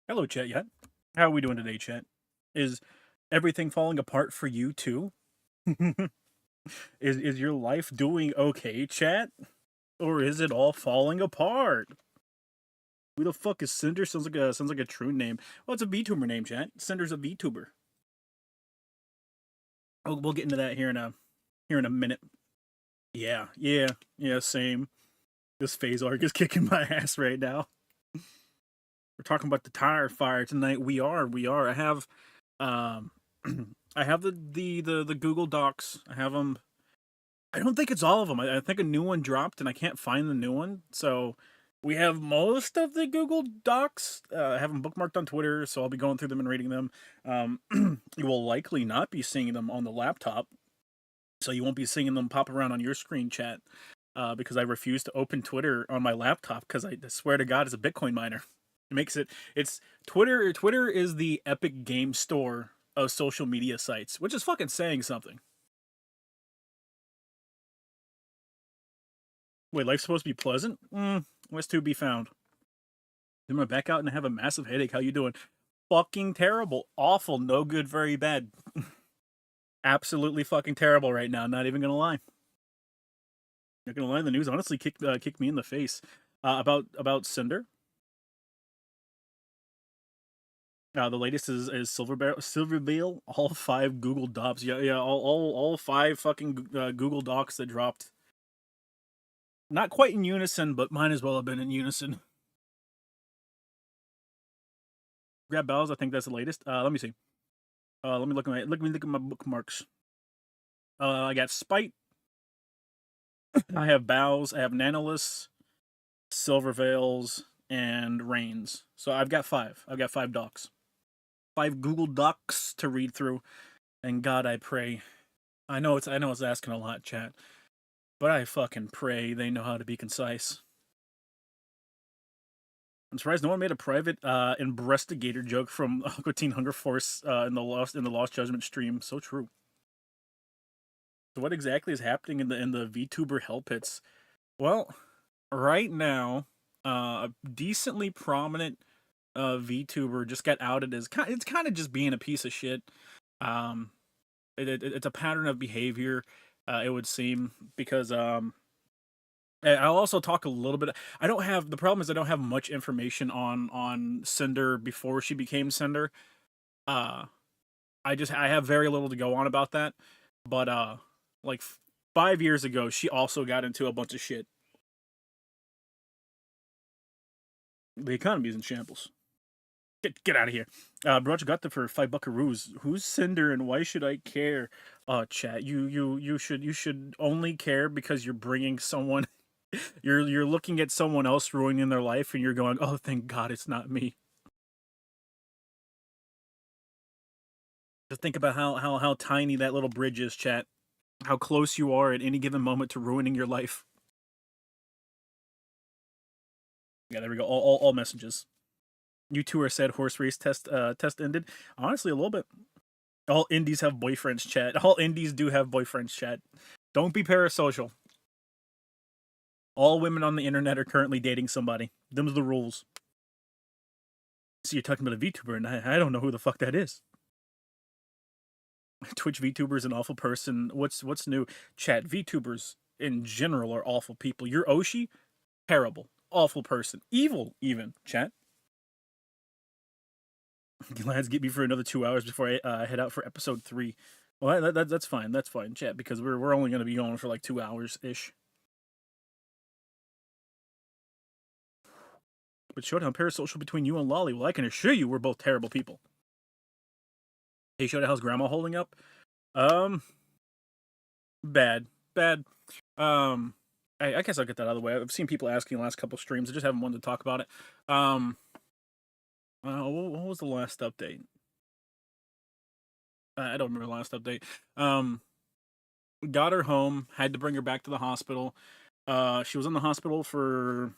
Hello, chat. Yet, how are we doing today, chat? Is everything falling apart for you too? Is your life doing okay, chat, or is it all falling apart? Who the fuck is Cinder? Sounds like a true name. Well, it's a VTuber name, chat. Cinder's a VTuber. We'll get into that here in a minute. Yeah. Same. This phase arc is kicking my ass right now. We're talking about the tire fire tonight. We are. I have, I have the Google Docs. I have them. I don't think it's all of them. I think a new one dropped, and I can't find the new one. So we have most of the Google Docs. I have them bookmarked on Twitter, so I'll be going through them and reading them. You will likely not be seeing them on the laptop, so you won't be seeing them pop around on your screen, chat. Because I refuse to open Twitter on my laptop because I swear to God, it's a Bitcoin miner. It makes it's Twitter. Twitter is the Epic Game Store of social media sites, which is fucking saying something. Wait, life's supposed to be pleasant? What's to be found? I'm gonna back out and have a massive headache. How you doing? Fucking terrible. Awful. No good. Very bad. Absolutely fucking terrible right now. Not even gonna lie. Not gonna lie. The news honestly kicked me in the face. About Cinder. The latest is Silvervale. All 5 Google Docs. Yeah. All 5 fucking Google Docs that dropped. Not quite in unison, but might as well have been in unison. Grab bells. I think that's the latest. Let me see. Let me look at my bookmarks. I got Spite. I have Bows. I have Nanalys, Silvervales, and Reigns. So I've got 5. I've got 5 docs. 5 Google Docs to read through. And God, I pray. I know it's asking a lot, chat. But I fucking pray they know how to be concise. I'm surprised no one made a private investigator joke from Aqua Teen Hunger Force in the Lost Judgment stream. So true. So what exactly is happening in the VTuber hell pits? Well, right now, a decently prominent VTuber just got outed as it's kind of just being a piece of shit. Um, it's a pattern of behavior, it would seem, because I'll also talk a little bit. I don't have the problem is I don't have much information on Cinder before she became Cinder. Uh, I have very little to go on about that. But like 5 years ago, she also got into a bunch of shit. The economy is in shambles. Get out of here. Brunch got there for $5 buckaroos. Who's Cinder and why should I care? Chat. You should only care because you're bringing someone. You're looking at someone else ruining their life, and you're going, "Oh, thank God, it's not me." Just think about how tiny that little bridge is, chat. How close you are at any given moment to ruining your life. Yeah, there we go. All messages. You two are said horse race test ended. Honestly, a little bit. All indies have boyfriends, chat. All indies do have boyfriends, chat. Don't be parasocial. All women on the internet are currently dating somebody. Them's the rules. So you're talking about a VTuber, and I don't know who the fuck that is. Twitch VTuber is an awful person. What's new? Chat, VTubers in general are awful people. You're Oshi? Terrible. Awful person. Evil, even, chat. Lads, get me for another 2 hours before I head out for episode 3. Well, that's fine. That's fine, chat, because we're only going to be going for like 2 hours-ish. But Showdown, parasocial between you and Lolly. Well, I can assure you we're both terrible people. Hey, Showdown, how's Grandma holding up? Bad. I guess I'll get that out of the way. I've seen people asking the last couple streams. I just haven't wanted to talk about it. What was the last update? I don't remember the last update. Got her home. Had to bring her back to the hospital. She was in the hospital for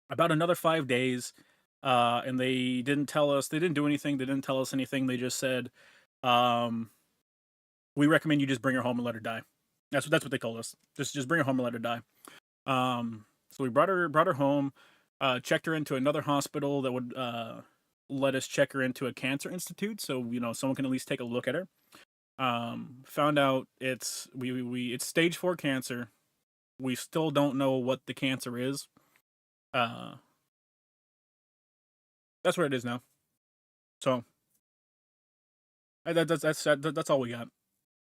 about another 5 days. And they didn't tell us. They didn't do anything. They didn't tell us anything. They just said, we recommend you just bring her home and let her die. That's what they told us. Just bring her home and let her die. So we brought her home, checked her into another hospital that would let us check her into a cancer institute, so someone can at least take a look at her. Found out it's stage 4 cancer. We still don't know what the cancer is. That's what it is now. So that's all we got.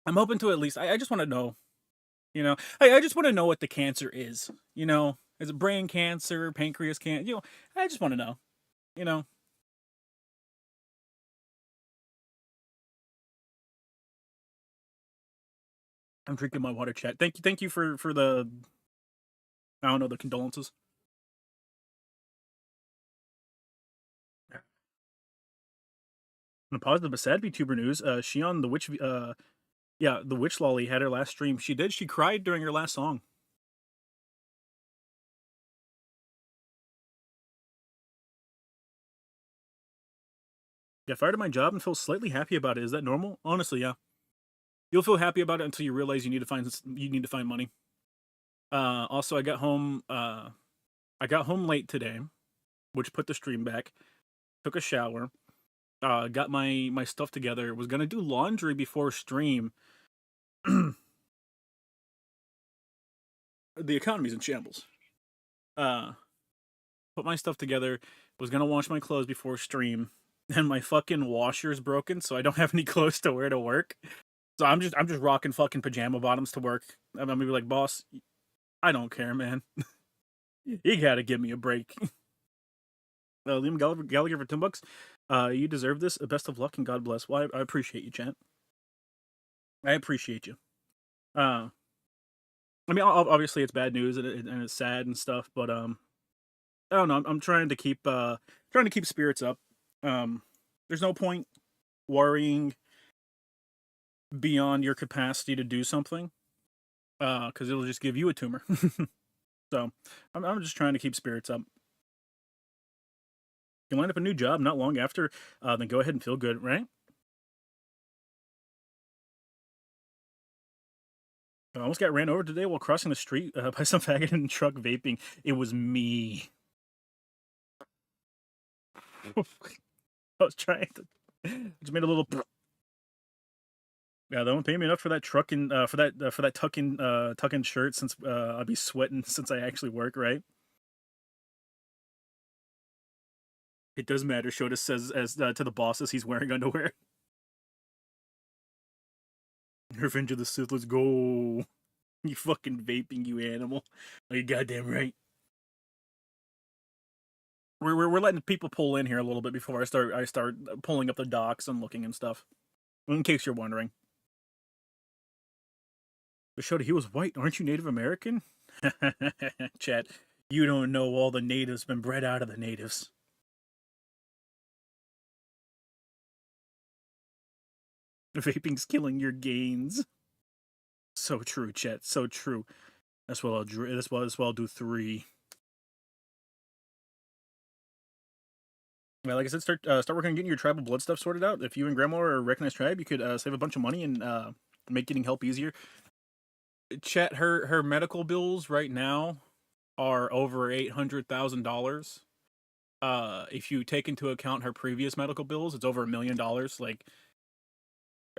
I'm hoping to at least. I just want to know. I just want to know what the cancer is. Is it brain cancer, pancreas cancer? I just want to know. I'm drinking my water, chat. Thank you for the, I don't know, the condolences. On a positive but sad VTuber news, Shion the witch, the witch lolly had her last stream. She cried during her last song. Got fired at my job and feel slightly happy about it. Is that normal? Honestly, yeah. You'll feel happy about it until you realize you need to find money. Also, I got home late today, which put the stream back. Took a shower. Got my stuff together. Was gonna do laundry before stream. The economy's in shambles. Put my stuff together. Was gonna wash my clothes before stream, and my fucking washer's broken, so I don't have any clothes to wear to work. So I'm just rocking fucking pajama bottoms to work. I'm gonna be like, boss, I don't care, man. You gotta give me a break. Liam Gallagher for $10. You deserve this. Best of luck and God bless. Well, I appreciate you, chat. I appreciate you. I mean, obviously it's bad news and it's sad and stuff, but I don't know. I'm trying to keep spirits up. There's no point worrying beyond your capacity to do something, because it'll just give you a tumor. So I'm just trying to keep spirits up. You line up a new job not long after, then go ahead and feel good, right? I almost got ran over today while crossing the street by some faggot in a truck vaping. It was me. I was trying to. Just made a little. Yeah, they don't pay me enough for that trucking, for that tucking shirt since I'll be sweating since I actually work, right? It does matter. Shota says as to the bosses he's wearing underwear. Revenge of the Sith, let's go. You fucking vaping, you animal. Are you goddamn right? We're letting people pull in here a little bit before I start pulling up the docs and looking and stuff. In case you're wondering. But Shota, he was white. Aren't you Native American? Chat, you don't know all the natives been bred out of the natives. Vaping's killing your gains. So true, chat. So true. That's what I'll do 3. Yeah, like I said, start working on getting your tribal blood stuff sorted out. If you and Grandma are a recognized tribe, you could save a bunch of money and make getting help easier. Chat, her medical bills right now are over $800,000. If you take into account her previous medical bills, it's over $1 million. Like,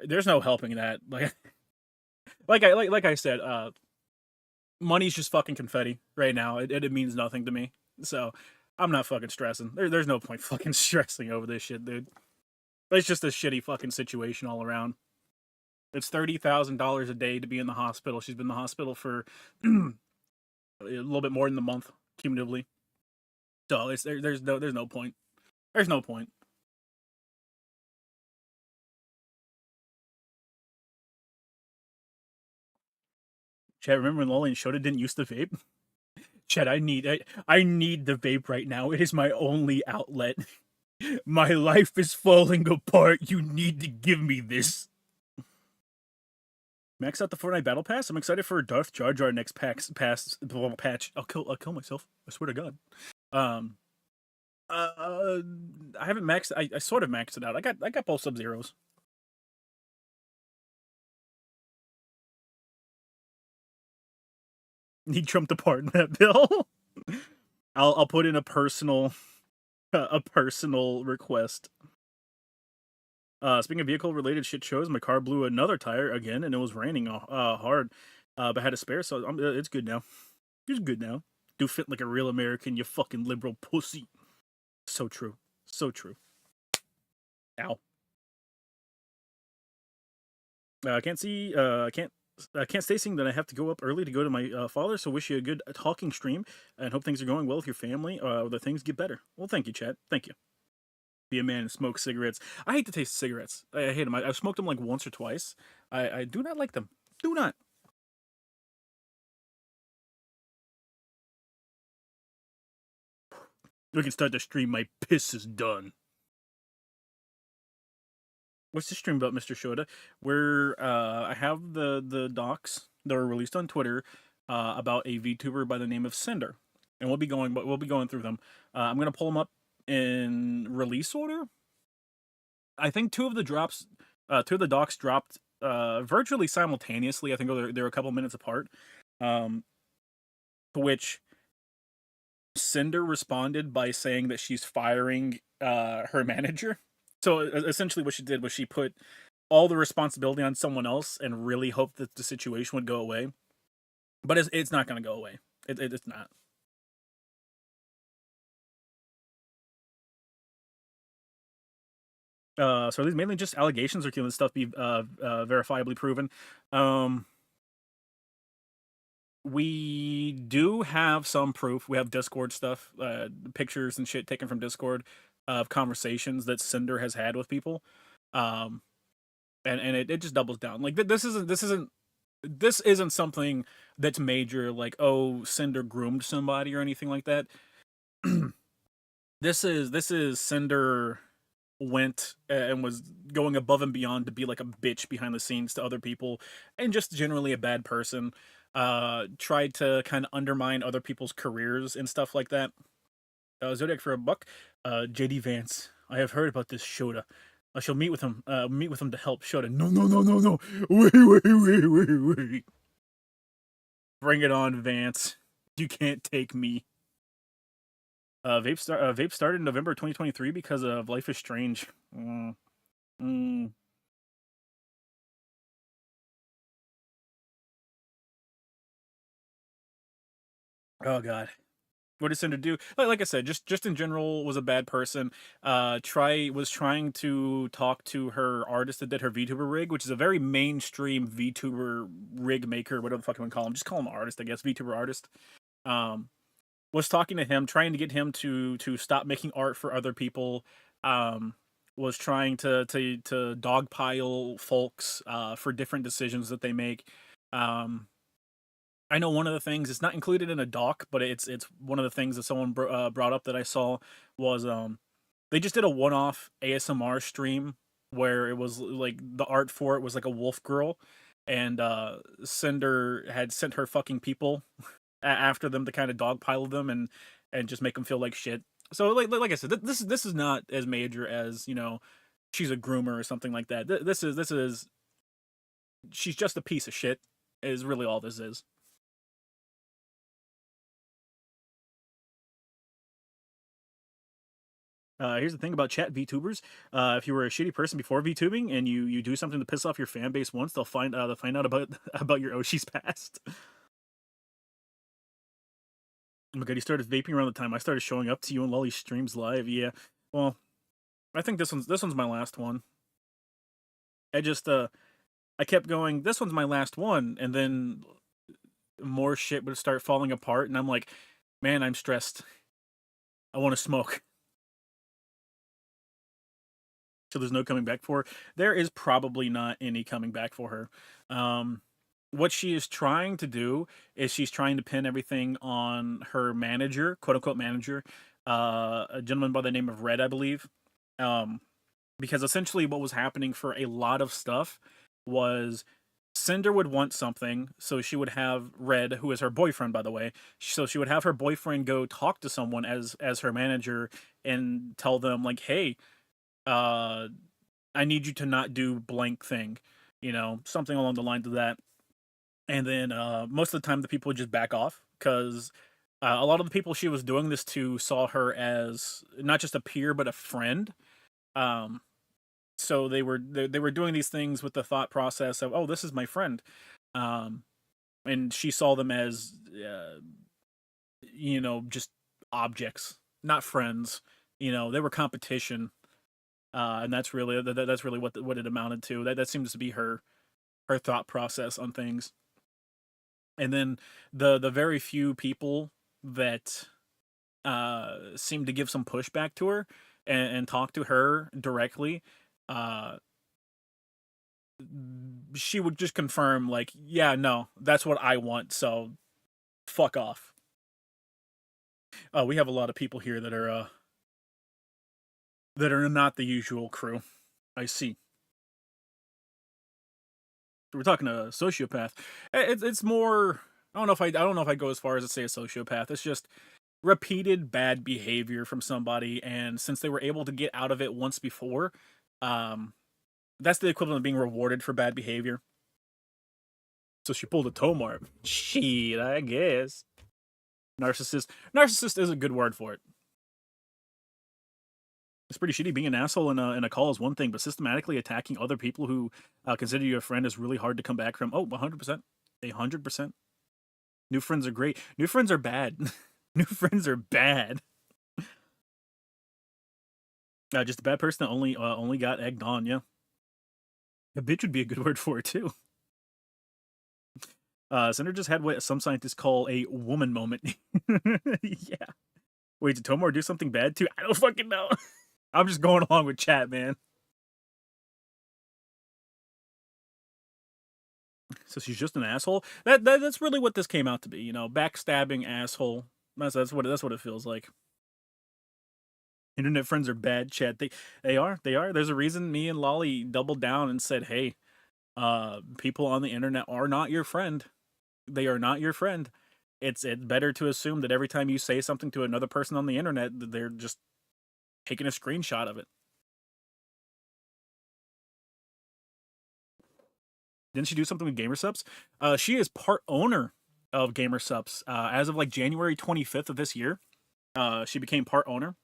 there's no helping that. Like I said, money's just fucking confetti right now. It means nothing to me. So I'm not fucking stressing. There's no point fucking stressing over this shit, dude. It's just a shitty fucking situation all around. It's $30,000 a day to be in the hospital. She's been in the hospital for a little bit more than a month cumulatively. So there's no point. There's no point. Chad, remember when Lolly and Shota didn't use the vape? Chad, I need the vape right now. It is my only outlet. My life is falling apart. You need to give me this. Max out the Fortnite Battle Pass. I'm excited for Darth Jar Jar next patch. I'll kill myself. I swear to God. I haven't maxed. I sort of maxed it out. I got both Sub-Zeros. Need Trump to pardon that bill. I'll put in a personal request. Speaking of vehicle-related shit shows, my car blew another tire again, and it was raining hard, but had a spare, so it's good now. It's good now. Do fit like a real American, you fucking liberal pussy. So true. So true. Ow. I can't see. I can't stay seeing that I have to go up early to go to my father. So wish you a good talking stream and hope things are going well with your family. That things get better. Well, thank you, Chad. Thank you. Be a man and smoke cigarettes. I hate to taste cigarettes. I hate them. I've smoked them like once or twice. I do not like them. Do not. We can start the stream. My piss is done. What's the stream about, Mr. Shota? Where I have the docs that were released on Twitter about a VTuber by the name of Cinder, and we'll be going through them. I'm gonna pull them up in release order. I think two of the docs dropped virtually simultaneously. I think they're a couple minutes apart. To which Cinder responded by saying that she's firing her manager. So essentially what she did was she put all the responsibility on someone else and really hoped that the situation would go away. But it's not going to go away. It's not. So are these mainly just allegations, or can this stuff be verifiably proven? We do have some proof. We have Discord stuff, pictures and shit taken from Discord of conversations that Cinder has had with people. And it just doubles down. Like this isn't something that's major, like, oh, Cinder groomed somebody or anything like that. This is Cinder went and was going above and beyond to be like a bitch behind the scenes to other people and just generally a bad person. Tried to kind of undermine other people's careers and stuff like that. Zodiac for $1. JD Vance, I have heard about this Shota. I shall meet with him. Meet with him to help Shota. No, no, no, no, no. Wait. Bring it on, Vance. You can't take me. Vape started in November 2023 because of Life is Strange. Mm. Oh god. What did Cinder do? Like I said, just in general, was a bad person. Was trying to talk to her artist that did her Vtuber rig, which is a very mainstream Vtuber rig maker, whatever the fuck you want to call him. Just call him artist, I guess. Vtuber artist. Um, was talking to him, trying to get him to stop making art for other people. Was trying to dogpile folks for different decisions that they make. I know one of the things, it's not included in a doc, but it's one of the things that someone brought up that I saw was they just did a one-off ASMR stream where it was like the art for it was like a wolf girl, and Cinder had sent her fucking people after them to kind of dogpile them and just make them feel like shit. So like I said, this is not as major as, you know, she's a groomer or something like that. This is she's just a piece of shit is really all this is. Here's the thing about chat VTubers. If you were a shitty person before VTubing and you do something to piss off your fan base once, they'll find out about about your Oshi's past. Oh my god, you started vaping around the time I started showing up to you on Lolly's streams live. Yeah. Well, I think this one's my last one. I kept going, this one's my last one, and then more shit would start falling apart, and I'm like, man, I'm stressed. I want to smoke. So there's no coming back for her. There is probably not any coming back for her. What she is trying to do is she's trying to pin everything on her manager, quote unquote manager, a gentleman by the name of Red, I believe. Because essentially what was happening for a lot of stuff was Cinder would want something, so she would have Red, who is her boyfriend, by the way. So she would have her boyfriend go talk to someone as her manager and tell them like, "Hey, I need you to not do blank thing," you know, something along the lines of that. And then most of the time, the people would just back off because a lot of the people she was doing this to saw her as not just a peer but a friend. Um, so they were doing these things with the thought process of, oh, this is my friend, um, and she saw them as you know, just objects, not friends. You know, they were competition, and that's really what it amounted to. That seems to be her thought process on things. And then the very few people that seem to give some pushback to her and talk to her directly, uh, she would just confirm like, yeah, no, that's what I want, so fuck off. We have a lot of people here that are not the usual crew. I see. We're talking a sociopath. It's more. I don't know if I go as far as to say a sociopath. It's just repeated bad behavior from somebody, and since they were able to get out of it once before, um, that's the equivalent of being rewarded for bad behavior. So she pulled a Tomar. Shit, I guess. Narcissist. Narcissist is a good word for it. It's pretty shitty. Being an asshole in a call is one thing, but systematically attacking other people who consider you a friend is really hard to come back from. Oh, 100%. 100%. New friends are great. New friends are bad. New friends are bad. Just a bad person that only got egged on, yeah. A bitch would be a good word for it, too. Cinder just had what some scientists call a woman moment. Yeah. Wait, did Tomar do something bad, too? I don't fucking know. I'm just going along with chat, man. So she's just an asshole. That's really what this came out to be, you know, backstabbing asshole. That's what it feels like. Internet friends are bad, chat. They are. There's a reason me and Lolly doubled down and said, hey, people on the internet are not your friend. They are not your friend. It's better to assume that every time you say something to another person on the internet, they're just taking a screenshot of it. Didn't she do something with GamerSups? She is part owner of GamerSups. As of like January 25th of this year, she became part owner.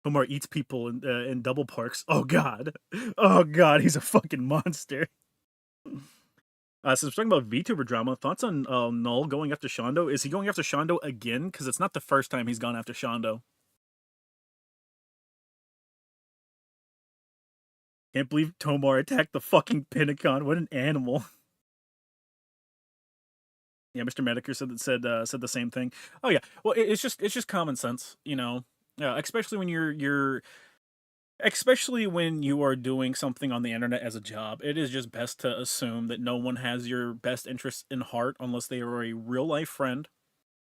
Omar eats people in double parks. Oh god. Oh god, he's a fucking monster. So we're talking about VTuber drama. Thoughts on Null going after Shondo? Is he going after Shondo again? Because it's not the first time he's gone after Shondo. Can't believe Tomar attacked the fucking Pinicon. What an animal. Yeah, Mr. Mediker said the same thing. Oh yeah, well it's just common sense, you know. Especially when especially when you are doing something on the internet as a job, it is just best to assume that no one has your best interests in heart unless they are a real life friend.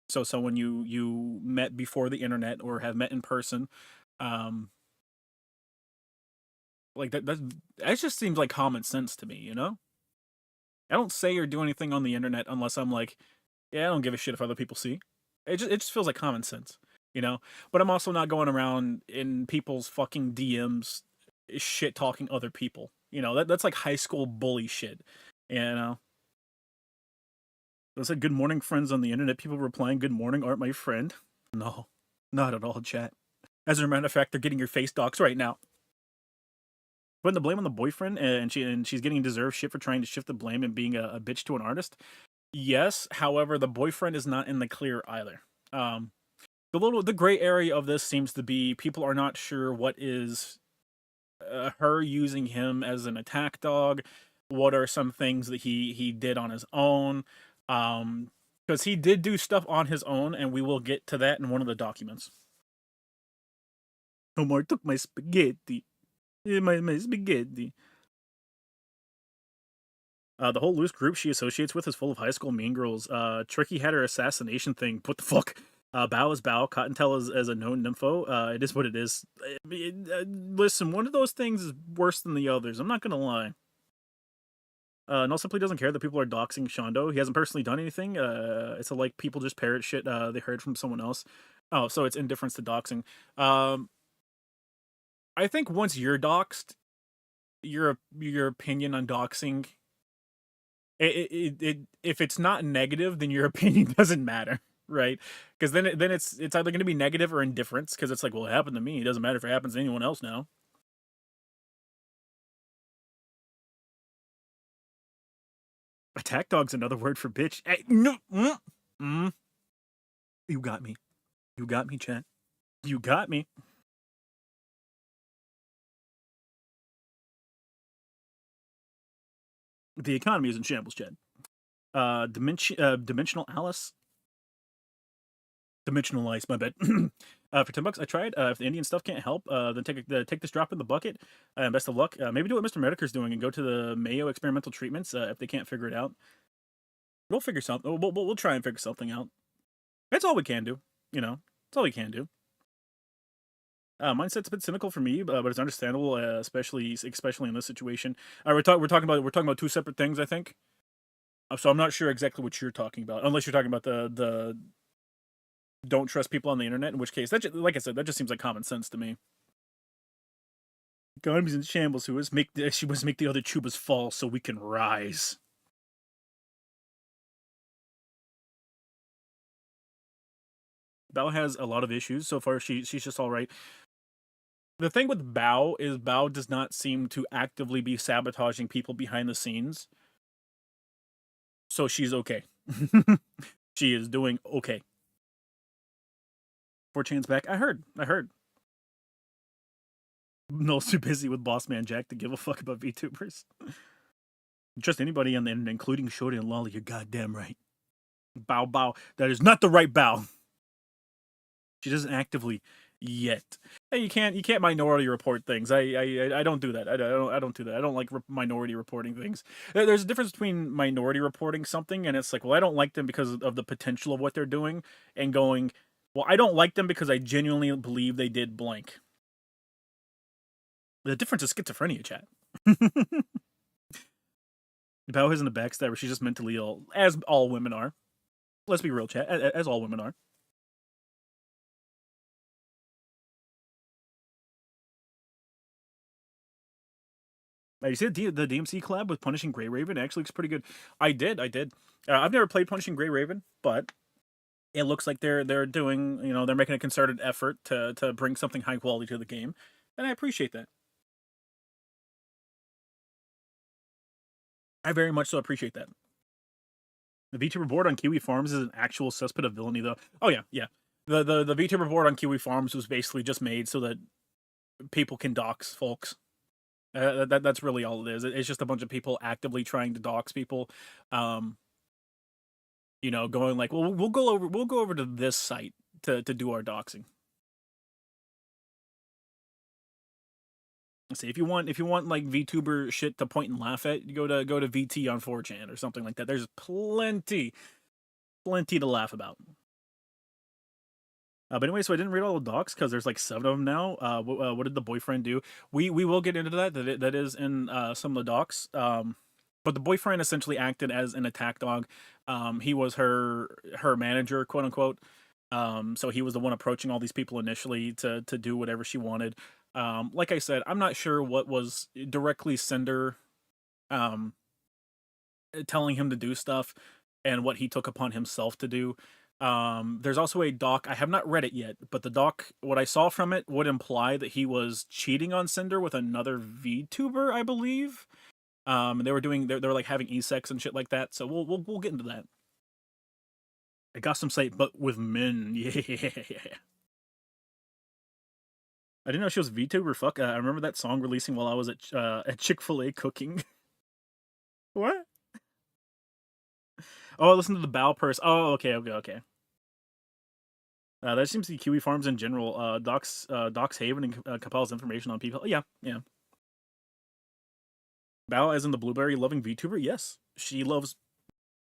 So someone you met before the internet or have met in person. Like that just seems like common sense to me, you know? I don't say or do anything on the internet unless I'm like, yeah, I don't give a shit if other people see. It just feels like common sense, you know? But I'm also not going around in people's fucking DMs shit talking other people. You know, that's like high school bully shit. You know? It was like good morning friends on the internet, people replying good morning aren't my friend. No, not at all, chat. As a matter of fact, they're getting your face docs right now. Putting the blame on the boyfriend and she's getting deserved shit for trying to shift the blame and being a bitch to an artist. Yes, however, the boyfriend is not in the clear either. The gray area of this seems to be people are not sure what is her using him as an attack dog. What are some things that he did on his own? Because he did do stuff on his own, and we will get to that in one of the documents. Omar took my spaghetti. My spaghetti. The whole loose group she associates with is full of high school mean girls. Tricky had her assassination thing. What the fuck? Bao is Bao. Cottontail is a known nympho. It is what it is. Listen, one of those things is worse than the others. I'm not gonna lie. Null simply doesn't care that people are doxing Shondo. He hasn't personally done anything. It's like people just parrot shit they heard from someone else. Oh, so it's indifference to doxing. I think once you're doxed, your opinion on doxing, if it's not negative, then your opinion doesn't matter, right? Because then it's either going to be negative or indifference. Because it's like, well, it happened to me. It doesn't matter if it happens to anyone else now. Attack dog's another word for bitch. Hey, no, You got me. You got me, chat. You got me. The economy is in shambles, chat. Dimensional Alice. Dimensional ice, my bad. For $10, I tried. If the Indian stuff can't help, then take this drop in the bucket. Best of luck. Maybe do what Mr. Mediker's doing and go to the Mayo experimental treatments if they can't figure it out. We'll figure something. We'll try and figure something out. That's all we can do. You know, that's all we can do. Mindset's a bit cynical for me, but it's understandable, especially in this situation. We're talking about two separate things, I think. So I'm not sure exactly what you're talking about, unless you're talking about the don't trust people on the internet. In which case, like I said, that just seems like common sense to me. Economy's in shambles. She must make the other tubas fall so we can rise. Bao has a lot of issues so far. She's just all right. The thing with Bao is Bao does not seem to actively be sabotaging people behind the scenes. So she's okay. She is doing okay. 4chan's back. I heard. Noel's too busy with Boss Man Jack to give a fuck about VTubers. Trust anybody on the internet, including Shorty and Lolly, you're goddamn right. Bao. That is not the right Bao. She doesn't actively yet. Hey, you can't minority report things. I don't do that. I don't do that. I don't like minority reporting things. There's a difference between minority reporting something and it's like, well, I don't like them because of the potential of what they're doing, and going, well, I don't like them because I genuinely believe they did blank. The difference is schizophrenia, chat. Bao isn't a backstabber. She's just mentally ill, as all women are. Let's be real, chat. As all women are. You see the DMC collab with Punishing Grey Raven? It actually looks pretty good. I did. I've never played Punishing Grey Raven, but it looks like they're doing, they're making a concerted effort to bring something high quality to the game, and I appreciate that. I very much so appreciate that. The VTuber board on Kiwi Farms is an actual cesspit of villainy, though. Oh yeah, yeah. The VTuber board on Kiwi Farms was basically just made so that people can dox folks. That's really all it is. It's just a bunch of people actively trying to dox people. Going like, well, we'll go over to this site to do our doxing. Let's see, if you want like VTuber shit to point and laugh at, you go to VT on 4chan or something like that. There's plenty to laugh about. But anyway, so I didn't read all the docs because there's like 7 of them now. What did the boyfriend do? We will get into that. That is in some of the docs. But the boyfriend essentially acted as an attack dog. He was her manager, quote unquote. So he was the one approaching all these people initially to do whatever she wanted. Like I said, I'm not sure what was directly Cinder telling him to do stuff and what he took upon himself to do. There's also a doc. I have not read it yet, but the doc, what I saw from it would imply that he was cheating on Cinder with another VTuber, I believe. And they were like having e-sex and shit like that. So we'll get into that. I got some say, but with men, yeah. I didn't know she was a VTuber. Fuck, I remember that song releasing while I was at Chick-fil-A cooking. What? Oh, listen to the bow purse. Oh, okay. That seems to be Kiwi Farms in general. Doc's Haven and compiles information on people. Yeah. Bao, as in the blueberry loving VTuber? Yes. She loves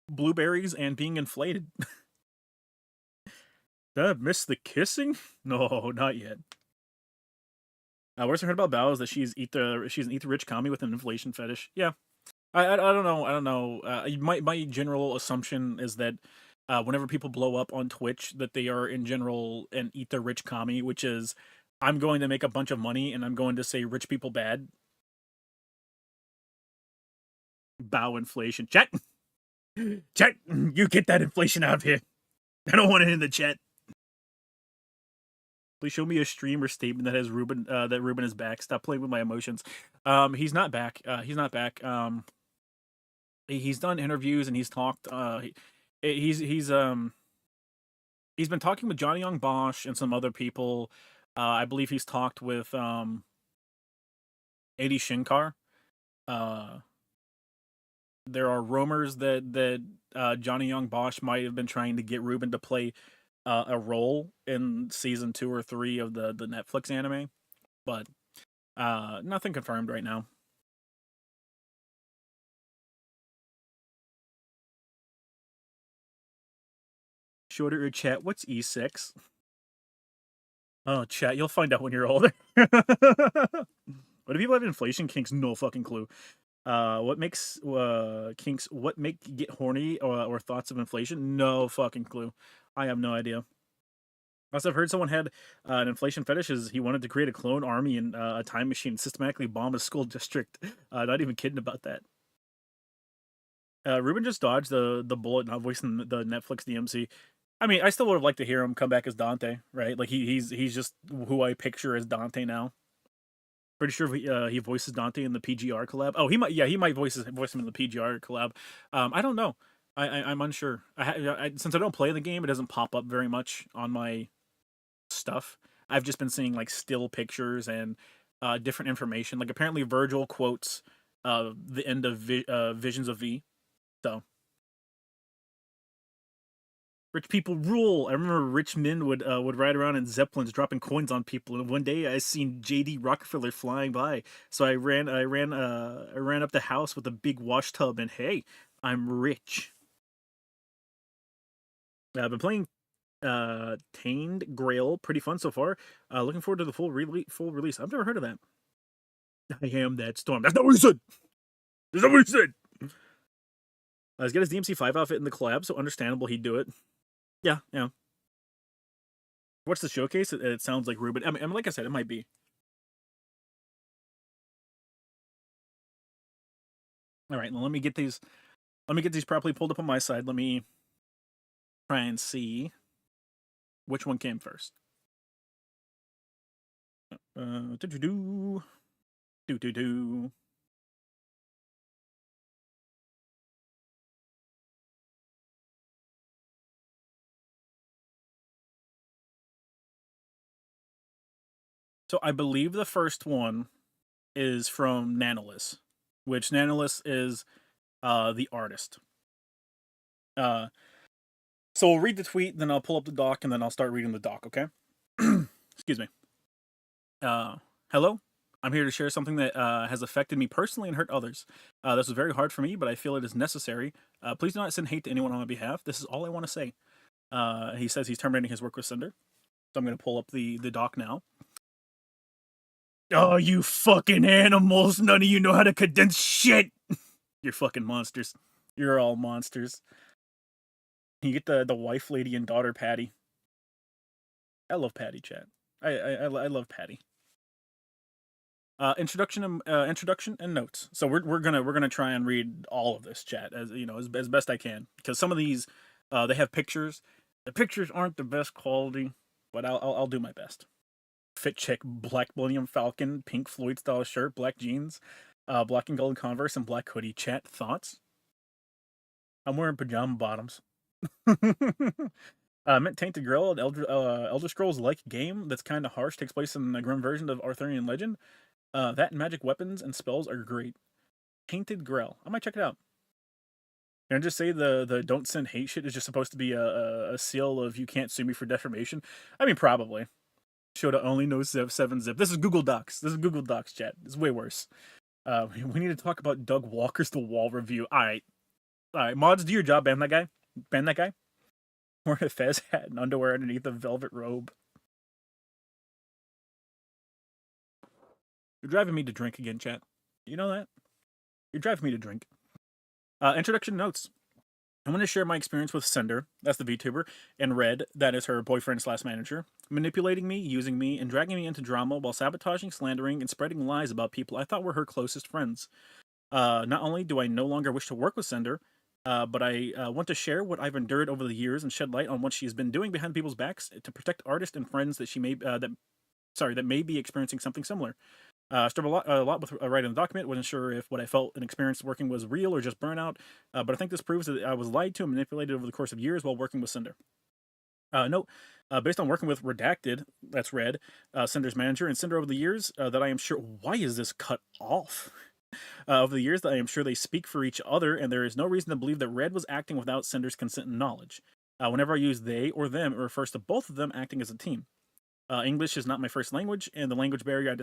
blueberries and being inflated. Did I miss the kissing? No, not yet. Worst I heard about Bao is that she's an ether rich commie with an inflation fetish. Yeah. I don't know. My general assumption is that whenever people blow up on Twitch, that they are in general an ether rich commie, which is, I'm going to make a bunch of money and I'm going to say rich people bad. Bow inflation. Chat, you get that inflation out of here. I don't want it in the chat. Please show me a stream or statement that has Ruben that Ruben is back. Stop playing with my emotions. He's not back. He's not back. He's done interviews and he's talked. He's been talking with Johnny Young Bosch and some other people. I believe he's talked with Adi Shinkar. There are rumors that Johnny Young Bosch might have been trying to get Ruben to play a role in season 2 or 3 of the Netflix anime, but nothing confirmed right now. Shorter chat, what's E6? Oh, chat, you'll find out when you're older. What if people have inflation kinks? No fucking clue. What makes kinks? What make you get horny or thoughts of inflation? No fucking clue. I have no idea. Also, I've heard someone had an inflation fetish. Is he wanted to create a clone army and a time machine, systematically bomb a school district. Not even kidding about that. Ruben just dodged the bullet, not voicing the Netflix DMC. I mean, I still would have liked to hear him come back as Dante, right? Like he's just who I picture as Dante now. Pretty sure he voices Dante in the PGR collab. Oh, he might voice him in the PGR collab. I don't know. I'm unsure. Since I don't play the game, it doesn't pop up very much on my stuff. I've just been seeing like still pictures and different information. Like apparently Virgil quotes the end of Visions of V. So rich people rule. I remember rich men would ride around in zeppelins dropping coins on people. And one day I seen JD Rockefeller flying by, so I ran up the house with a big wash tub and hey, I'm rich. I've been playing Tained Grail, pretty fun so far. Looking forward to the full release. I've never heard of that. I am that storm. That's not what he said. That's not what he said. He's got his DMC5 outfit in the collab, so understandable he'd do it. Yeah. What's the showcase? It sounds like Ruben. I mean, like I said, it might be. All right, now let me get these. Let me get these properly pulled up on my side. Let me try and see which one came first. Do. So I believe the first one is from Nanalys, which Nanalys is the artist. So we'll read the tweet, then I'll pull up the doc, and then I'll start reading the doc, okay? Excuse me. Hello? I'm here to share something that has affected me personally and hurt others. This was very hard for me, but I feel it is necessary. Please do not send hate to anyone on my behalf. This is all I want to say. He says he's terminating his work with Cinder. So I'm going to pull up the doc now. Oh, you fucking animals. None of you know how to condense shit. You're fucking monsters. You're all monsters. You get the wife, lady, and daughter Patty. I love Patty, chat. I love Patty. Introduction and notes. So we're gonna try and read all of this, chat, as you know, as best I can, because some of these they have pictures. The pictures aren't the best quality, but I'll do my best. Fit chick, black Millennium Falcon, pink Floyd style shirt, black jeans, black and gold Converse, and black hoodie. Chat, thoughts? I'm wearing pajama bottoms. Mint Tainted Grill, an Elder Scrolls-like game that's kind of harsh, takes place in a grim version of Arthurian legend. That and magic weapons and spells are great. Tainted Grill. I might check it out. Can I just say the don't send hate shit is just supposed to be a seal of you can't sue me for defamation? I mean, probably. Shoda only knows 7-zip. This is Google Docs. This is Google Docs, chat. It's way worse. We need to talk about Doug Walker's The Wall review. Alright. Alright, mods, do your job. Ban that guy. Ban that guy. Wearing a fez hat and underwear underneath a velvet robe. You're driving me to drink again, chat. You know that? You're driving me to drink. Introduction notes. I'm going to share my experience with Cinder, that's the VTuber, and Red, that is her boyfriend/manager, manipulating me, using me, and dragging me into drama while sabotaging, slandering, and spreading lies about people I thought were her closest friends. Not only do I no longer wish to work with Cinder, but I want to share what I've endured over the years and shed light on what she has been doing behind people's backs to protect artists and friends that that may be experiencing something similar. Struggled a lot with writing the document. Wasn't sure if what I felt and experienced working was real or just burnout. But I think this proves that I was lied to and manipulated over the course of years while working with Cinder. Note, based on working with Redacted, that's Red, Cinder's manager, and Cinder over the years, that I am sure. Why is this cut off? Over the years, that I am sure they speak for each other, and there is no reason to believe that Red was acting without Cinder's consent and knowledge. Whenever I use they or them, it refers to both of them acting as a team. English is not my first language, and the language barrier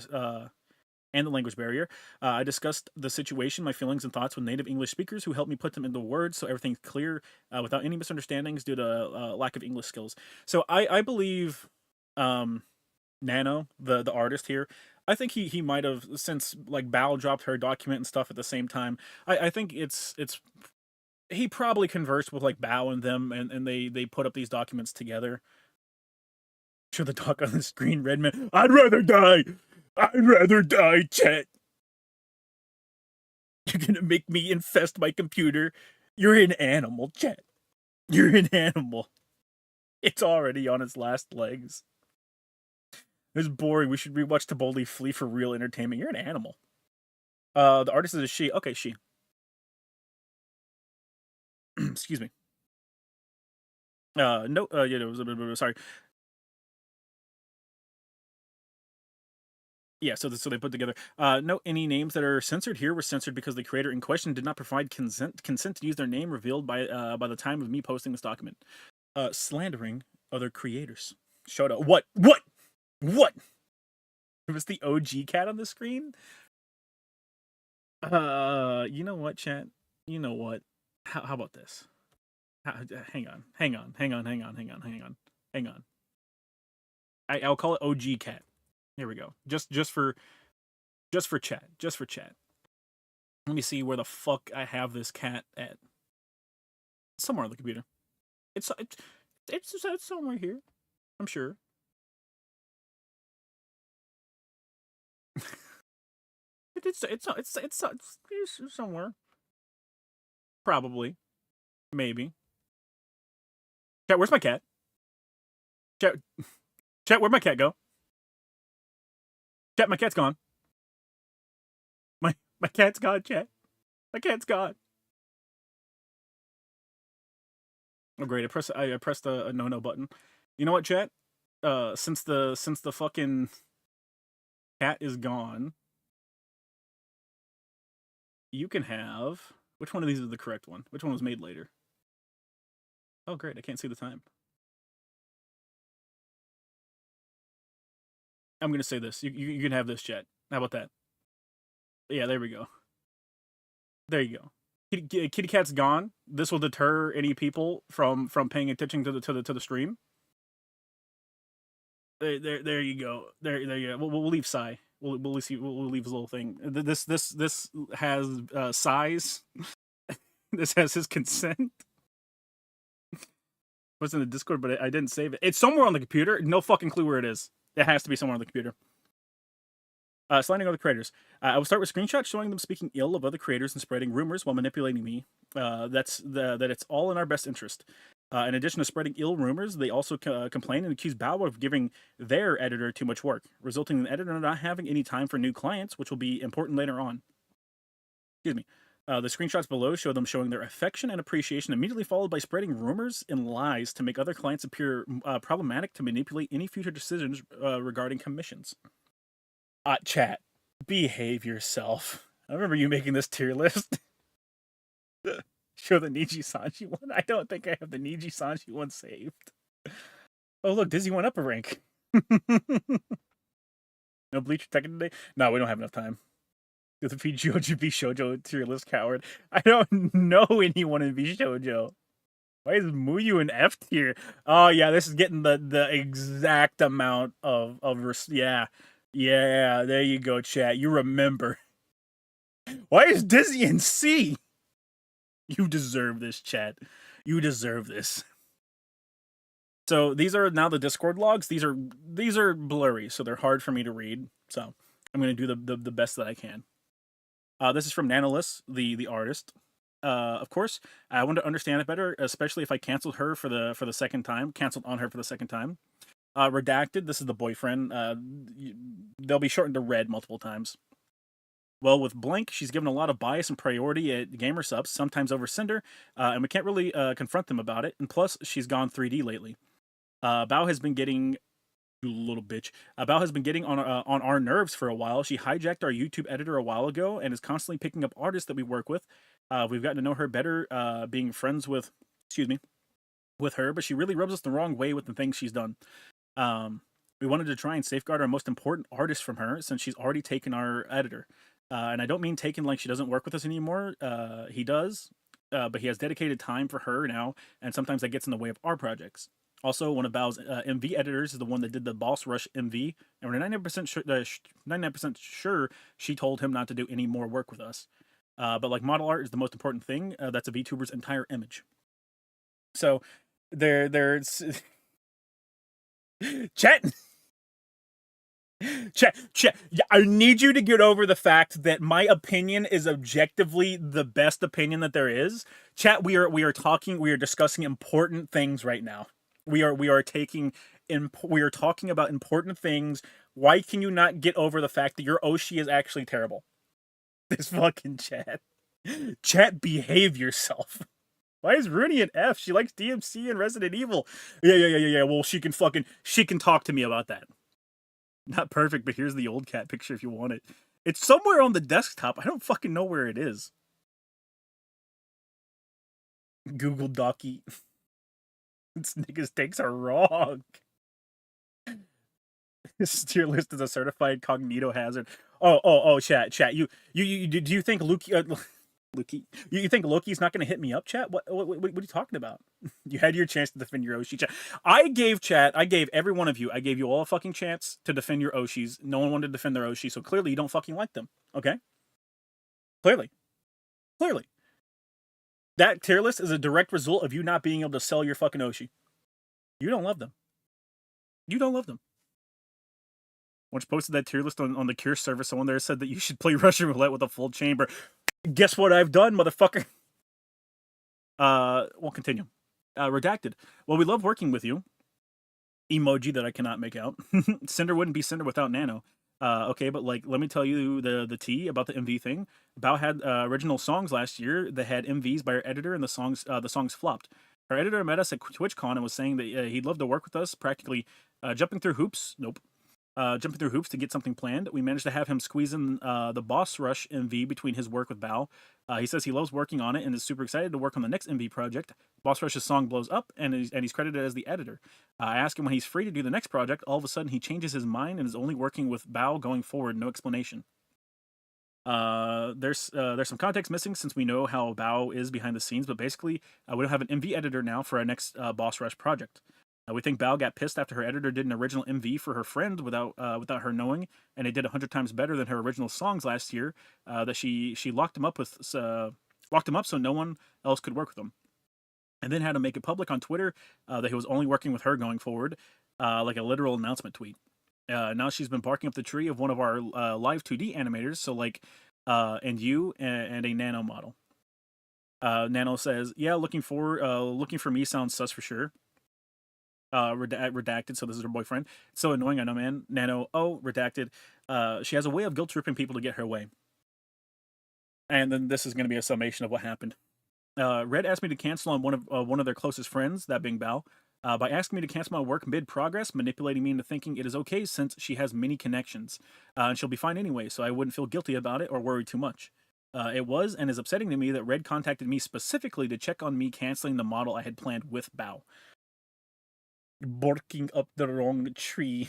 I discussed the situation, my feelings, and thoughts with native English speakers who helped me put them into words so everything's clear without any misunderstandings due to lack of English skills. So I believe Nano, the artist here, I think he might have, since like Bao dropped her document and stuff at the same time, I think it's he probably conversed with like Bao and them, and they put up these documents together. Show the doc on the screen, Redman. I'd rather die! I'd rather die, chat. You're gonna make me infest my computer. You're an animal, chat. You're an animal. It's already on its last legs. It's boring. We should rewatch To Boldly Flee for real entertainment. You're an animal. The artist is a she. Okay, she. Excuse me. No, sorry. Yeah, so they put together. No, any names that are censored here were censored because the creator in question did not provide consent to use their name revealed by the time of me posting this document. Slandering other creators. Showed up. What? It was the OG cat on the screen. You know what, chat? You know what? How about this? Hang on. I'll call it OG cat. Here we go. Just for chat. Let me see where the fuck I have this cat at. Somewhere on the computer. It's somewhere here. I'm sure. It's somewhere. Probably. Maybe. Chat, where's my cat? Chat, where'd my cat go? Chat, my cat's gone. My cat's gone, chat. My cat's gone. Oh great, I pressed a no button. You know what, chat? Since the fucking cat is gone, you can have, which one of these is the correct one? Which one was made later? Oh great, I can't see the time. I'm gonna say this. You can have this, chat. How about that? Yeah, there we go. There you go. Kitty cat's gone. This will deter any people from paying attention to the stream. There you go. There you go. We'll leave Psy. We'll leave his little thing. This has size. This has his consent. What's in the Discord, but I didn't save it. It's somewhere on the computer. No fucking clue where it is. It has to be somewhere on the computer. Slandering other creators. I will start with screenshots showing them speaking ill of other creators and spreading rumors while manipulating me. That it's all in our best interest. In addition to spreading ill rumors, they also complain and accuse booooo of giving their editor too much work, resulting in the editor not having any time for new clients, which will be important later on. Excuse me. The screenshots below show them showing their affection and appreciation, immediately followed by spreading rumors and lies to make other clients appear problematic to manipulate any future decisions regarding commissions. Chat, behave yourself. I remember you making this tier list. Show the Niji Sanji one. I don't think I have the Niji Sanji one saved. Oh look, Dizzy went up a rank. No Bleach Tekken today? No, we don't have enough time. The VJojo Shoujo tier list coward. I don't know anyone in VJojo. Why is Muyu in F tier? Oh yeah, this is getting the exact amount of yeah. Yeah, there you go, chat. You remember. Why is Dizzy in C? You deserve this, chat. You deserve this. So these are now the Discord logs. These are blurry, so they're hard for me to read. So I'm gonna do the best that I can. This is from Nanalys, the artist. Of course, I want to understand it better, especially if I canceled her for the second time. Canceled on her for the second time. Redacted, this is the boyfriend. They'll be shortened to Red multiple times. Well, with Blank, she's given a lot of bias and priority at gamer subs, sometimes over Cinder, and we can't really confront them about it. And plus, she's gone 3D lately. booooo has been getting, you little bitch. booooo has been getting on our nerves for a while. She hijacked our YouTube editor a while ago and is constantly picking up artists that we work with. We've gotten to know her better, being friends with, with her, but she really rubs us the wrong way with the things she's done. We wanted to try and safeguard our most important artist from her since she's already taken our editor. And I don't mean taken like she doesn't work with us anymore. He does, but he has dedicated time for her now, and sometimes that gets in the way of our projects. Also, one of booooo's MV editors is the one that did the Boss Rush MV, and we're 99% sure she told him not to do any more work with us. But like model art is the most important thing. That's a VTuber's entire image. So there's chat. Chat, I need you to get over the fact that my opinion is objectively the best opinion that there is. Chat, we are discussing important things right now. We are talking about important things. Why can you not get over the fact that your Oshi is actually terrible? This fucking chat. Chat, behave yourself. Why is Rooney an F? She likes DMC and Resident Evil. Yeah. Well, she can talk to me about that. Not perfect, but here's the old cat picture if you want it. It's somewhere on the desktop. I don't fucking know where it is. Google Docky. This nigga's takes are wrong. This tier list is a certified cognito hazard. Oh, chat. Do you think Luki, you think Loki's not going to hit me up, chat? What are you talking about? You had your chance to defend your Oshi, chat. I gave every one of you, I gave you all a fucking chance to defend your Oshis. No one wanted to defend their Oshi, so clearly you don't fucking like them, okay? Clearly. That tier list is a direct result of you not being able to sell your fucking Oshi. You don't love them. Once posted that tier list on the Cure server, someone there said that you should play Russian roulette with a full chamber. Guess what I've done, motherfucker? We'll continue. Redacted. Well, we love working with you. Emoji that I cannot make out. Cinder wouldn't be Cinder without Nano. Okay, but like, let me tell you the tea about the MV thing. Bao had original songs last year that had MVs by her editor, and the songs flopped. Her editor met us at TwitchCon and was saying that he'd love to work with us, practically jumping through hoops. Nope. Jumping through hoops to get something planned. We managed to have him squeeze in the Boss Rush MV between his work with Bao. He says he loves working on it and is super excited to work on the next MV project. Boss Rush's song blows up, and he's credited as the editor. I ask him when he's free to do the next project. All of a sudden, he changes his mind and is only working with Bao going forward. No explanation. There's some context missing since we know how Bao is behind the scenes, but basically, we don't have an MV editor now for our next Boss Rush project. We think Bao got pissed after her editor did an original MV for her friend without her knowing, and it did 100 times better than her original songs last year. That she locked him up so no one else could work with him, and then had to make it public on Twitter that he was only working with her going forward, like a literal announcement tweet. Now she's been barking up the tree of one of our live 2D animators, so like, and you and a Nano model. Nano says, "Yeah, looking for me sounds sus for sure." Redacted, so this is her boyfriend. It's so annoying, I know, man. Nano, oh, redacted. She has a way of guilt tripping people to get her way. And then this is going to be a summation of what happened. Red asked me to cancel on one of their closest friends, that being Bao, by asking me to cancel my work mid-progress, manipulating me into thinking it is okay since she has many connections, and she'll be fine anyway, so I wouldn't feel guilty about it or worry too much. It was and is upsetting to me that Red contacted me specifically to check on me canceling the model I had planned with Bao. Barking up the wrong tree.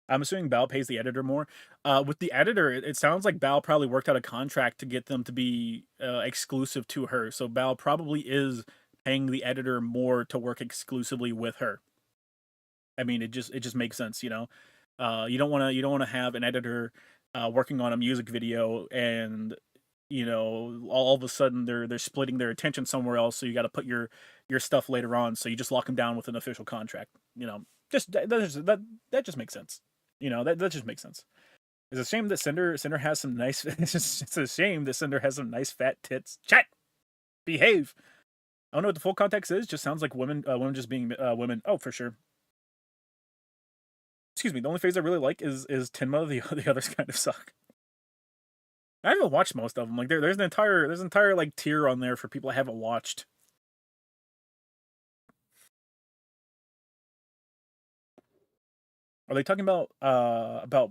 I'm assuming Bao pays the editor more. With the editor, it sounds like Bao probably worked out a contract to get them to be exclusive to her. So Bao probably is paying the editor more to work exclusively with her. I mean, it just makes sense, you know. You don't want to have an editor working on a music video and you know all of a sudden they're splitting their attention somewhere else, so you got to put your stuff later on, so you just lock them down with an official contract, you know. Just that just makes sense, you know. That just makes sense. It's a shame that Cinder has some nice it's a shame that Cinder has some nice fat tits. Chat, behave. I don't know what the full context is. Just sounds like women just being women. Oh, for sure. Excuse me. The only phase I really like is Tenma. The others kind of suck. I haven't watched most of them. Like there's an entire like tier on there for people I haven't watched. Are they talking about Bao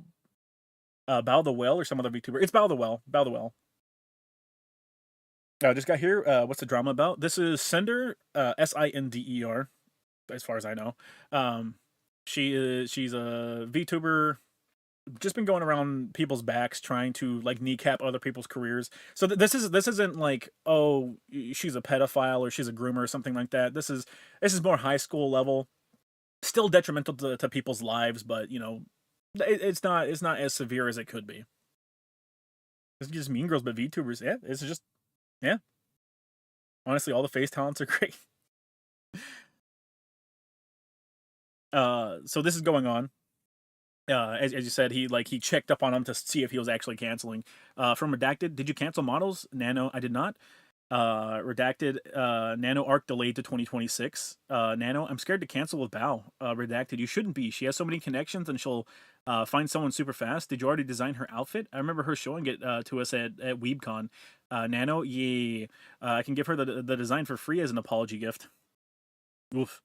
the Well or some other VTuber? It's Bao the Well. Bao the Well. Just got here. What's the drama about? This is Sinder, Sinder, as far as I know. She's a VTuber, just been going around people's backs trying to like kneecap other people's careers. So this isn't like, oh, she's a pedophile or she's a groomer or something like that. This is more high school level. Still detrimental to people's lives, but you know, it's not as severe as it could be. It's just Mean Girls, but VTubers. Yeah, it's just, yeah. Honestly, all the face talents are great. So this is going on. As you said, he checked up on him to see if he was actually canceling. From Redacted, did you cancel models? Nano, I did not. Redacted, Nano arc delayed to 2026. Nano, I'm scared to cancel with Bao. Redacted, you shouldn't be. She has so many connections and she'll find someone super fast. Did you already design her outfit? I remember her showing it to us at WeebCon. Nano, yeah. I can give her the design for free as an apology gift. Oof.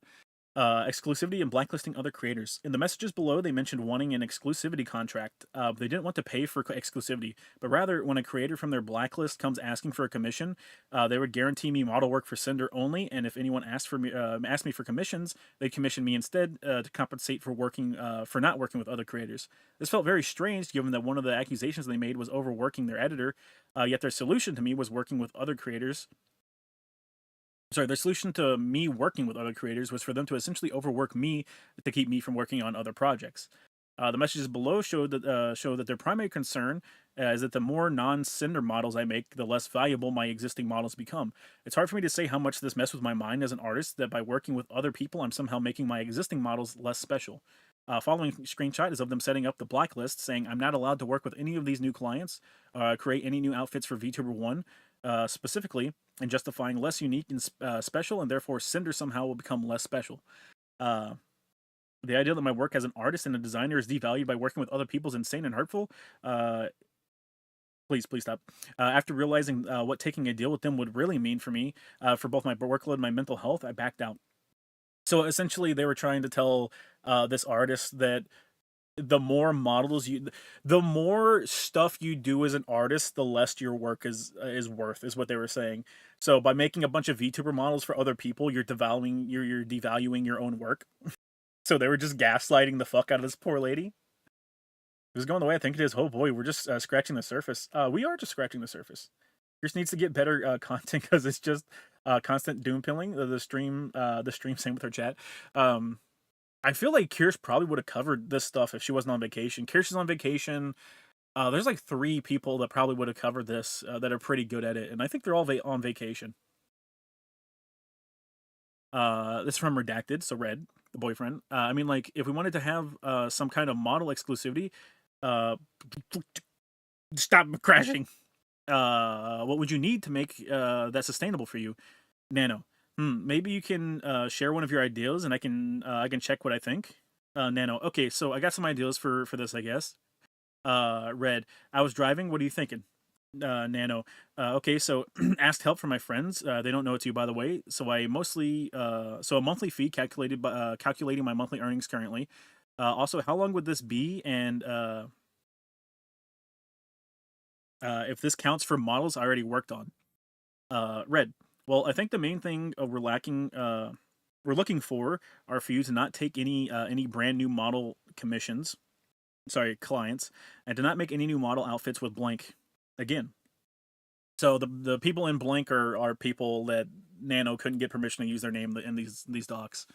Exclusivity and blacklisting other creators. In the messages below, they mentioned wanting an exclusivity contract. They didn't want to pay for exclusivity, but rather, when a creator from their blacklist comes asking for a commission, they would guarantee me model work for Cinder only, and if anyone asked me for commissions, they'd commission me instead to compensate for not working with other creators. This felt very strange, given that one of the accusations they made was overworking their editor, yet their solution to me was working with other creators. Sorry, their solution to me working with other creators was for them to essentially overwork me to keep me from working on other projects. The messages below show that their primary concern is that the more non-Cinder models I make, the less valuable my existing models become. It's hard for me to say how much this messed with my mind as an artist, that by working with other people, I'm somehow making my existing models less special. Following screenshot is of them setting up the blacklist, saying I'm not allowed to work with any of these new clients, create any new outfits for VTuber 1, specifically, and justifying less unique and special, and therefore Cinder somehow will become less special. Uh, the idea that my work as an artist and a designer is devalued by working with other people is insane and hurtful. Uh, please stop. After realizing what taking a deal with them would really mean for me, for both my workload and my mental health, I backed out. So essentially, they were trying to tell this artist that the more models you, the more stuff you do as an artist, the less your work is worth, is what they were saying. So by making a bunch of VTuber models for other people, you're devaluing your own work. So they were just gaslighting the fuck out of this poor lady. It was going the way I think it is. Oh boy, we're just scratching the surface. We are just scratching the surface. Just needs to get better content because it's just constant doom pilling. The stream, same with her chat. I feel like Kirsch probably would have covered this stuff if she wasn't on vacation. Kirsch is on vacation. There's like 3 people that probably would have covered this that are pretty good at it, and I think they're all on vacation. This is from Redacted, so Red, the boyfriend. I mean, like, if we wanted to have some kind of model exclusivity, uh, stop crashing. What would you need to make that sustainable for you, Nano? Maybe you can share one of your ideas, and I can check what I think. Nano. Okay, so I got some ideas for this, I guess. Red. I was driving. What are you thinking? Nano. Okay, so asked help from my friends. They don't know it's you, by the way. So a monthly fee calculated by calculating my monthly earnings currently. Also, how long would this be? And if this counts for models I already worked on. Red. Well, I think the main thing we're looking for are for you to not take any brand new model commissions, clients, and to not make any new model outfits with blank again. So the people in blank are people that Nano couldn't get permission to use their name in these docs.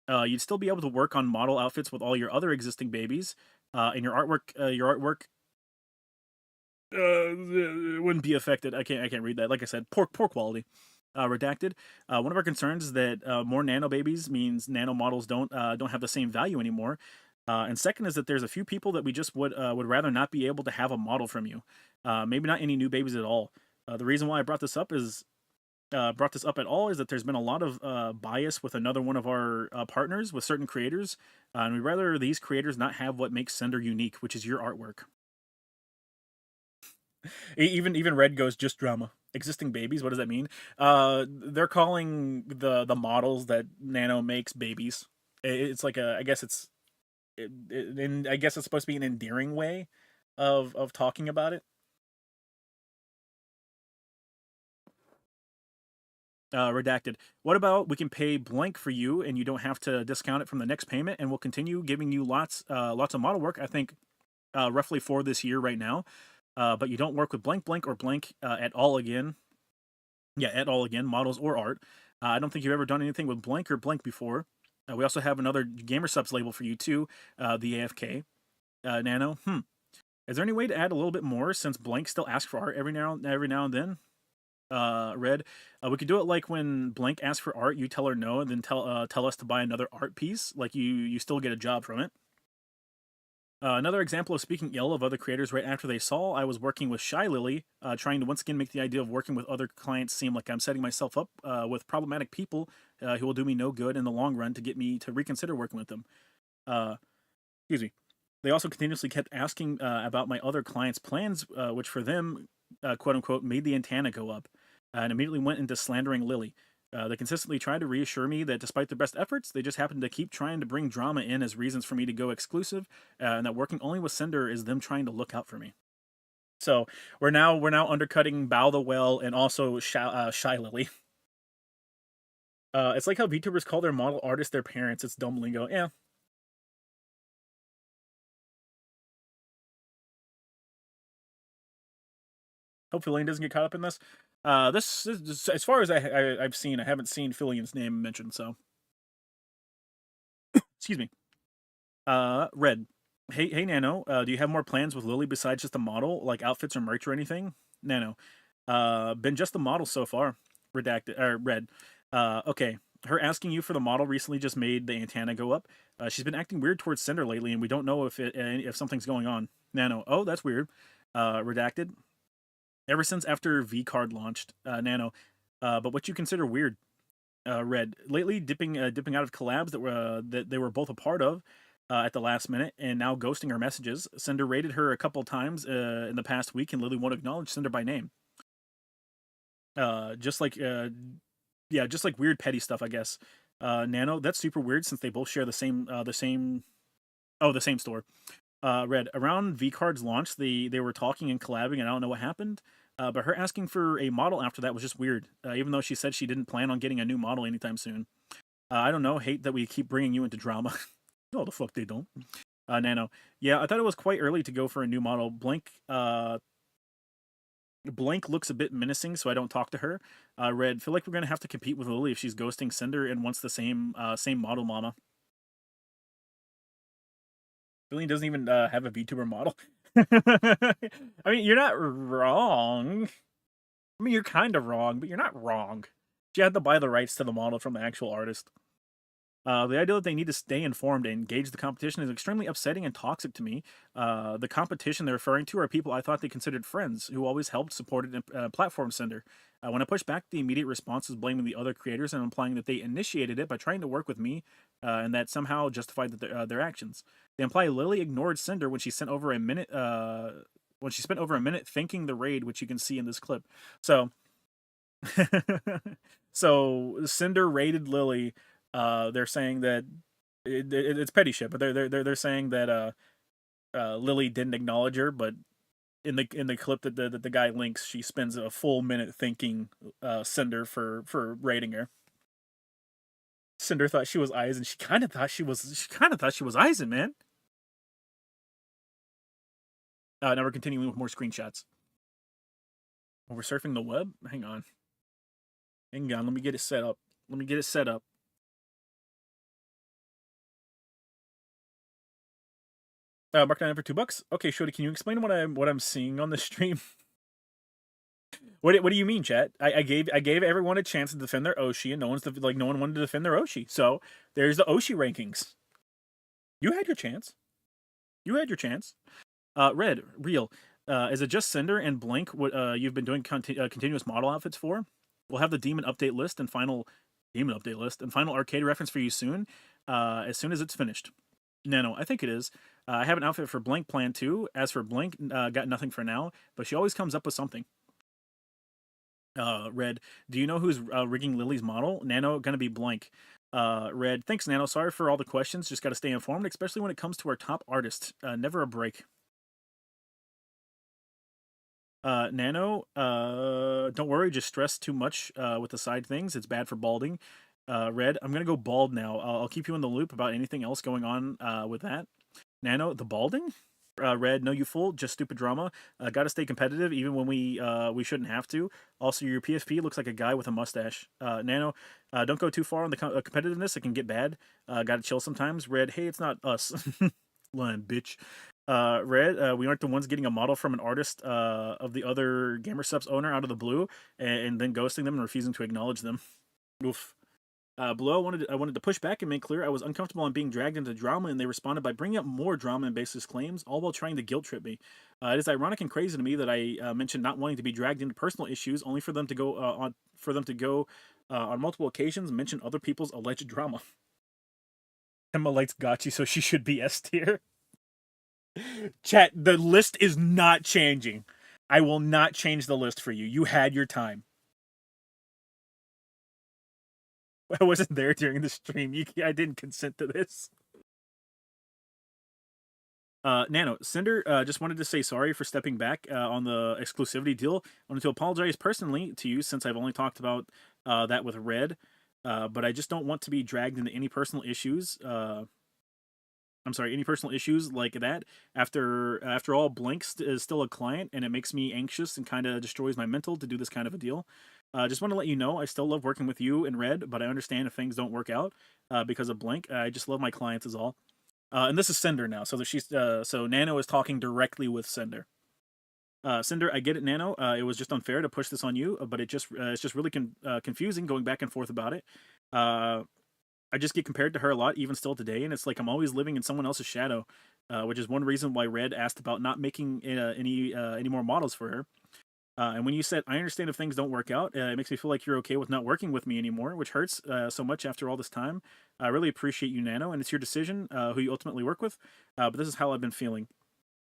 You'd still be able to work on model outfits with all your other existing babies, and your artwork wouldn't be affected. I can't read that. Like I said, poor quality. Redacted. One of our concerns is that more nano babies means nano models don't have the same value anymore. And second is that there's a few people that we just would rather not be able to have a model from you. Maybe not any new babies at all. The reason why I brought this up at all is that there's been a lot of bias with another one of our partners with certain creators, and we'd rather these creators not have what makes Cinder unique, which is your artwork. Even Red goes just drama. Existing babies, what does that mean? They're calling the models that Nano makes babies. It's like I guess and I guess it's supposed to be an endearing way of talking about it. Redacted. What about we can pay blank for you and you don't have to discount it from the next payment, and we'll continue giving you lots of model work. I think roughly for this year right now. But you don't work with blank or blank at all again. Yeah, at all again, models or art. I don't think you've ever done anything with blank or blank before. We also have another gamer subs label for you too, the AFK. Nano. Is there any way to add a little bit more since blank still asks for art every now and then? Red. We could do it like when blank asks for art, you tell her no, and then tell us to buy another art piece. Like you still get a job from it. Another example of speaking ill of other creators right after they saw I was working with Shy Lily, trying to once again make the idea of working with other clients seem like I'm setting myself up with problematic people who will do me no good in the long run to get me to reconsider working with them. Excuse me. They also continuously kept asking about my other clients' plans, which for them, quote unquote, made the antenna go up, and immediately went into slandering Lily. They consistently tried to reassure me that despite their best efforts, they just happen to keep trying to bring drama in as reasons for me to go exclusive, and that working only with Cinder is them trying to look out for me. So we're now undercutting Bow the Well and also Shy Lily. It's like how VTubers call their model artists their parents. It's dumb lingo. Yeah. Hopefully Lane doesn't get caught up in this. This is, as far as I've seen, I haven't seen Fillian's name mentioned, so. Excuse me. Red. Hey, Nano. Do you have more plans with Lily besides just the model, like outfits or merch or anything? Nano. Been just the model so far. Redacted. Red. Okay. Her asking you for the model recently just made the antenna go up. She's been acting weird towards Cinder lately, and we don't know if something's going on. Nano. Oh, that's weird. Redacted. Ever since after V card launched, Nano. But what you consider weird, Red. Lately, dipping out of collabs that they were both a part of at the last minute, and now ghosting her messages. Cinder raided her a couple times in the past week, and Lily won't acknowledge Cinder by name. Just like yeah, just like weird petty stuff, I guess. Nano, that's super weird since they both share the same the same store. Red, around V Card's launch, they were talking and collabing, and I don't know what happened. But her asking for a model after that was just weird. Even though she said she didn't plan on getting a new model anytime soon. I don't know. Hate that we keep bringing you into drama. No, the fuck they don't. Nano, yeah, I thought it was quite early to go for a new model. Blank looks a bit menacing, so I don't talk to her. Red, feel like we're gonna have to compete with Lily if she's ghosting Cinder and wants the same model mama. Lily doesn't even have a VTuber model. I mean, you're not wrong. I mean, you're kind of wrong, but you're not wrong. She had to buy the rights to the model from the actual artist. The idea that they need to stay informed and engage the competition is extremely upsetting and toxic to me. The competition they're referring to are people I thought they considered friends, who always helped, supported, and platformed Cinder. When I pushed back, the immediate response was blaming the other creators and implying that they initiated it by trying to work with me, and that somehow justified their actions. They imply Lily ignored Cinder when she spent over a minute thanking the raid, which you can see in this clip. So, so Cinder raided Lily. They're saying that it's petty shit, but they're saying that Lily didn't acknowledge her, but in the clip that the guy links, she spends a full minute thanking Cinder for raiding her. Cinder thought she was Eisen. She kind of thought she was Eisen, man. Now we're continuing with more screenshots. Oh, we're surfing the web. Hang on. Let me get it set up. Mark 9 for $2. Okay, Shody, can you explain what I'm seeing on the stream? What do you mean, chat? I gave everyone a chance to defend their Oshi, and no one wanted to defend their Oshi. So there's the Oshi rankings. You had your chance. Red, real. Is it just Cinder and Blank what you've been doing continuous model outfits for? We'll have the demon update list and final arcade reference for you soon, as soon as it's finished. No, I think it is. I have an outfit for Blank planned too. As for Blank, got nothing for now, but she always comes up with something. Red, do you know who's rigging Lily's model? Nano, gonna be Blank. Red, thanks Nano. Sorry for all the questions. Just gotta stay informed, especially when it comes to our top artist. Never a break. Nano, don't worry, just stress too much with the side things. It's bad for balding. Red, I'm gonna go bald now. I'll keep you in the loop about anything else going on with that. Nano, the balding? Red, no you fool, just stupid drama. Gotta stay competitive even when we shouldn't have to. Also, your PSP looks like a guy with a mustache. Nano, don't go too far on the competitiveness, it can get bad. Gotta chill sometimes. Red, hey, it's not us. Lying bitch. Red, we aren't the ones getting a model from an artist of the other GamerSupps owner out of the blue, and then ghosting them and refusing to acknowledge them. Oof. Blue, I wanted to push back and make clear I was uncomfortable on being dragged into drama, and they responded by bringing up more drama and baseless claims, all while trying to guilt trip me. It is ironic and crazy to me that I mentioned not wanting to be dragged into personal issues, only for them to go on multiple occasions mention other people's alleged drama. Emma likes Gotchi, so she should be S tier. Chat, the list is not changing. I will not change the list for you. You had your time. I wasn't there during the stream. I didn't consent to this. Nano, Cinder just wanted to say sorry for stepping back on the exclusivity deal. I wanted to apologize personally to you since I've only talked about that with Red, but I just don't want to be dragged into any personal issues. Any personal issues like that. After all, Blank is still a client, and it makes me anxious and kind of destroys my mental to do this kind of a deal. Just want to let you know I still love working with you and Red, but I understand if things don't work out because of Blank. I just love my clients is all. And this is Cinder now, so Nano is talking directly with Cinder. Cinder, I get it, Nano. It was just unfair to push this on you, but it's just really confusing going back and forth about it. I just get compared to her a lot, even still today, and it's like I'm always living in someone else's shadow, which is one reason why Red asked about not making any more models for her. And when you said, I understand if things don't work out, it makes me feel like you're okay with not working with me anymore, which hurts so much after all this time. I really appreciate you, Nano, and it's your decision who you ultimately work with. But this is how I've been feeling.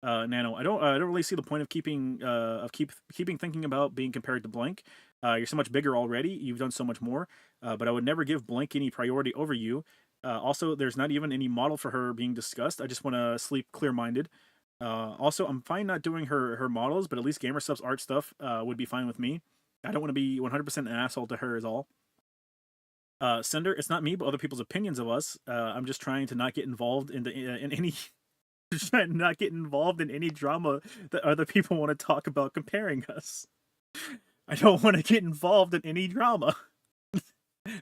Nano, I don't really see the point of keeping thinking about being compared to Blank. You're so much bigger already. You've done so much more. But I would never give Blank any priority over you. Also, there's not even any model for her being discussed. I just want to sleep clear-minded. Also, I'm fine not doing her models, but at least Gamer Sub's art stuff would be fine with me. I don't want to be 100% an asshole to her is all. Cinder, it's not me, but other people's opinions of us. I'm just trying to not get involved in any trying to not get involved in any drama that other people want to talk about comparing us. I don't want to get involved in any drama.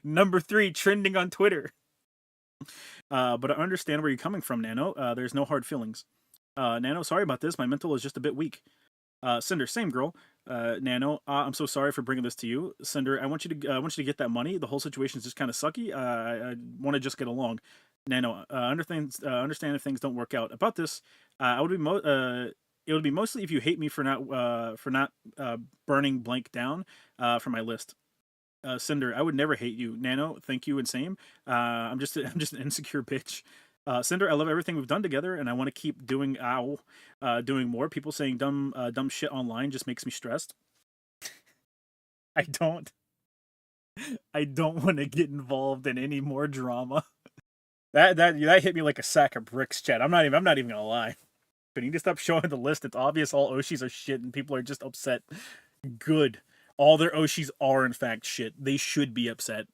Number 3, trending on Twitter. But I understand where you're coming from, Nano. There's no hard feelings. Nano, sorry about this. My mental is just a bit weak. Cinder, same girl. Nano, I'm so sorry for bringing this to you. Cinder, I want you to get that money. The whole situation is just kind of sucky. I want to just get along. Nano, understand if things don't work out. About this, it would be mostly if you hate me for not burning Blank down from my list. Cinder, I would never hate you. Nano, thank you and same. I'm just an insecure bitch. Cinder, I love everything we've done together, and I want to keep doing more. People saying dumb shit online just makes me stressed. I don't want to get involved in any more drama. That hit me like a sack of bricks, Chad. I'm not even gonna lie. But you need to stop showing the list. It's obvious all Oshis are shit, and people are just upset. Good. All their Oshis are in fact shit. They should be upset.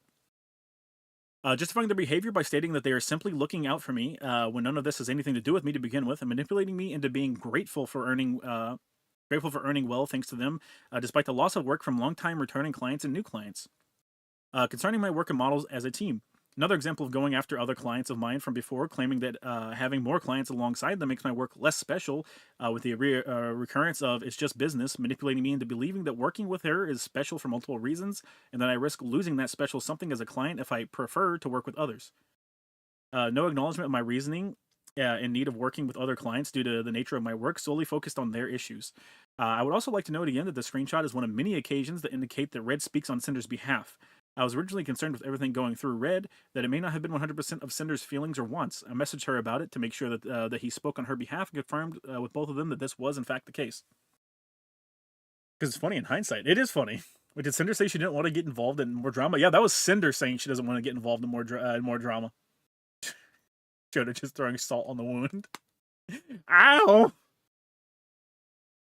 Justifying their behavior by stating that they are simply looking out for me when none of this has anything to do with me to begin with, and manipulating me into being grateful for earning well thanks to them, despite the loss of work from long-time returning clients and new clients. Concerning my work and models as a team. Another example of going after other clients of mine from before, claiming that having more clients alongside them makes my work less special, with the recurrence of it's just business, manipulating me into believing that working with her is special for multiple reasons, and that I risk losing that special something as a client if I prefer to work with others. No acknowledgement of my reasoning in need of working with other clients due to the nature of my work, solely focused on their issues. I would also like to note again that the screenshot is one of many occasions that indicate that Red speaks on Cinder's behalf. I was originally concerned with everything going through Red, that it may not have been 100% of Cinder's feelings or wants. I messaged her about it to make sure that he spoke on her behalf and confirmed with both of them that this was in fact the case. Because it's funny in hindsight. It is funny. Wait, did Cinder say she didn't want to get involved in more drama? Yeah, that was Cinder saying she doesn't want to get involved in more drama. Joda just throwing salt on the wound. Ow!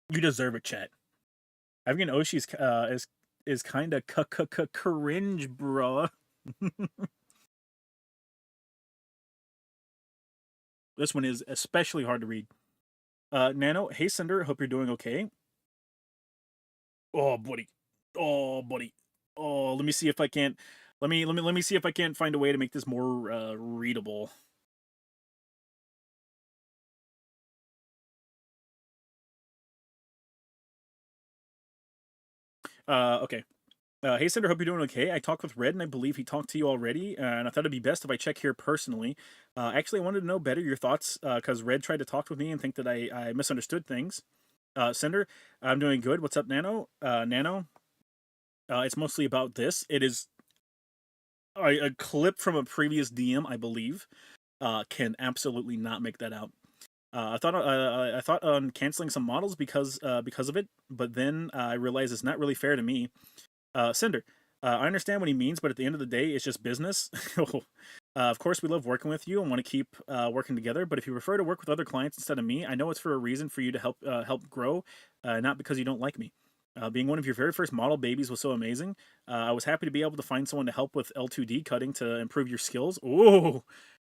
You deserve it, chat. Having an Oshi is kind of cringe, bro. This one is especially hard to read. Nano, hey Cinder, hope you're doing okay. Oh, buddy. Oh, buddy. Oh, let me see if I can't. Let me see if I can't find a way to make this more readable. Okay. Hey Cinder, hope you're doing okay. I talked with Red, and I believe he talked to you already, and I thought it'd be best if I check here personally. Actually, I wanted to know better your thoughts, because Red tried to talk with me and think that I misunderstood things. Cinder, I'm doing good. What's up, Nano? Nano, it's mostly about this. It is a clip from a previous DM, I believe. Can absolutely not make that out. I thought on canceling some models because of it, but then I realized it's not really fair to me. Cinder, I understand what he means, but at the end of the day, it's just business. Of course, we love working with you and want to keep working together. But if you prefer to work with other clients instead of me, I know it's for a reason for you to help grow, not because you don't like me. Being one of your very first model babies was so amazing. I was happy to be able to find someone to help with L2D cutting to improve your skills. Ooh,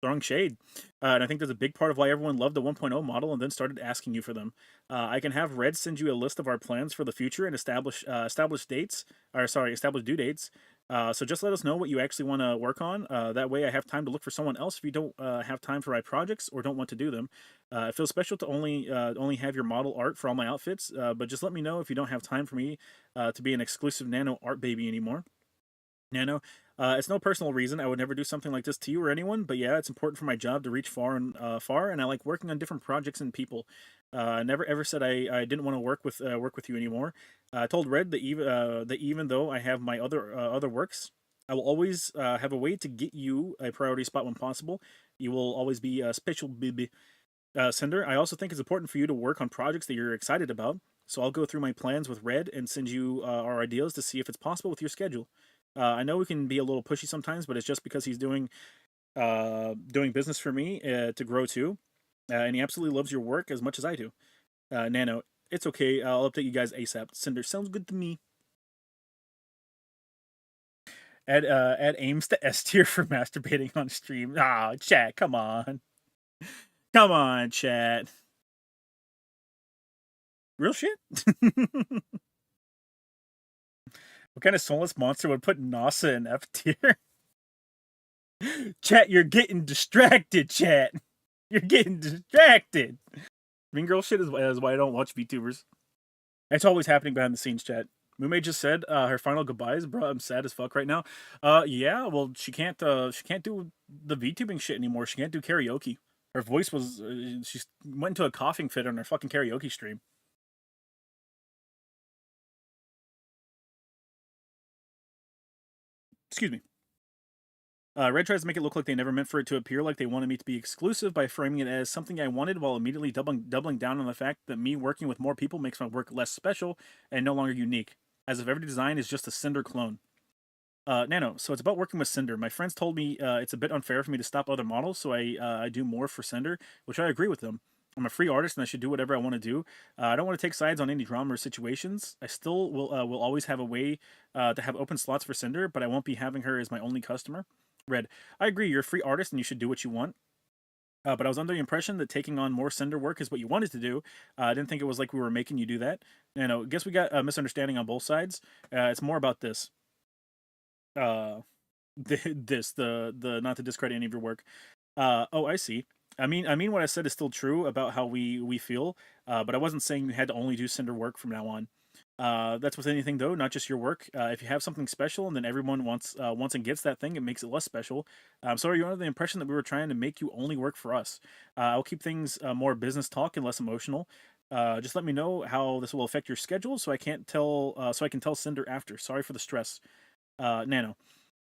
throwing shade. And I think that's a big part of why everyone loved the 1.0 model and then started asking you for them. I can have Red send you a list of our plans for the future and establish due dates. So just let us know what you actually want to work on. That way I have time to look for someone else if you don't have time for my projects or don't want to do them. It feels special to only have your model art for all my outfits, but just let me know if you don't have time for me to be an exclusive Nano art baby anymore. Nano, it's no personal reason. I would never do something like this to you or anyone, but yeah, it's important for my job to reach far, and I like working on different projects and people. Never ever said I didn't want to work with you anymore. I told Red that even though I have my other works, I will always have a way to get you a priority spot when possible. You will always be a special baby. Cinder, I also think it's important for you to work on projects that you're excited about. So I'll go through my plans with Red and send you our ideas to see if it's possible with your schedule. I know we can be a little pushy sometimes, but it's just because he's doing business for me to grow too, and he absolutely loves your work as much as I do. Nano, it's okay. I'll update you guys ASAP. Cinder, sounds good to me. Add aims to S tier for masturbating on stream. Ah, chat, come on. Come on, chat. Real shit? What kind of soulless monster would put NASA in F tier? Chat, you're getting distracted, chat. You're getting distracted. Mean girl shit is why I don't watch VTubers. It's always happening behind the scenes, chat. Mume just said her final goodbyes, bro. I'm sad as fuck right now. Yeah, well, she can't do the VTubing shit anymore. She can't do karaoke. Her voice was she went into a coughing fit on her fucking karaoke stream. Excuse me. Red tries to make it look like they never meant for it to appear like they wanted me to be exclusive by framing it as something I wanted while immediately doubling down on the fact that me working with more people makes my work less special and no longer unique, as if every design is just a Cinder clone. Nano, so it's about working with Cinder. My friends told me it's a bit unfair for me to stop other models, so I do more for Cinder, which I agree with them. I'm a free artist and I should do whatever I want to do. I don't want to take sides on any drama or situations. I still will always have a way to have open slots for Cinder, but I won't be having her as my only customer. Red, I agree. You're a free artist and you should do what you want. But I was under the impression that taking on more Cinder work is what you wanted to do. I didn't think it was like we were making you do that. I guess we got a misunderstanding on both sides. It's more about this. Uh, the not to discredit any of your work. Oh, I see. I mean, what I said is still true about how we feel. But I wasn't saying you had to only do Cinder work from now on. That's with anything though, not just your work. If you have something special and then everyone wants and gets that thing, it makes it less special. I'm sorry, you're under the impression that we were trying to make you only work for us. I'll keep things more business talk and less emotional. Just let me know how this will affect your schedule, so I can't tell. So I can tell Cinder after. Sorry for the stress, Nano.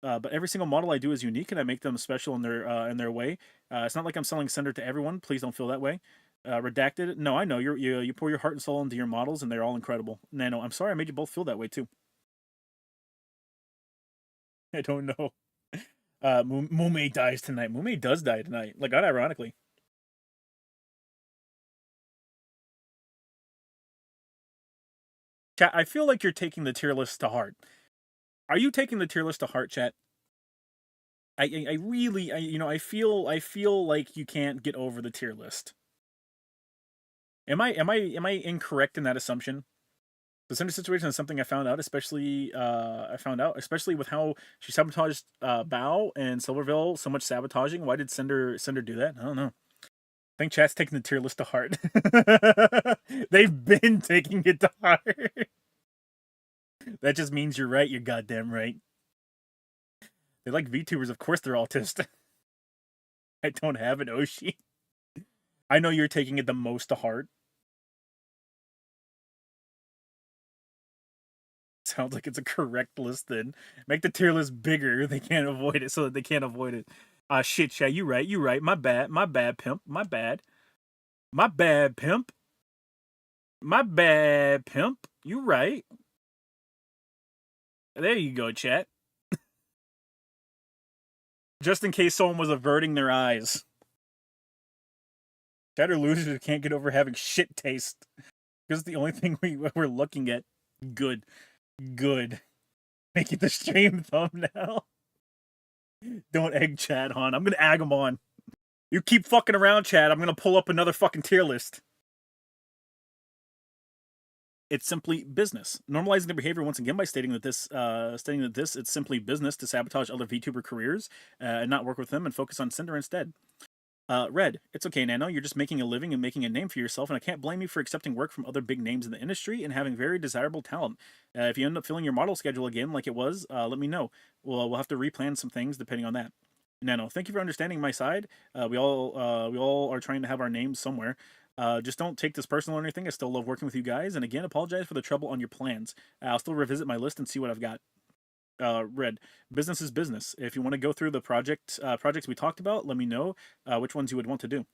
But every single model I do is unique, and I make them special in their way. It's not like I'm selling Cinder to everyone. Please don't feel that way. Redacted. No, I know you pour your heart and soul into your models, and they're all incredible. Nano, I'm sorry I made you both feel that way too. I don't know. Mume dies tonight. Mume does die tonight. Like, unironically. Chat, I feel like you're taking the tier list to heart. Are you taking the tier list to heart, chat? I really, I feel like you can't get over the tier list. Am I incorrect in that assumption? The Cinder situation is something I found out, especially with how she sabotaged Bao and Silvervale so much sabotaging. Why did Cinder do that? I don't know. I think chat's taking the tier list to heart. They've been taking it to heart. That just means you're right. You're goddamn right. They like VTubers. Of course they're autist. I don't have an Oshi. I know you're taking it the most to heart. Sounds like it's a correct list then. Make the tier list bigger. They can't avoid it so that they can't avoid it. Shit, yeah, you right. My bad, pimp. My bad, pimp. My bad, pimp. You right. There you go, chat. Just in case someone was averting their eyes. Chatter losers who can't get over having shit taste. Because it's the only thing we're looking at. Good. Make it the stream thumbnail. Don't egg chat on. I'm gonna egg them on. You keep fucking around, chat. I'm gonna pull up another fucking tier list. It's simply business. Normalizing their behavior once again by stating that this it's simply business to sabotage other VTuber careers and not work with them and focus on Cinder instead. Red, it's okay, Nano. You're just making a living and making a name for yourself, and I can't blame you for accepting work from other big names in the industry and having very desirable talent. If you end up filling your model schedule again like it was, let me know. We'll have to replan some things depending on that. Nano, thank you for understanding my side. We all are trying to have our names somewhere. Just don't take this personal or anything. I still love working with you guys. And again, apologize for the trouble on your plans. I'll still revisit my list and see what I've got. Red, business is business. If you want to go through the projects we talked about, let me know which ones you would want to do.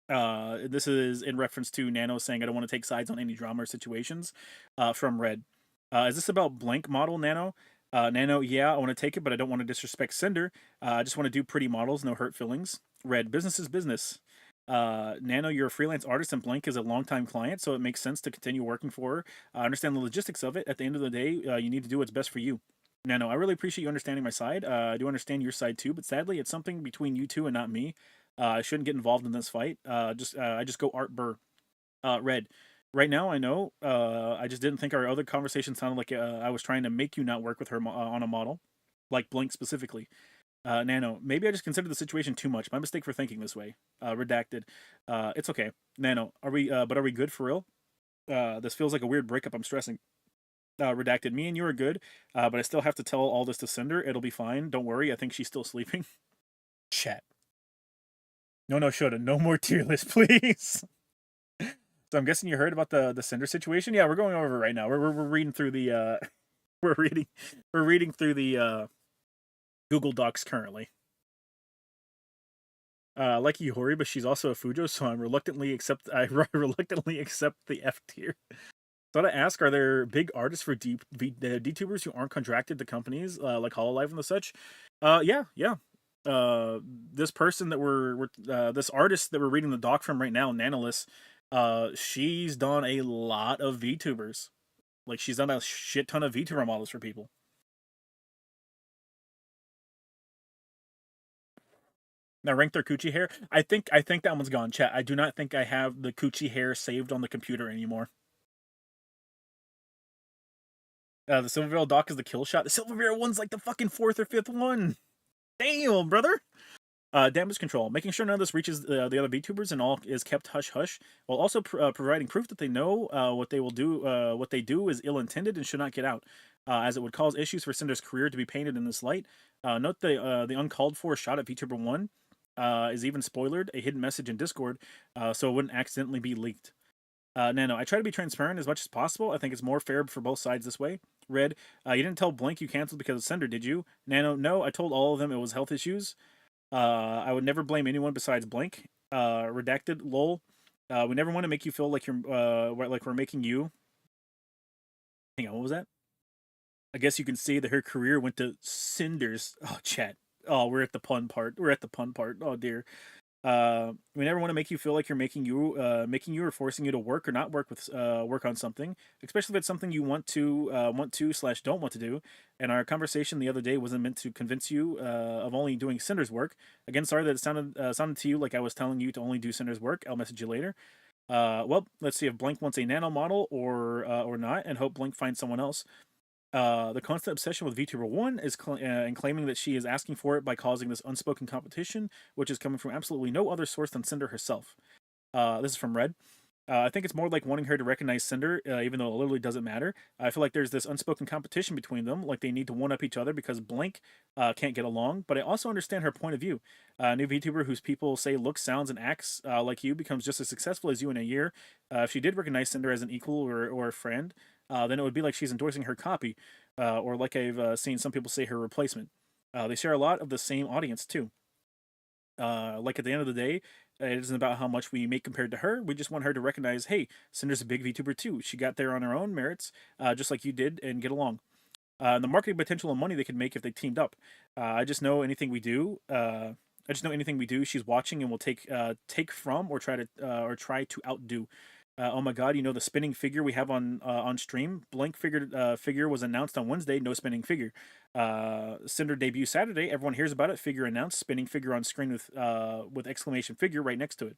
This is in reference to Nano saying I don't want to take sides on any drama or situations. From Red, is this about blank model Nano? Nano, yeah, I want to take it, but I don't want to disrespect Cinder. I just want to do pretty models, no hurt feelings. Red, business is business. Nano, you're a freelance artist and Blank is a longtime client, so it makes sense to continue working for her. I understand the logistics of it. At the end of the day, you need to do what's best for you. Nano, I really appreciate you understanding my side. I do understand your side too, but sadly, it's something between you two and not me. I shouldn't get involved in this fight. I just go Art Burr. Red. Right now, I know. I just didn't think our other conversation sounded like I was trying to make you not work with her on a model, like Blink specifically. Nano, maybe I just considered the situation too much. My mistake for thinking this way. Redacted. It's okay. Nano, are we? But are we good for real? This feels like a weird breakup. I'm stressing. Redacted. Me and you are good, but I still have to tell all this to Cinder. It'll be fine. Don't worry. I think she's still sleeping. Chat. No, shoulda. No more tier list, please. So I'm guessing you heard about the Cinder situation. Yeah, we're going over it right now. We're reading through the we're reading through the Google Docs currently. Like Ihori, but she's also a Fujo, so I reluctantly accept the F tier. So to ask, are there big artists for DTubers who aren't contracted to companies like Hololive and the such? Yeah. This person that this artist that we're reading the doc from right now, Nanalys, she's done a lot of VTubers. Like she's done a shit ton of VTuber models for people. Now rank their coochie hair. I think that one's gone. Chat. I do not think I have the coochie hair saved on the computer anymore. The Silvervale doc is the kill shot. The Silvervale one's like the fucking fourth or fifth one. Damn, brother. Damage control, making sure none of this reaches the other VTubers and all is kept hush hush, while also providing proof that they know what they will do. What they do is ill-intended and should not get out, as it would cause issues for Cinder's career to be painted in this light. Note the uncalled for shot at VTuber 1 is even spoilered, a hidden message in Discord, so it wouldn't accidentally be leaked. Nano, I try to be transparent as much as possible. I think it's more fair for both sides this way. Red, you didn't tell Blink you canceled because of Cinder, did you? Nano, no, I told all of them it was health issues. I would never blame anyone besides Blink. Redacted, lol. We never want to make you feel like like we're making you. Hang on, what was that? I guess you can see that her career went to cinders. Oh, chat. Oh, we're at the pun part. Oh dear. We never want to make you feel like you're making you or forcing you to work or not work with work on something, especially if it's something you want to / don't want to do. And our conversation the other day wasn't meant to convince you of only doing Cinder's work. Again, sorry that it sounded to you like I was telling you to only do Cinder's work. I'll message you later. Well, let's see if Blink wants a nano model or not, and hope Blink finds someone else. The constant obsession with VTuber 1 is and claiming that she is asking for it by causing this unspoken competition, which is coming from absolutely no other source than Cinder herself. This is from Red. I think it's more like wanting her to recognize Cinder, even though it literally doesn't matter. I feel like there's this unspoken competition between them, like they need to one-up each other because Blank can't get along. But I also understand her point of view. A new VTuber whose people say looks, sounds, and acts like you becomes just as successful as you in a year. If she did recognize Cinder as an equal or a friend, then it would be like she's endorsing her copy, or like I've seen some people say her replacement. They share a lot of the same audience too. Like at the end of the day, it isn't about how much we make compared to her. We just want her to recognize, hey, Cinder's a big VTuber too. She got there on her own merits, just like you did, and get along. The marketing potential and money they could make if they teamed up. I just know anything we do. She's watching and will take from or try to outdo. Oh my god, the spinning figure we have on stream. Blank figure was announced on Wednesday. No spinning figure. Cinder debut Saturday. Everyone hears about it. Figure announced. Spinning figure on screen with exclamation figure right next to it.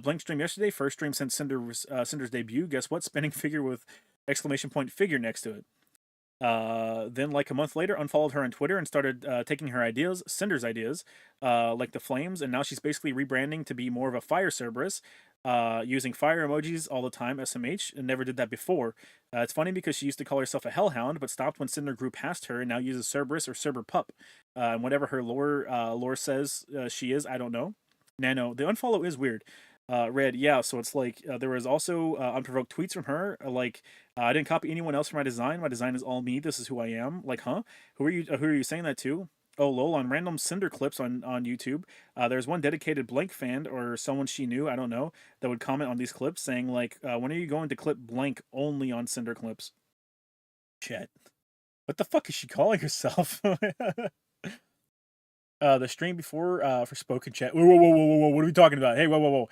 Blank stream yesterday. First stream since Cinder's debut. Guess what? Spinning figure with exclamation point figure next to it. Then, like a month later, unfollowed her on Twitter and started taking her ideas, Cinder's ideas, like the flames, and now she's basically rebranding to be more of a fire Cerberus, using fire emojis all the time, SMH, and never did that before. It's funny because she used to call herself a hellhound, but stopped when Cinder grew past her and now uses Cerberus or Cerber Pup. And whatever her lore says she is, I don't know. Nano, the unfollow is weird. Red, yeah. So it's like there was also unprovoked tweets from her. I didn't copy anyone else for my design. My design is all me. This is who I am. Like, huh? Who are you? Who are you saying that to? Oh, lol. On random Cinder clips on YouTube, there's one dedicated blank fan or someone she knew, I don't know, that would comment on these clips saying like, "When are you going to clip blank only on Cinder clips?" Chat. What the fuck is she calling herself? The stream before for spoken chat. Whoa, whoa, whoa, whoa, whoa! What are we talking about? Hey, whoa, whoa, whoa!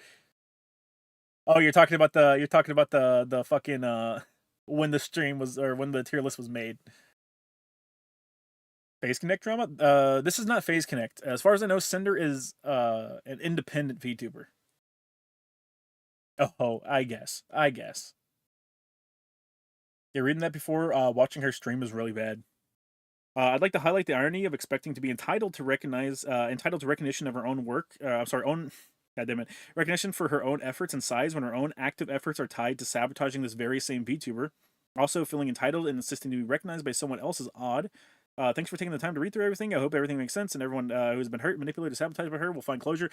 Oh, you're talking about the fucking when the stream was or when the tier list was made. Phase Connect drama. This is not Phase Connect. As far as I know, Cinder is an independent VTuber. Oh, I guess. Yeah, reading that before watching her stream is really bad. I'd like to highlight the irony of expecting to be entitled to recognition of her own work. I'm sorry, own. God damn it, recognition for her own efforts and size when her own active efforts are tied to sabotaging this very same VTuber. Also, feeling entitled and insisting to be recognized by someone else is odd. Thanks for taking the time to read through everything. I hope everything makes sense and everyone who's been hurt, manipulated, sabotaged by her will find closure.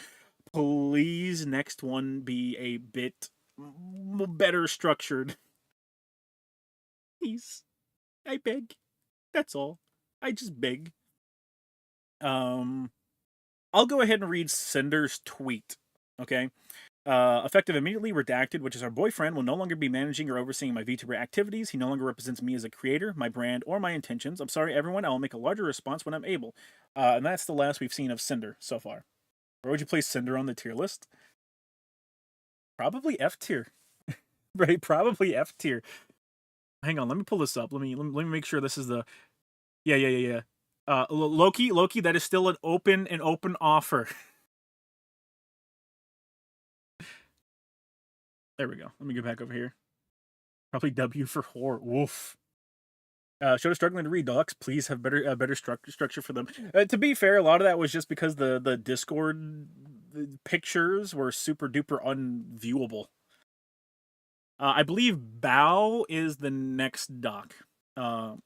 Please, next one be a bit better structured. Please, I beg. That's all. I just beg. I'll go ahead and read Cinder's tweet. Okay. Effective immediately, Redacted, which is our boyfriend, will no longer be managing or overseeing my VTuber activities. He no longer represents me as a creator, my brand, or my intentions. I'm sorry, everyone. I will make a larger response when I'm able. And that's the last we've seen of Cinder so far. Where would you place Cinder on the tier list? Probably F tier. Right? Probably F tier. Hang on, let me pull this up. Let me make sure this is the. Yeah. Loki, that is still an open offer. There we go. Let me get back over here. Probably W for whore. Woof. Show struggling to read docs. Please have better structure for them. To be fair, a lot of that was just because the Discord pictures were super duper unviewable. I believe Bow is the next doc. So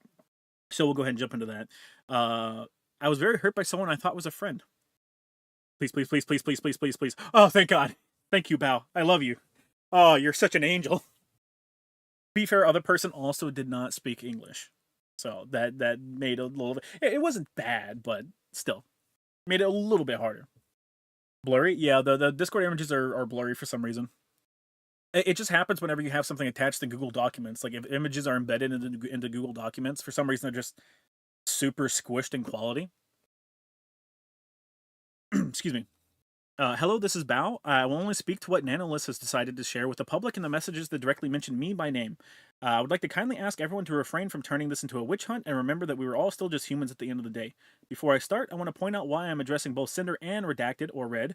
we'll go ahead and jump into that. I was very hurt by someone I thought was a friend. Please. Oh, thank God. Thank you, Bow. I love you. Oh, you're such an angel. To be fair, other person also did not speak English. So that made a little bit. It wasn't bad, but still made it a little bit harder. Blurry? Yeah, the Discord images are blurry for some reason. It just happens whenever you have something attached to Google Documents. Like if images are embedded into Google Documents, for some reason they're just super squished in quality. Excuse me. Hello, this is Bao. I will only speak to what Nanalys has decided to share with the public and the messages that directly mention me by name. I would like to kindly ask everyone to refrain from turning this into a witch hunt and remember that we were all still just humans at the end of the day. Before I start, I want to point out why I'm addressing both Cinder and Redacted, or Red,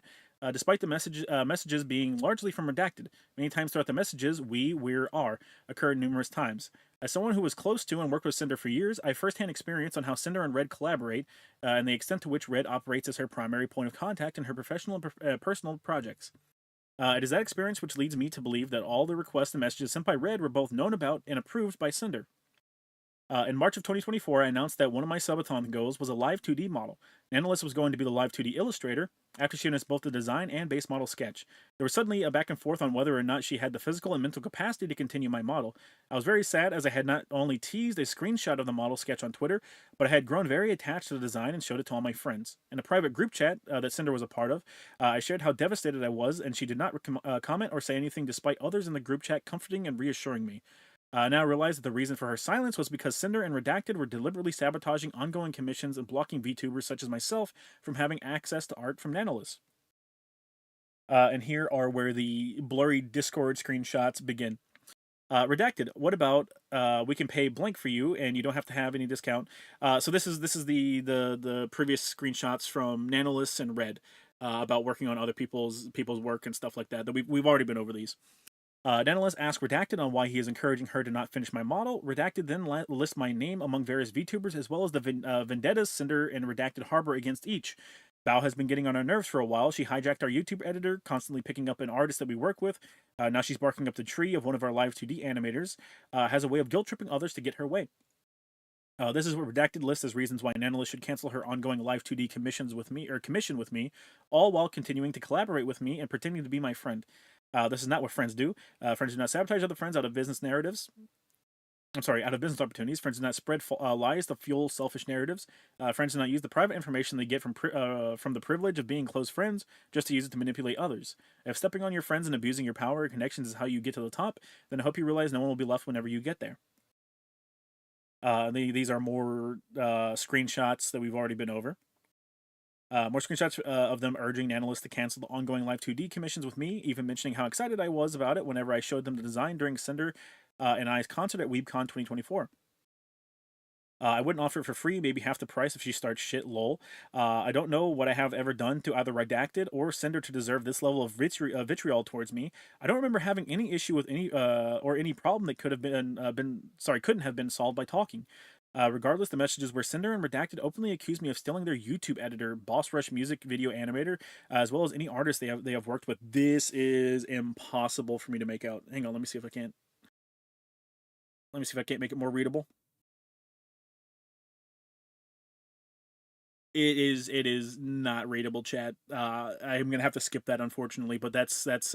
despite the messages being largely from Redacted. Many times throughout the messages, we're, are, occur numerous times. As someone who was close to and worked with Cinder for years, I have firsthand experience on how Cinder and Red collaborate, and the extent to which Red operates as her primary point of contact in her professional and personal projects. It is that experience which leads me to believe that all the requests and messages sent by Red were both known about and approved by Cinder. In March of 2024, I announced that one of my subathon goals was a live 2D model. Nanalys was going to be the live 2D illustrator after she finished both the design and base model sketch. There was suddenly a back and forth on whether or not she had the physical and mental capacity to continue my model. I was very sad as I had not only teased a screenshot of the model sketch on Twitter, but I had grown very attached to the design and showed it to all my friends. In a private group chat that Cinder was a part of, I shared how devastated I was, and she did not comment or say anything despite others in the group chat comforting and reassuring me. Now I realize that the reason for her silence was because Cinder and Redacted were deliberately sabotaging ongoing commissions and blocking VTubers such as myself from having access to art from Nanalys. And here are where the blurry Discord screenshots begin. Redacted. What about we can pay blank for you and you don't have to have any discount. So this is the previous screenshots from Nanalys and Red about working on other people's work and stuff like that. That we've already been over these. Nanalys asks Redacted on why he is encouraging her to not finish my model. Redacted then lists my name among various VTubers as well as the vendettas Cinder and Redacted harbor against each. Bao has been getting on our nerves for a while. She hijacked our YouTube editor, constantly picking up an artist that we work with. Now she's barking up the tree of one of our live 2D animators. Has a way of guilt tripping others to get her way. This is what redacted lists as reasons why Nanalys should cancel her ongoing live 2D commission with me, all while continuing to collaborate with me and pretending to be my friend. This is not what friends do. Friends do not sabotage other friends out of business narratives. I'm sorry, out of business opportunities. Friends do not spread lies to fuel selfish narratives. Friends do not use the private information they get from the privilege of being close friends just to use it to manipulate others. If stepping on your friends and abusing your power and connections is how you get to the top, then I hope you realize no one will be left whenever you get there. These are more screenshots that we've already been over. More screenshots of them urging Nanalys to cancel the ongoing live 2D commissions with me, even mentioning how excited I was about it whenever I showed them the design during Cinder and I's concert at WeebCon 2024. I wouldn't offer it for free, maybe half the price if she starts shit, lol. I don't know what I have ever done to either Redacted or Cinder to deserve this level of vitriol towards me. I don't remember having any issue with any or any problem that could have couldn't have been solved by talking. Regardless, the messages where Cinder and Redacted openly accused me of stealing their YouTube editor, Boss Rush music video animator, as well as any artist they have worked with. This is impossible for me to make out. Hang on, let me see if I can't. Let me see if I can't make it more readable. It is not readable, chat. I'm gonna have to skip that, unfortunately, but that's that's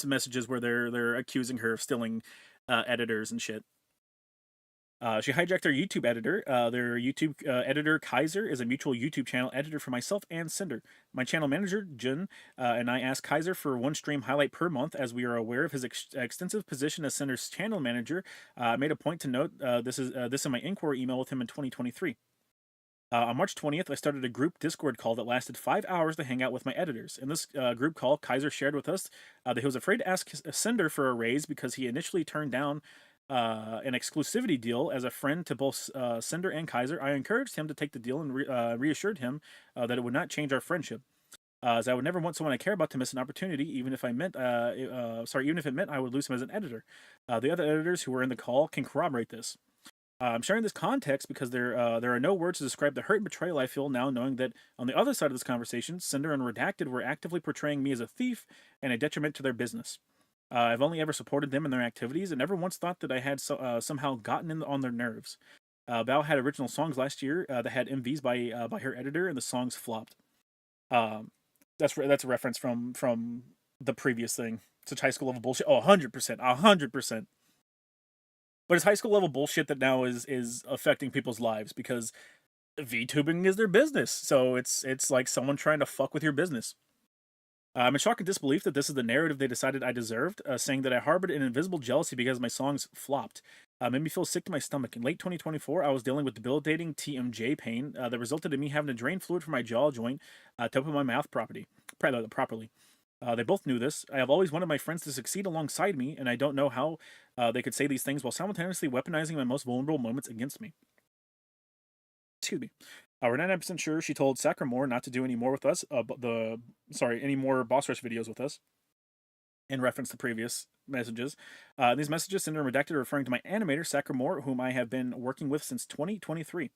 messages where they're accusing her of stealing editors and shit. She hijacked their YouTube editor. Their YouTube editor, Kaiser, is a mutual YouTube channel editor for myself and Cinder. My channel manager, Jun, and I asked Kaiser for one stream highlight per month, as we are aware of his extensive position as Cinder's channel manager. I made a point to note this in my inquiry email with him in 2023. On March 20th, I started a group Discord call that lasted 5 hours to hang out with my editors. In this group call, Kaiser shared with us that he was afraid to ask Cinder for a raise because he initially turned down an exclusivity deal as a friend to both Cinder and Kaiser. I encouraged him to take the deal and reassured him that it would not change our friendship. As I would never want someone I care about to miss an opportunity, even if it meant I would lose him as an editor. The other editors who were in the call can corroborate this. I'm sharing this context because there are no words to describe the hurt and betrayal I feel now, knowing that on the other side of this conversation, Cinder and Redacted were actively portraying me as a thief and a detriment to their business. I've only ever supported them in their activities and never once thought that I had somehow gotten on their nerves. Val had original songs last year that had MVs by her editor, and the songs flopped. That's a reference from the previous thing. Such high school level bullshit. Oh, 100%, 100%. But it's high school level bullshit that now is affecting people's lives because VTubing is their business. So it's like someone trying to fuck with your business. I'm in shock and disbelief that this is the narrative they decided I deserved, saying that I harbored an invisible jealousy because my songs flopped. Made me feel sick to my stomach. In late 2024, I was dealing with debilitating TMJ pain that resulted in me having to drain fluid from my jaw joint to open my mouth properly. They both knew this. I have always wanted my friends to succeed alongside me, and I don't know how they could say these things while simultaneously weaponizing my most vulnerable moments against me. Excuse me. We're 99% sure she told Sacramore not to do any more with us. Any more boss rush videos with us. In reference to previous messages. These messages, Cinder and Redacted, are referring to my animator, Sacramore, whom I have been working with since 2023.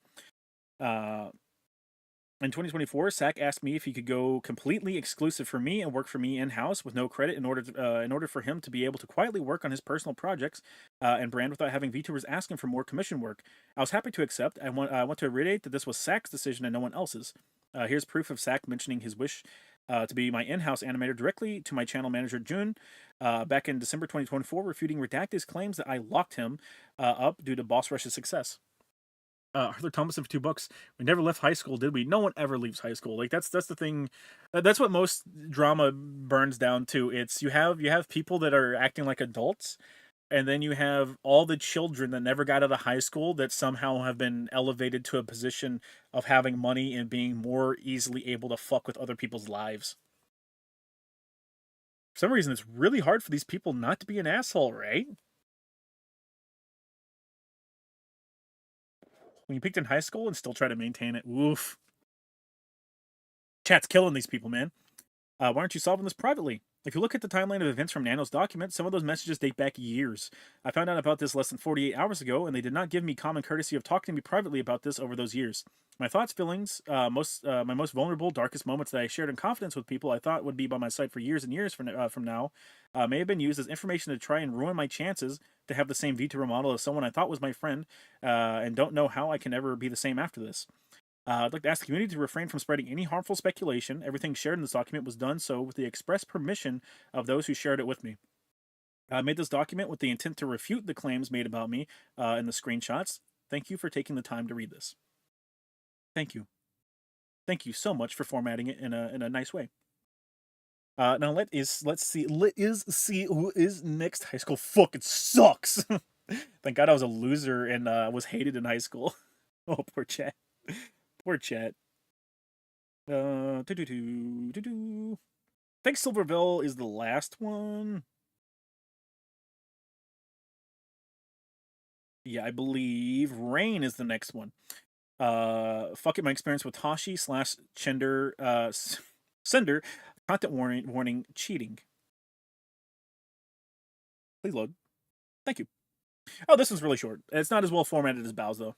In 2024, Sac asked me if he could go completely exclusive for me and work for me in-house with no credit in order for him to be able to quietly work on his personal projects and brand without having VTubers ask him for more commission work. I was happy to accept. I want to reiterate that this was Sac's decision and no one else's. Here's proof of Sac mentioning his wish to be my in-house animator directly to my channel manager, June, back in December 2024, refuting Redacted's claims that I locked him up due to Boss Rush's success. Arthur Thomason for $2. We never left high school, did we? No one ever leaves high school. Like that's the thing. That's what most drama burns down to. It's you have people that are acting like adults, and then you have all the children that never got out of high school that somehow have been elevated to a position of having money and being more easily able to fuck with other people's lives. For some reason, it's really hard for these people not to be an asshole, right? When you peaked in high school and still try to maintain it, woof. Chat's killing these people, man. Why aren't you solving this privately? If you look at the timeline of events from Nano's document, some of those messages date back years. I found out about this less than 48 hours ago, and they did not give me common courtesy of talking to me privately about this over those years. My thoughts, feelings, my most vulnerable, darkest moments that I shared in confidence with people I thought would be by my side for years and years from now, may have been used as information to try and ruin my chances to have the same Vtuber model as someone I thought was my friend, and don't know how I can ever be the same after this. I'd like to ask the community to refrain from spreading any harmful speculation. Everything shared in this document was done so with the express permission of those who shared it with me. I made this document with the intent to refute the claims made about me in the screenshots. Thank you for taking the time to read this. Thank you. Thank you so much for formatting it in a nice way. Now let's see who is next. High school fucking sucks. Thank God I was a loser and was hated in high school. Oh, poor chat. Poor chat. I think Silvervale is the last one. Yeah, I believe Rain is the next one. Fuck it, my experience with Tashi / Cinder, Cinder, content warning, cheating. Please load. Thank you. Oh, this one's really short. It's not as well formatted as Bow's, though.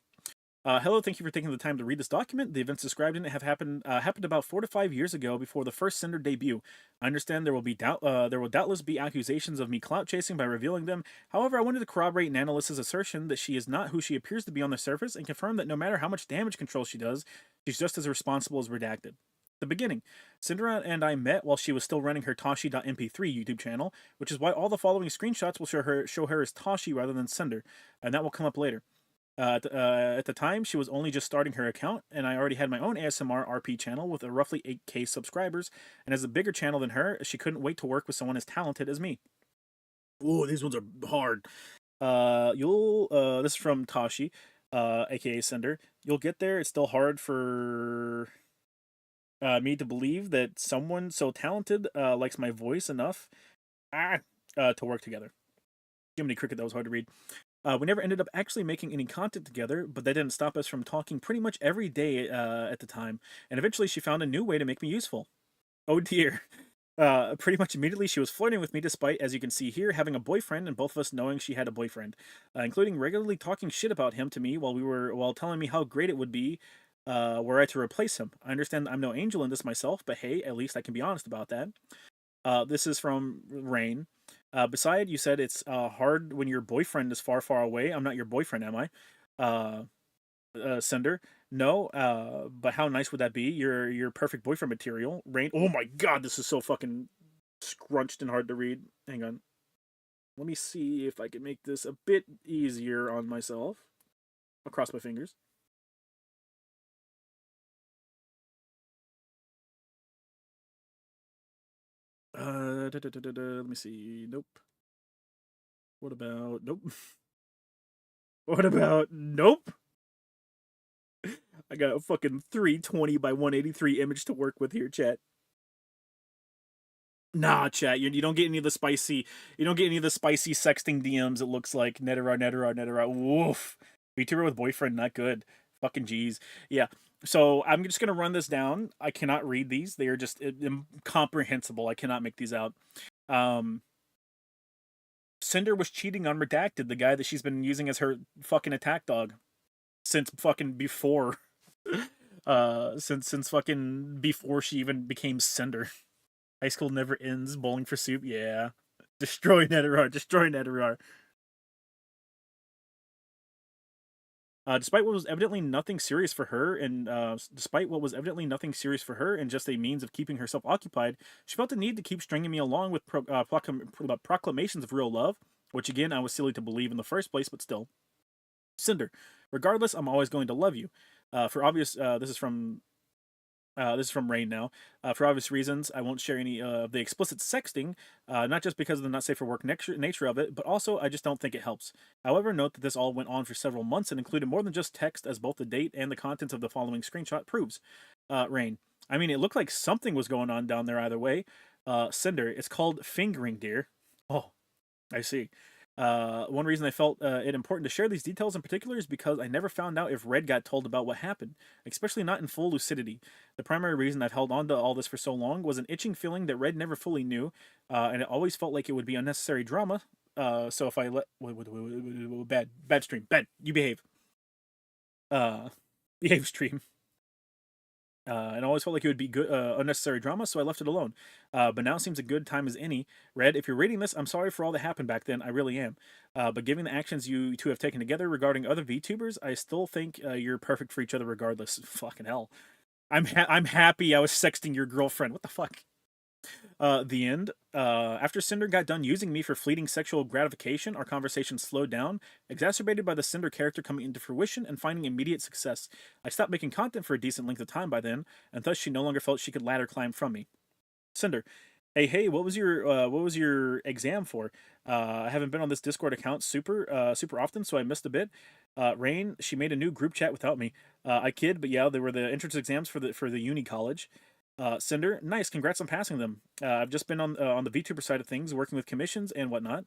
Hello, thank you for taking the time to read this document. The events described in it have happened about 4 to 5 years ago, before the first Cinder debut. I understand there will doubtless be accusations of me clout chasing by revealing them. However, I wanted to corroborate Nanalys' assertion that she is not who she appears to be on the surface, and confirm that no matter how much damage control she does, she's just as responsible as redacted. The beginning. Cinder and I met while she was still running her Tashi.mp3 YouTube channel, which is why all the following screenshots will show her as Tashi rather than Cinder, and that will come up later. At the time, she was only just starting her account, and I already had my own ASMR RP channel with a roughly 8K subscribers, and as a bigger channel than her, she couldn't wait to work with someone as talented as me. Ooh, these ones are hard. This is from Tashi, aka Cinder. You'll get there. It's still hard for me to believe that someone so talented likes my voice enough to work together. Jiminy Cricket, that was hard to read. We never ended up actually making any content together, but that didn't stop us from talking pretty much every day at the time, and eventually she found a new way to make me useful. Oh dear. Pretty much immediately she was flirting with me, despite, as you can see here, having a boyfriend and both of us knowing she had a boyfriend, including regularly talking shit about him to me while telling me how great it would be were I to replace him. I understand I'm no angel in this myself, but hey, at least I can be honest about that. This is from Rain. Beside, you said it's hard when your boyfriend is far, far away. I'm not your boyfriend, am I? Cinder. No, but how nice would that be? You're perfect boyfriend material. Rain. Oh my god, this is so fucking scrunched and hard to read. Hang on. Let me see if I can make this a bit easier on myself. I'll cross my fingers. Let me see. Nope. What about nope? What about nope? I got a fucking 320 by 183 image to work with here, chat. Nah, chat. You don't get any of the spicy. You don't get any of the spicy sexting DMs. It looks like Netera. Woof. VTuber with boyfriend, not good. Fucking G's. Yeah. So I'm just gonna run this down. I cannot read these. They are just incomprehensible. I cannot make these out. Cinder was cheating on Redacted, the guy that she's been using as her fucking attack dog since fucking before. Since fucking before she even became Cinder. High school never ends. Bowling for soup. Yeah. Destroy Netterar. Destroy Netterar. Despite what was evidently nothing serious for her, and just a means of keeping herself occupied, she felt the need to keep stringing me along with proclamations of real love, which again I was silly to believe in the first place, but still. Cinder, regardless, I'm always going to love you. For obvious, this is from Rain now. For obvious reasons, I won't share any of the explicit sexting, not just because of the not safe for work nature of it, but also I just don't think it helps. However, note that this all went on for several months and included more than just text, as both the date and the contents of the following screenshot proves. Rain. I mean, it looked like something was going on down there either way. Cinder, it's called fingering, dear. Oh, I see. One reason I felt it important to share these details in particular is because I never found out if Red got told about what happened, especially not in full lucidity. The primary reason I've held on to all this for so long was an itching feeling that Red never fully knew, and it always felt like it would be unnecessary drama. So if I let bad stream, bad, you behave, uh, behave stream. And always felt like it would be good, unnecessary drama, so I left it alone. But now seems a good time as any. Red, if you're reading this, I'm sorry for all that happened back then. I really am. But given the actions you two have taken together regarding other VTubers, I still think you're perfect for each other regardless. Fucking hell. I'm happy I was sexting your girlfriend. What the fuck? The end. After Cinder got done using me for fleeting sexual gratification, our conversation slowed down, exacerbated by the Cinder character coming into fruition and finding immediate success. I stopped making content for a decent length of time by then, and thus she no longer felt she could ladder climb from me. Cinder, hey, what was your exam for? I haven't been on this Discord account super often, so I missed a bit. Rain, she made a new group chat without me. I kid, but yeah, they were the entrance exams for the uni college. Cinder, nice, congrats on passing them. I've just been on the VTuber side of things, working with commissions and whatnot.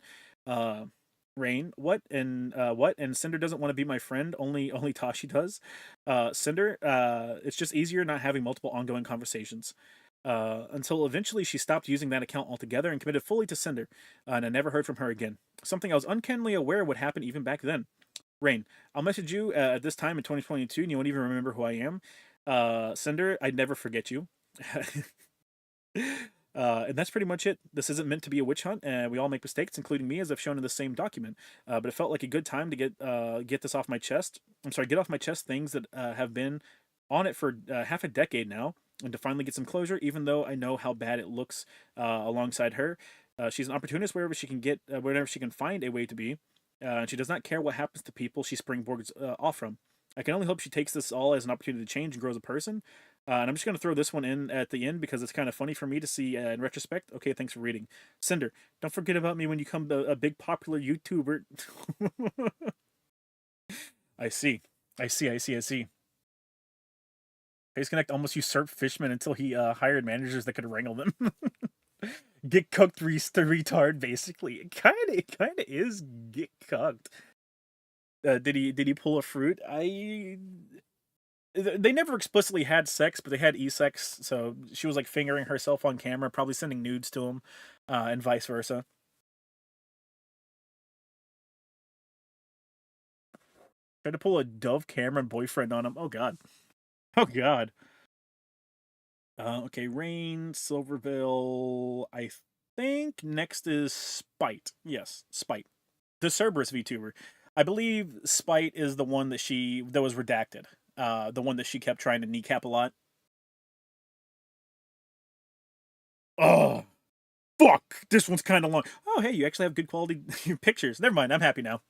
Rain, what? And Cinder doesn't want to be my friend. Only Tashi does. Cinder, it's just easier not having multiple ongoing conversations. Until eventually she stopped using that account altogether and committed fully to Cinder, and I never heard from her again. Something I was uncannily aware would happen even back then. Rain, I'll message you at this time in 2022, and you won't even remember who I am. Cinder, I'd never forget you. And that's pretty much it. This isn't meant to be a witch hunt, and we all make mistakes, including me, as I've shown in the same document. But it felt like a good time to get this off my chest. I'm sorry, get off my chest things that have been on it for half a decade now, and to finally get some closure. Even though I know how bad it looks alongside her, she's an opportunist wherever she can get, wherever she can find a way to be. And she does not care what happens to people she springboards off from. I can only hope she takes this all as an opportunity to change and grow as a person. And I'm just going to throw this one in at the end because it's kind of funny for me to see in retrospect. Okay, thanks for reading. Cinder, don't forget about me when you come to a big popular YouTuber. I see. I see. Face Connect almost usurped Fishman until he hired managers that could wrangle them. Get cooked retard, basically. It kinda is get cooked. Did he pull a fruit? They never explicitly had sex, but they had e-sex, so she was like fingering herself on camera, probably sending nudes to him, and vice versa. Tried to pull a Dove Cameron boyfriend on him. Oh god. Oh god. Okay, Rain, Silvervale. I think next is Spite. Yes, Spite. The Cerberus VTuber. I believe Spite is the one that was redacted. The one that she kept trying to kneecap a lot. Oh, fuck! This one's kind of long. Oh, hey, you actually have good quality pictures. Never mind, I'm happy now.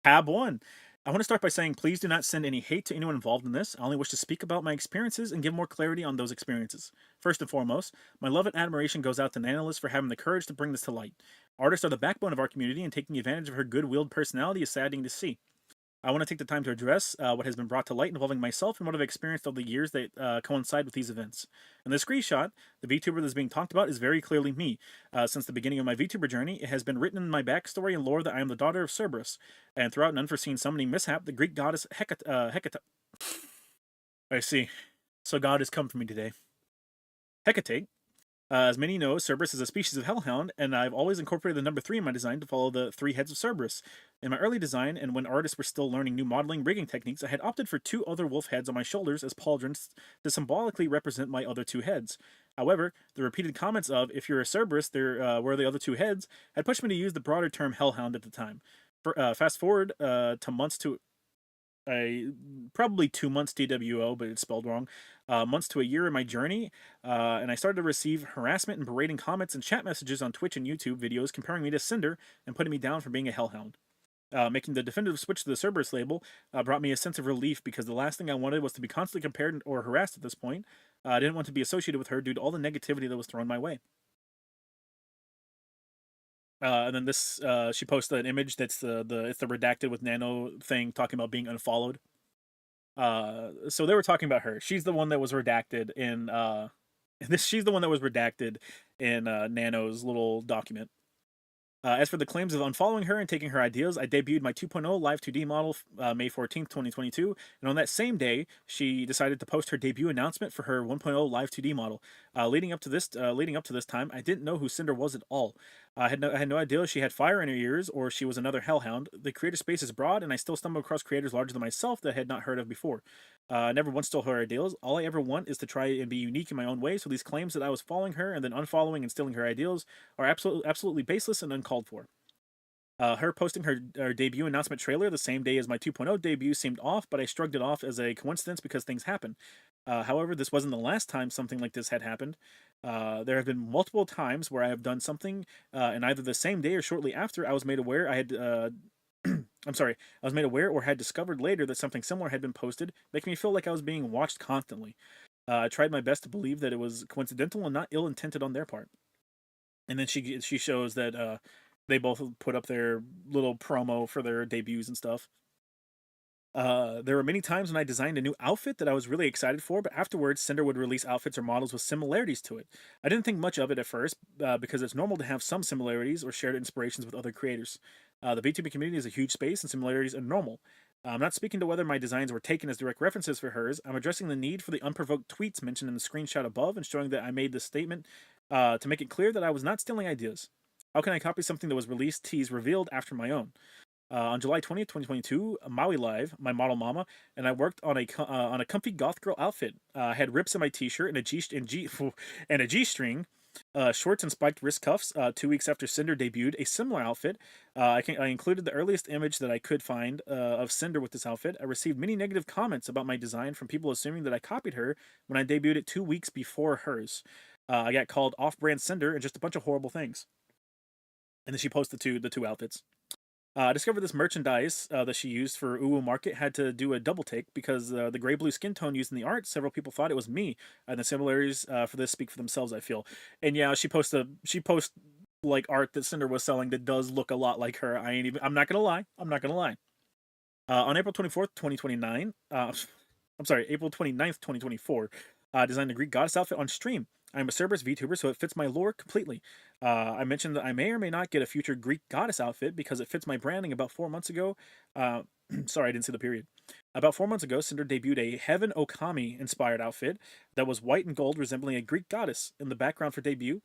Tab 1. I want to start by saying please do not send any hate to anyone involved in this. I only wish to speak about my experiences and give more clarity on those experiences. First and foremost, my love and admiration goes out to Nanalys for having the courage to bring this to light. Artists are the backbone of our community, and taking advantage of her good-willed personality is saddening to see. I want to take the time to address what has been brought to light involving myself and what I've experienced over the years that coincide with these events. In the screenshot, the VTuber that's being talked about is very clearly me. Since the beginning of my VTuber journey, it has been written in my backstory and lore that I am the daughter of Cerberus, and throughout an unforeseen summoning mishap, the Greek goddess Hecate. I see. So God has come for me today. Hecate. As many know, Cerberus is a species of hellhound, and I've always incorporated the number 3 in my design to follow the 3 heads of Cerberus. In my early design, and when artists were still learning new modeling rigging techniques, I had opted for 2 other wolf heads on my shoulders as pauldrons to symbolically represent my other 2 heads. However, the repeated comments of, if you're a Cerberus, where are the other 2 heads, had pushed me to use the broader term hellhound at the time. Fast forward to months to probably 2 months TWO, but it's spelled wrong. Months to a year in my journey, and I started to receive harassment and berating comments and chat messages on Twitch and YouTube videos comparing me to Cinder and putting me down for being a hellhound. Making the definitive switch to the Cerberus label brought me a sense of relief because the last thing I wanted was to be constantly compared or harassed at this point. I didn't want to be associated with her due to all the negativity that was thrown my way. And then this, she posted an image that's it's the redacted with Nano thing talking about being unfollowed. So they were talking about her. She's the one that was redacted in she's the one that was redacted in Nano's little document. As for the claims of unfollowing her and taking her ideas, I debuted my 2.0 Live 2D model May 14th, 2022, and on that same day, she decided to post her debut announcement for her 1.0 Live 2D model. Leading up to this time, I didn't know who Cinder was at all. I had no idea she had fire in her ears or she was another hellhound. The creator space is broad, and I still stumble across creators larger than myself that I had not heard of before. I never once stole her ideals. All I ever want is to try and be unique in my own way. So these claims that I was following her and then unfollowing and stealing her ideals are absolutely baseless and uncalled for. Her posting her debut announcement trailer the same day as my 2.0 debut seemed off, but I shrugged it off as a coincidence because things happen. However, this wasn't the last time something like this had happened. There have been multiple times where I have done something, and either the same day or shortly after, I was made aware I had. I'm sorry, I was made aware or had discovered later that something similar had been posted, making me feel like I was being watched constantly. I tried my best to believe that it was coincidental and not ill-intended on their part. And then she shows that they both put up their little promo for their debuts and stuff. There were many times when I designed a new outfit that I was really excited for, but afterwards, Cinder would release outfits or models with similarities to it. I didn't think much of it at first, because it's normal to have some similarities or shared inspirations with other creators. The VTuber community is a huge space, and similarities are normal. I'm not speaking to whether my designs were taken as direct references for hers. I'm addressing the need for the unprovoked tweets mentioned in the screenshot above and showing that I made this statement to make it clear that I was not stealing ideas. How can I copy something that was released, teased, revealed after my own? On July 20th, 2022, Maui Live, my model mama, and I worked on a comfy goth girl outfit. I had rips in my t-shirt and and a g-string, shorts and spiked wrist cuffs. 2 weeks after Cinder debuted a similar outfit, I included the earliest image that I could find of Cinder with this outfit. I received many negative comments about my design from people assuming that I copied her when I debuted it 2 weeks before hers. I got called off-brand Cinder and just a bunch of horrible things. And then she posted the two outfits. I discovered this merchandise that she used for Uwu Market had to do a double take because the gray blue skin tone used in the art, several people thought it was me, and the similarities for this speak for themselves, I feel. And yeah, she posts like art that Cinder was selling that does look a lot like her. I'm not gonna lie. I'm not gonna lie. On April 24th, 2029, I'm sorry, April 29th, 2024, designed a Greek goddess outfit on stream. I'm a Cerberus VTuber, so it fits my lore completely. I mentioned that I may or may not get a future Greek goddess outfit because it fits my branding. About 4 months ago, sorry, I didn't see the period. About 4 months ago, Cinder debuted a Heaven Okami inspired outfit that was white and gold, resembling a Greek goddess. In the background for debut,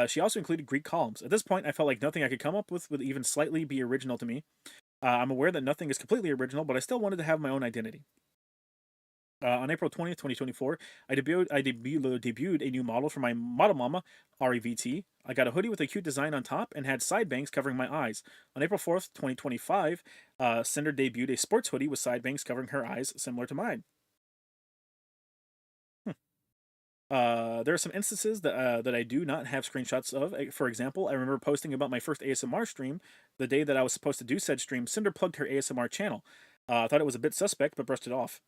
she also included Greek columns. At this point, I felt like nothing I could come up with would even slightly be original to me. I'm aware that nothing is completely original, but I still wanted to have my own identity. On April 20th, 2024, I debuted a new model for my model mama, REVT. I got a hoodie with a cute design on top and had side bangs covering my eyes. On April 4th, 2025, Cinder debuted a sports hoodie with side bangs covering her eyes, similar to mine. There are some instances that I do not have screenshots of. For example, I remember posting about my first ASMR stream. The day that I was supposed to do said stream, Cinder plugged her ASMR channel. I thought it was a bit suspect, but brushed it off.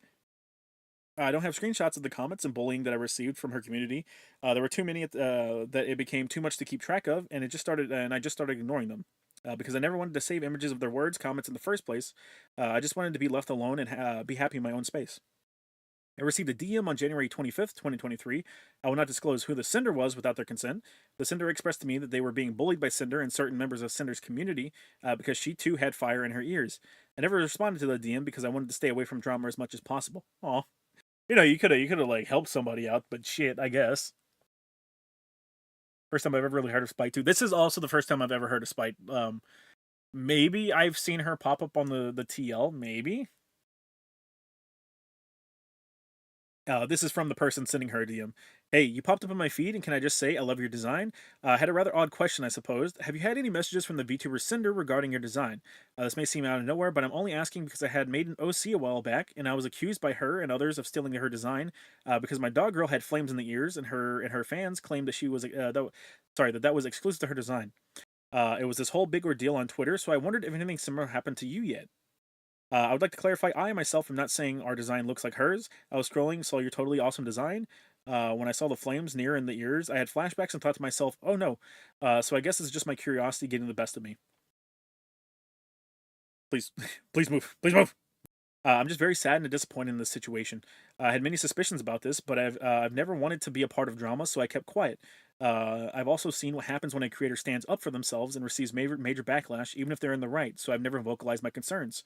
I don't have screenshots of the comments and bullying that I received from her community. There were too many that it became too much to keep track of, and I just started ignoring them. Because I never wanted to save images of their words, comments in the first place. I just wanted to be left alone and be happy in my own space. I received a DM on January 25th, 2023. I will not disclose who the Cinder was without their consent. The Cinder expressed to me that they were being bullied by Cinder and certain members of Cinder's community because she too had fire in her ears. I never responded to the DM because I wanted to stay away from drama as much as possible. Aw. You could have like helped somebody out, but shit, I guess. First time I've ever really heard of Spite too. This is also the first time I've ever heard of Spite. Maybe I've seen her pop up on the TL, maybe. This is from the person sending her a DM. Hey, you popped up on my feed, and can I just say I love your design? I had a rather odd question, I suppose. Have you had any messages from the VTuber Cinder regarding your design? This may seem out of nowhere, but I'm only asking because I had made an OC a while back, and I was accused by her and others of stealing her design because my dog girl had flames in the ears, and her fans claimed that she was that was exclusive to her design. It was this whole big ordeal on Twitter, so I wondered if anything similar happened to you yet. I would like to clarify, I myself am not saying our design looks like hers. I was scrolling, saw your totally awesome design. When I saw the flames near in the ears, I had flashbacks and thought to myself, oh no. So I guess it's just my curiosity getting the best of me. Please, please move. Please move. I'm just very sad and disappointed in this situation. I had many suspicions about this, but I've never wanted to be a part of drama, so I kept quiet. I've also seen what happens when a creator stands up for themselves and receives major backlash, even if they're in the right. So I've never vocalized my concerns.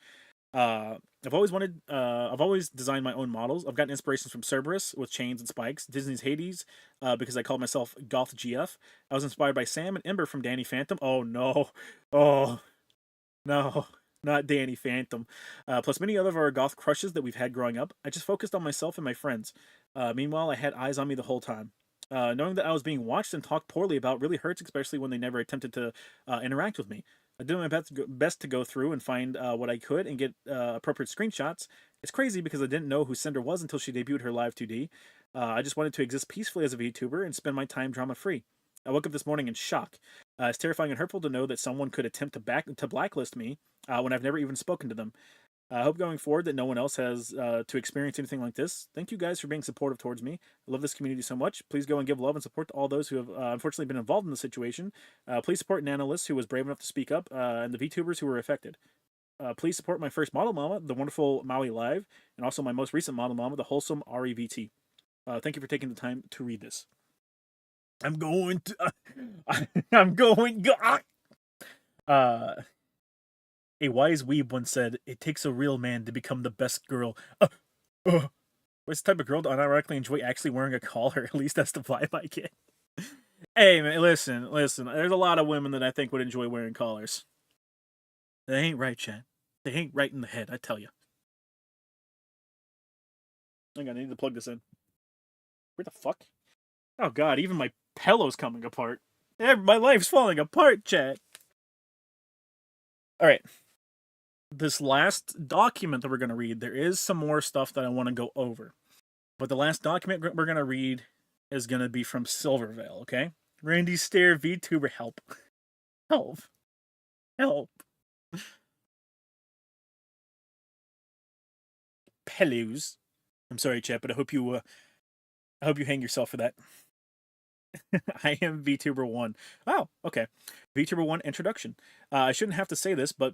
Uh, I've always designed my own models. I've gotten inspirations from Cerberus with chains and spikes, Disney's Hades, because I called myself Goth GF. I was inspired by Sam and Ember from Danny Phantom. Oh no, oh no, not Danny Phantom. Plus many other of our goth crushes that we've had growing up. I just focused on myself and my friends. Meanwhile, I had eyes on me the whole time. Knowing that I was being watched and talked poorly about really hurts, especially when they never attempted to interact with me. I did my best to go through and find what I could and get appropriate screenshots. It's crazy because I didn't know who Cinder was until she debuted her live 2D. I just wanted to exist peacefully as a VTuber and spend my time drama free. I woke up this morning in shock. It's terrifying and hurtful to know that someone could attempt to blacklist me when I've never even spoken to them. I hope going forward that no one else has to experience anything like this. Thank you guys for being supportive towards me. I love this community so much. Please go and give love and support to all those who have unfortunately been involved in the situation. Please support Nanalys, who was brave enough to speak up, and the VTubers who were affected. Please support my first model mama, the wonderful Maui Live, and also my most recent model mama, the wholesome REVT. Thank you for taking the time to read this. I'm going to. I'm going. Uh, a wise weeb once said, "It takes a real man to become the best girl." What's the type of girl to unironically enjoy actually wearing a collar? At least that's the vibe I get. Hey man, listen. There's a lot of women that I think would enjoy wearing collars. They ain't right, Chad. They ain't right in the head. I tell you. Hang on, I need to plug this in. Where the fuck? Oh god, even my pillow's coming apart. My life's falling apart, Chad. All right. This last document that we're going to read, there is some more stuff that I want to go over. But the last document we're going to read is going to be from Silvervale, okay? Randy Stair, VTuber, help. Help. Help. Pelus. I'm sorry, chat, but I hope you hang yourself for that. I am VTuber1. Oh, okay. VTuber1 introduction. I shouldn't have to say this, but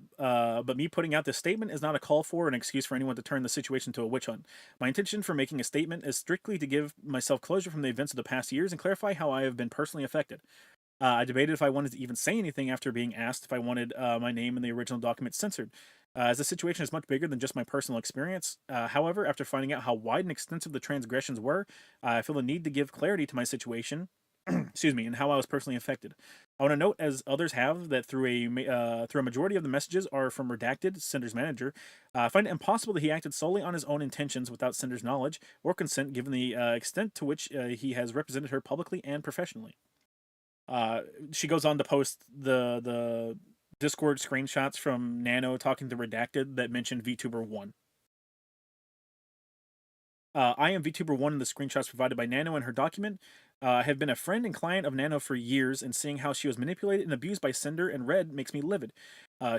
me putting out this statement is not a call for an excuse for anyone to turn the situation to a witch hunt. My intention for making a statement is strictly to give myself closure from the events of the past years and clarify how I have been personally affected. I debated if I wanted to even say anything after being asked if I wanted my name in the original document censored, as the situation is much bigger than just my personal experience. However, after finding out how wide and extensive the transgressions were, I feel the need to give clarity to my situation excuse me, and how I was personally affected. I want to note, as others have, that through a majority of the messages are from Redacted, Cinder's manager. I find it impossible that he acted solely on his own intentions without Cinder's knowledge or consent, given the extent to which he has represented her publicly and professionally. She goes on to post the Discord screenshots from Nano talking to Redacted that mentioned VTuber1. I am VTuber1 in the screenshots provided by Nano in her document. I have been a friend and client of Nano for years, and seeing how she was manipulated and abused by Cinder and Red makes me livid.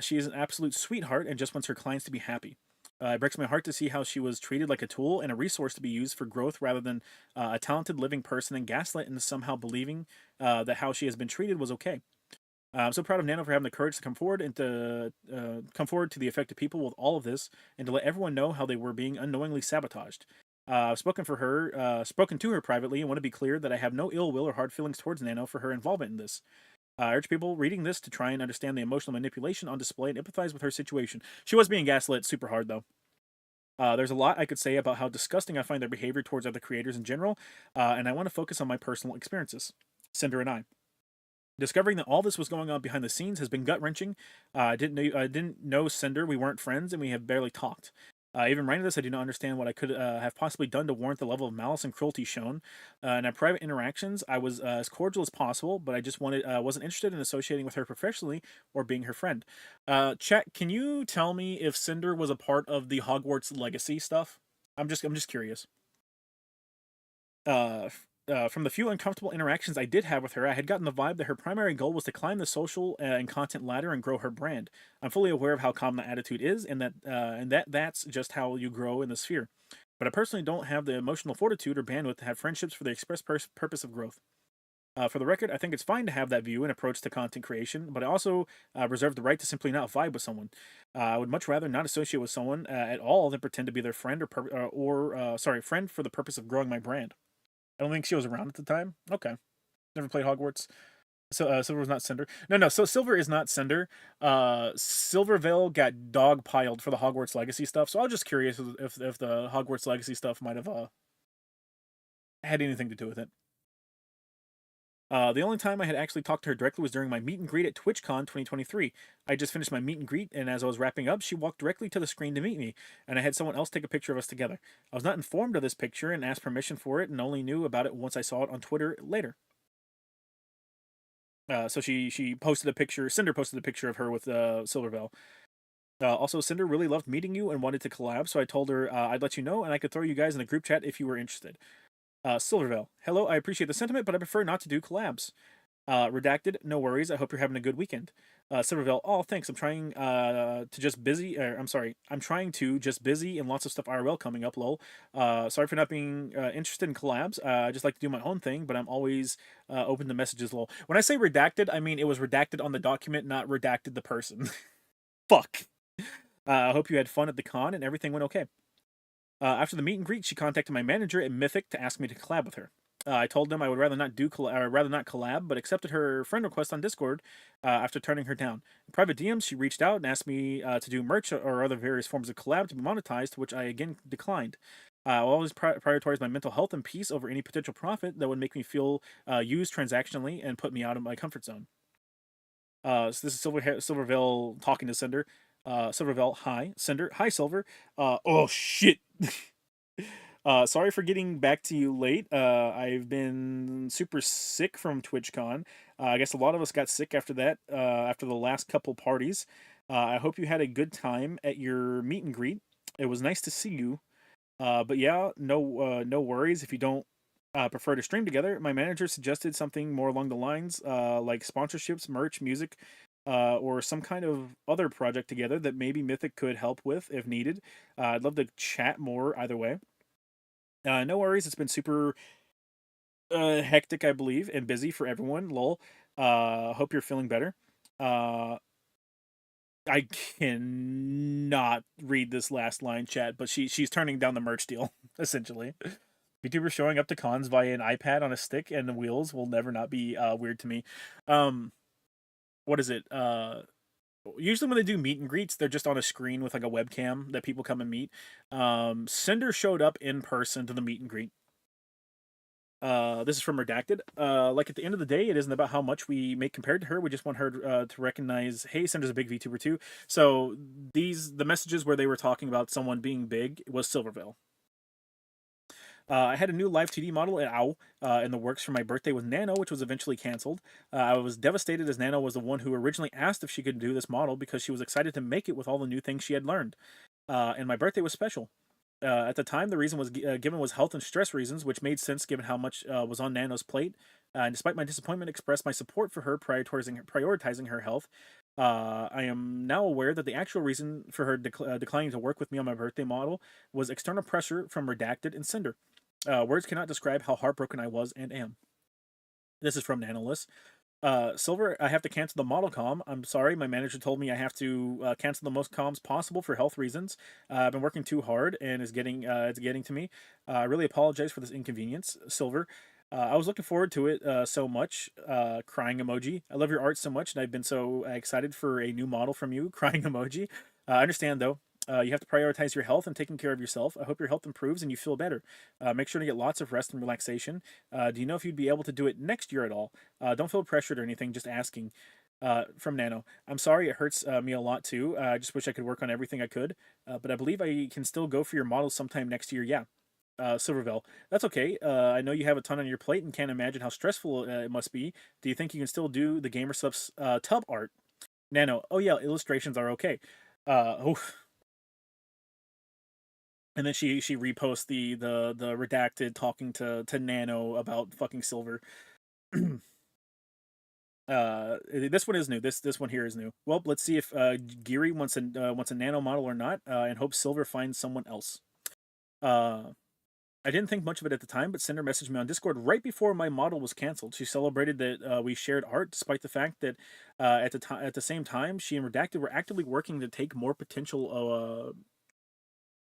She is an absolute sweetheart and just wants her clients to be happy. It breaks my heart to see how she was treated like a tool and a resource to be used for growth rather than a talented living person, and gaslit into somehow believing that how she has been treated was okay. I'm so proud of Nano for having the courage to come forward and to come forward to the affected people with all of this, and to let everyone know how they were being unknowingly sabotaged. I've spoken to her privately, and want to be clear that I have no ill will or hard feelings towards Nano for her involvement in this. I urge people reading this to try and understand the emotional manipulation on display and empathize with her situation. She was being gaslit super hard, though. There's a lot I could say about how disgusting I find their behavior towards other creators in general, and I want to focus on my personal experiences. Cinder and I. Discovering that all this was going on behind the scenes has been gut wrenching. I didn't know Cinder. We weren't friends, and we have barely talked. Even writing this, I do not understand what I could have possibly done to warrant the level of malice and cruelty shown. In our private interactions, I was as cordial as possible, but I just wasn't interested in associating with her professionally or being her friend. Chat, can you tell me if Cinder was a part of the Hogwarts Legacy stuff? I'm just curious. From the few uncomfortable interactions I did have with her, I had gotten the vibe that her primary goal was to climb the social and content ladder and grow her brand. I'm fully aware of how common that attitude is, and that's just how you grow in the sphere. But I personally don't have the emotional fortitude or bandwidth to have friendships for the express purpose of growth. For the record, I think it's fine to have that view and approach to content creation, but I also reserve the right to simply not vibe with someone. I would much rather not associate with someone at all than pretend to be their friend friend for the purpose of growing my brand. I don't think she was around at the time. Okay, never played Hogwarts. So Silver was not Cinder. No. So Silver is not Cinder. Silvervale got dogpiled for the Hogwarts Legacy stuff. So I was just curious if the Hogwarts Legacy stuff might have had anything to do with it. The only time I had actually talked to her directly was during my meet and greet at TwitchCon 2023. I just finished my meet and greet, and as I was wrapping up, she walked directly to the screen to meet me, and I had someone else take a picture of us together. I was not informed of this picture and asked permission for it, and only knew about it once I saw it on Twitter later. So she posted a picture. Cinder posted a picture of her with Silvervale. Also, Cinder really loved meeting you and wanted to collab, so I told her I'd let you know, and I could throw you guys in a group chat if you were interested. Silvervale, hello, I appreciate the sentiment, but I prefer not to do collabs. Redacted, no worries. I hope you're having a good weekend. Silvervale, oh, thanks. I'm trying I'm trying to just busy and lots of stuff IRL coming up, lol. Sorry for not being interested in collabs. I just like to do my own thing, but I'm always open to messages, lol. When I say redacted, I mean it was redacted on the document, not redacted the person. Fuck. I hope you had fun at the con and everything went okay. After the meet and greet, she contacted my manager at Mythic to ask me to collab with her. I told them I would rather not collab, but accepted her friend request on Discord after turning her down. In private DMs, she reached out and asked me to do merch or other various forms of collab to be monetized, which I again declined. I'll always prioritize my mental health and peace over any potential profit that would make me feel used transactionally and put me out of my comfort zone. So this is Silvervale talking to Cinder. Silvervale, hi. Cinder, hi, Silver. Oh, shit. Sorry for getting back to you late. I've been super sick from TwitchCon. I guess a lot of us got sick after that, after the last couple parties. I hope you had a good time at your meet and greet. It was nice to see you. But yeah, no worries if you don't prefer to stream together. My manager suggested something more along the lines like sponsorships, merch, music, or some kind of other project together that maybe Mythic could help with if needed. I'd love to chat more either way. No worries. It's been super hectic, I believe, and busy for everyone. Lol. Hope you're feeling better. Uh, I cannot read this last line, chat, but she's turning down the merch deal essentially. VTuber showing up to cons via an iPad on a stick and the wheels will never not be weird to me. What is it? Usually when they do meet and greets, they're just on a screen with like a webcam that people come and meet. Cinder showed up in person to the meet and greet. This is from Redacted. Like at the end of the day, it isn't about how much we make compared to her. We just want her to recognize, hey, Cinder's a big VTuber too. So the messages where they were talking about someone being big was Silvervale. I had a new live 2D model at OW in the works for my birthday with Nano, which was eventually canceled. I was devastated as Nano was the one who originally asked if she could do this model because she was excited to make it with all the new things she had learned. And my birthday was special. At the time, the reason was given was health and stress reasons, which made sense given how much was on Nano's plate. And despite my disappointment, expressed my support for her, prioritizing her health. I am now aware that the actual reason for her declining to work with me on my birthday model was external pressure from Redacted and Cinder. Words cannot describe how heartbroken I was and am. This is from Nanalys. Silver, I have to cancel the model comm. I'm sorry, my manager told me I have to cancel the most comms possible for health reasons. I've been working too hard and it's getting to me. I really apologize for this inconvenience, Silver. I was looking forward to it so much. Crying emoji. I love your art so much, and I've been so excited for a new model from you. Crying emoji. I understand though. You have to prioritize your health and taking care of yourself. I hope your health improves and you feel better. Make sure to get lots of rest and relaxation. Do you know if you'd be able to do it next year at all? Don't feel pressured or anything, just asking. From Nano. I'm sorry, it hurts me a lot too. I just wish I could work on everything I could. But I believe I can still go for your models sometime next year. Yeah. Silvervale. That's okay. I know you have a ton on your plate and can't imagine how stressful it must be. Do you think you can still do the Gamer Subs tub art? Nano. Oh yeah, illustrations are okay. Oh, and then she reposts the redacted talking to Nano about fucking Silver. This one is new. This one here is new. Well, let's see if Geary wants a Nano model or not, and hope Silver finds someone else. Uh, I didn't think much of it at the time, but Cinder messaged me on Discord right before my model was canceled. She celebrated that we shared art, despite the fact that at the same time, she and Redacted were actively working to take more potential,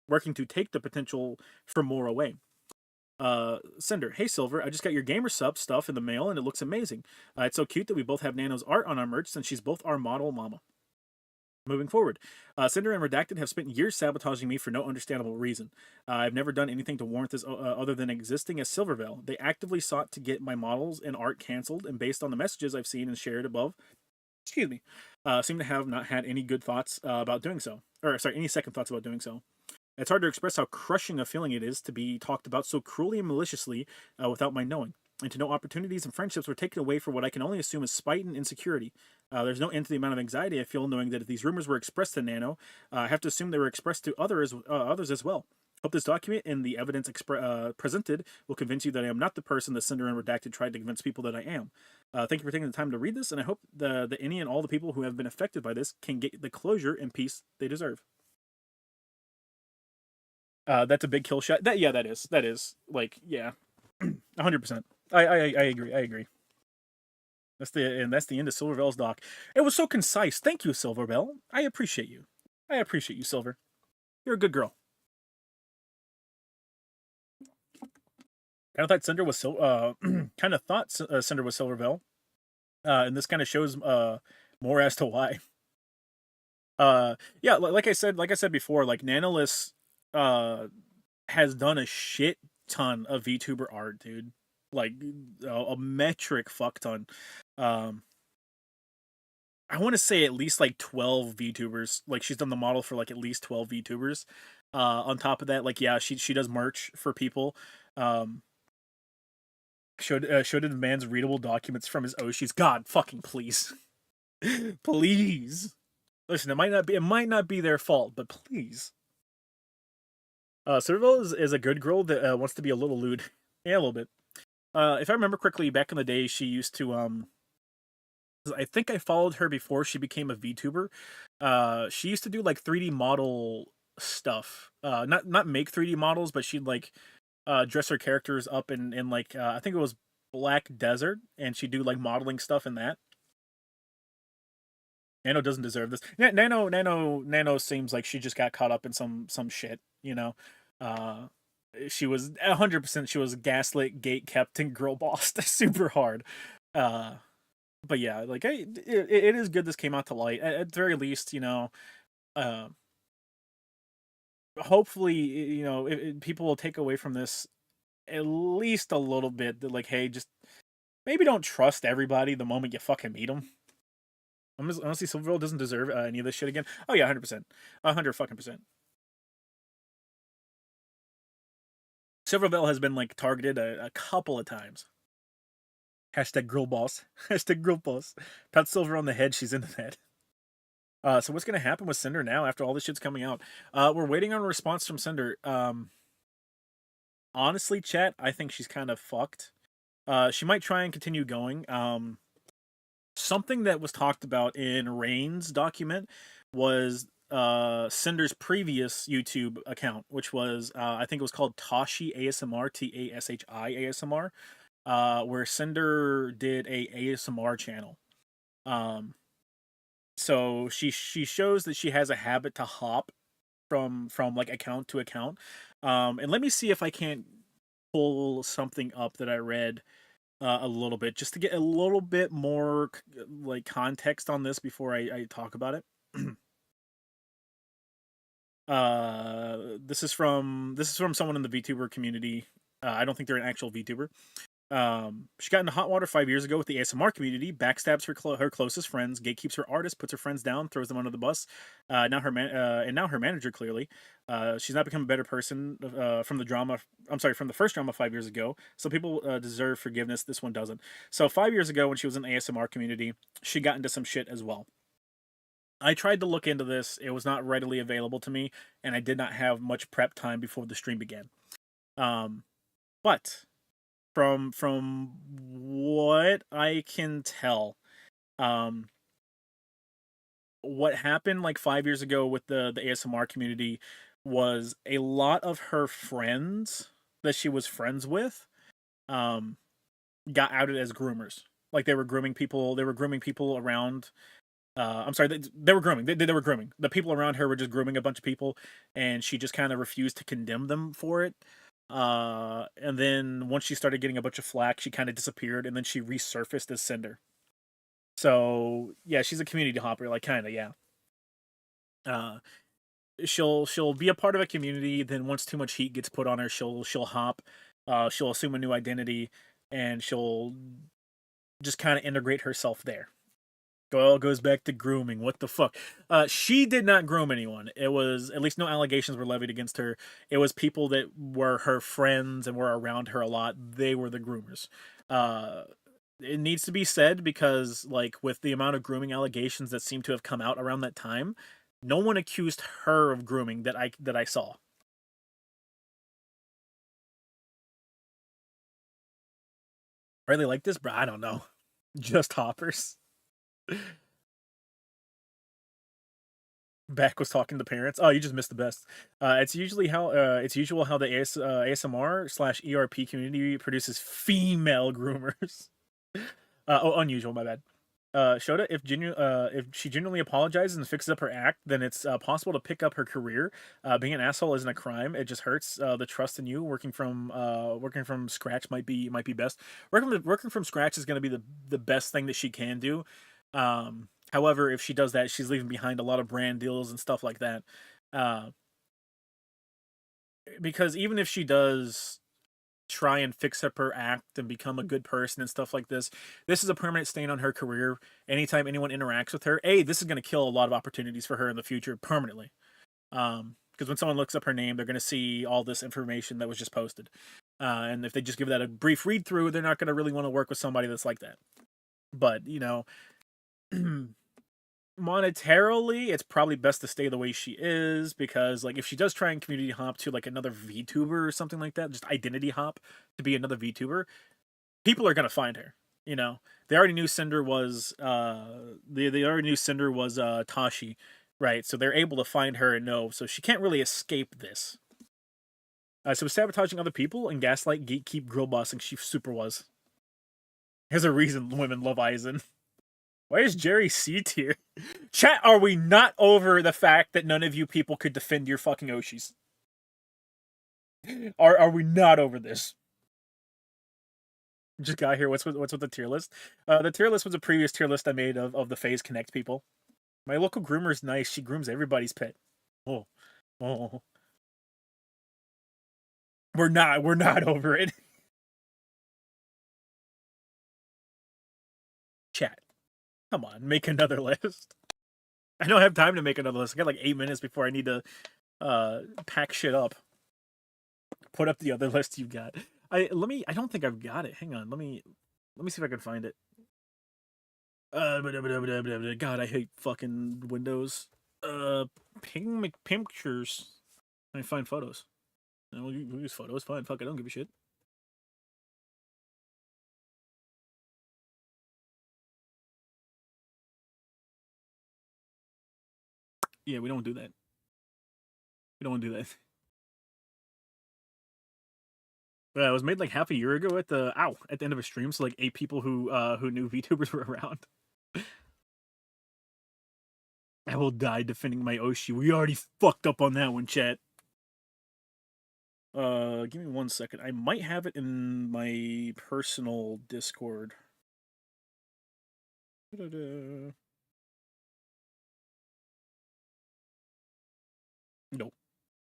working to take the potential for more away. Cinder, hey Silver, I just got your gamer sub stuff in the mail and it looks amazing. It's so cute that we both have Nano's art on our merch since she's both our model mama. Moving forward, Cinder and Redacted have spent years sabotaging me for no understandable reason. I've never done anything to warrant this other than existing as Silvervale. They actively sought to get my models and art canceled, and based on the messages I've seen and shared above, excuse me, seem to have not had any good thoughts about doing so. Or, sorry, any second thoughts about doing so. It's hard to express how crushing a feeling it is to be talked about so cruelly and maliciously without my knowing, and to know opportunities and friendships were taken away for what I can only assume is spite and insecurity. There's no end to the amount of anxiety I feel knowing that if these rumors were expressed to Nano, I have to assume they were expressed to others as well. Hope this document and the evidence presented will convince you that I am not the person that Cinder and Redacted tried to convince people that I am. Thank you for taking the time to read this, and I hope that any and all the people who have been affected by this can get the closure and peace they deserve. That's a big kill shot. That is like 100%. I agree. I agree. That's the end of Silvervale's doc. It was so concise. Thank you, Silvervale. I appreciate you. I appreciate you, Silver. You're a good girl. Kind of thought Cinder was Cinder was Silvervale, and this kind of shows more as to why. Yeah, like I said before, like Nanalys has done a shit ton of VTuber art, dude. Like a metric fuck ton. I want to say at least like 12 VTubers. Like she's done the model for like at least 12 VTubers. On top of that, like yeah, she does merch for people. Showed the man's readable documents from his Oshis. God fucking please. Please. Listen, it might not be their fault, but please. Silvervale is a good girl that wants to be a little lewd. Yeah, a little bit. If I remember correctly, back in the day, she used to I think I followed her before she became a VTuber. She used to do like 3D model stuff. Not make 3D models, but she'd like dress her characters up in like I think it was Black Desert, and she'd do like modeling stuff in that. Nano doesn't deserve this. Nano seems like she just got caught up in some shit, you know. She was 100%. She was gaslit, gate kept, and girl bossed super hard. But yeah, like it is good this came out to light. At the very least, you know, hopefully, you know, people will take away from this at least a little bit that like, hey, just maybe don't trust everybody the moment you fucking meet them. Honestly, Silvervale doesn't deserve any of this shit again. Oh yeah, 100%, 100%. Silvervale has been like targeted a couple of times. Hashtag girl boss. Hashtag girl boss. Pat Silver on the head. She's into that. So what's gonna happen with Cinder now after all this shit's coming out? We're waiting on a response from Cinder. Honestly, chat, I think she's kind of fucked. She might try and continue going. Something that was talked about in Rain's document was Cinder's previous YouTube account, which was I think it was called Tashi ASMR, Tashi ASMR, where Cinder did a ASMR channel. So she shows that she has a habit to hop from like account to account. And let me see if I can't pull something up that I read a little bit just to get a little bit more like context on this before I talk about it. This is from someone in the VTuber community. I don't think they're an actual VTuber. She got into hot water 5 years ago with the ASMR community, backstabs her closest friends, gatekeeps her artists, puts her friends down, throws them under the bus. Now her manager clearly. She's not become a better person from the drama. I'm sorry, from the first drama 5 years ago. Some people deserve forgiveness. This one doesn't. So 5 years ago, when she was in the ASMR community, she got into some shit as well. I tried to look into this. It was not readily available to me, and I did not have much prep time before the stream began. But from what I can tell, what happened like 5 years ago with the ASMR community was a lot of her friends, that she was friends with, got outed as groomers. Like they were grooming people. They were grooming people around. I'm sorry, they were grooming. They were grooming. The people around her were just grooming a bunch of people, and she just kind of refused to condemn them for it. And then once she started getting a bunch of flack, she kind of disappeared, and then she resurfaced as Cinder. So yeah, she's a community hopper, like kind of, yeah. Uh, she'll be a part of a community. Then once too much heat gets put on her, she'll hop. She'll assume a new identity, and she'll just kind of integrate herself there. All goes back to grooming. What the fuck? She did not groom anyone. It was, at least no allegations were levied against her. It was people that were her friends and were around her a lot. They were the groomers. It needs to be said because, like, with the amount of grooming allegations that seem to have come out around that time, no one accused her of grooming that I saw. Are they like this, bro? I don't know. Just hoppers. Beck was talking to parents. Oh, you just missed the best. It's usually how it's usual how the ASMR slash ERP community produces female groomers. Unusual. My bad. Shota, if she genuinely apologizes and fixes up her act, then it's possible to pick up her career. Being an asshole isn't a crime; it just hurts the trust in you. Working from scratch might be best. Working from scratch is going to be the best thing that she can do. However, if she does that, she's leaving behind a lot of brand deals and stuff like that. Because even if she does try and fix up her act and become a good person and stuff like this is a permanent stain on her career. Anytime anyone interacts with her, this is going to kill a lot of opportunities for her in the future permanently. Because when someone looks up her name, they're going to see all this information that was just posted. And if they just give that a brief read through, they're not going to really want to work with somebody that's like that. But, you know, monetarily, it's probably best to stay the way she is, because like if she does try and community hop to like another VTuber or something like that, just identity hop to be another VTuber, people are gonna find her. You know, they already knew Cinder was Tashi, right? So they're able to find her and know, so she can't really escape this. So sabotaging other people and gaslight, gatekeep, girl bossing, she super was. There's a reason women love Aizen. Why is Jerry C tier? Chat, are we not over the fact that none of you people could defend your fucking Oshis? Are we not over this? Just got here. What's with the tier list? The tier list was a previous tier list I made of the Phase Connect people. My local groomer is nice. She grooms everybody's pet. Oh. We're not over it. Chat. Come on, make another list. I don't have time to make another list. I got like 8 minutes before I need to pack shit up. Put up the other list you got. I don't think I've got it. Hang on. Let me see if I can find it. God, I hate fucking Windows. Pictures. Let me find photos. We'll use photos. Fine. Fuck, I don't give a shit. Yeah, we don't do that. We don't want to do that. It was made like half a year ago at the end of a stream, so like 8 people who knew VTubers were around. I will die defending my Oshi. We already fucked up on that one, chat. Give me 1 second. I might have it in my personal Discord. Nope.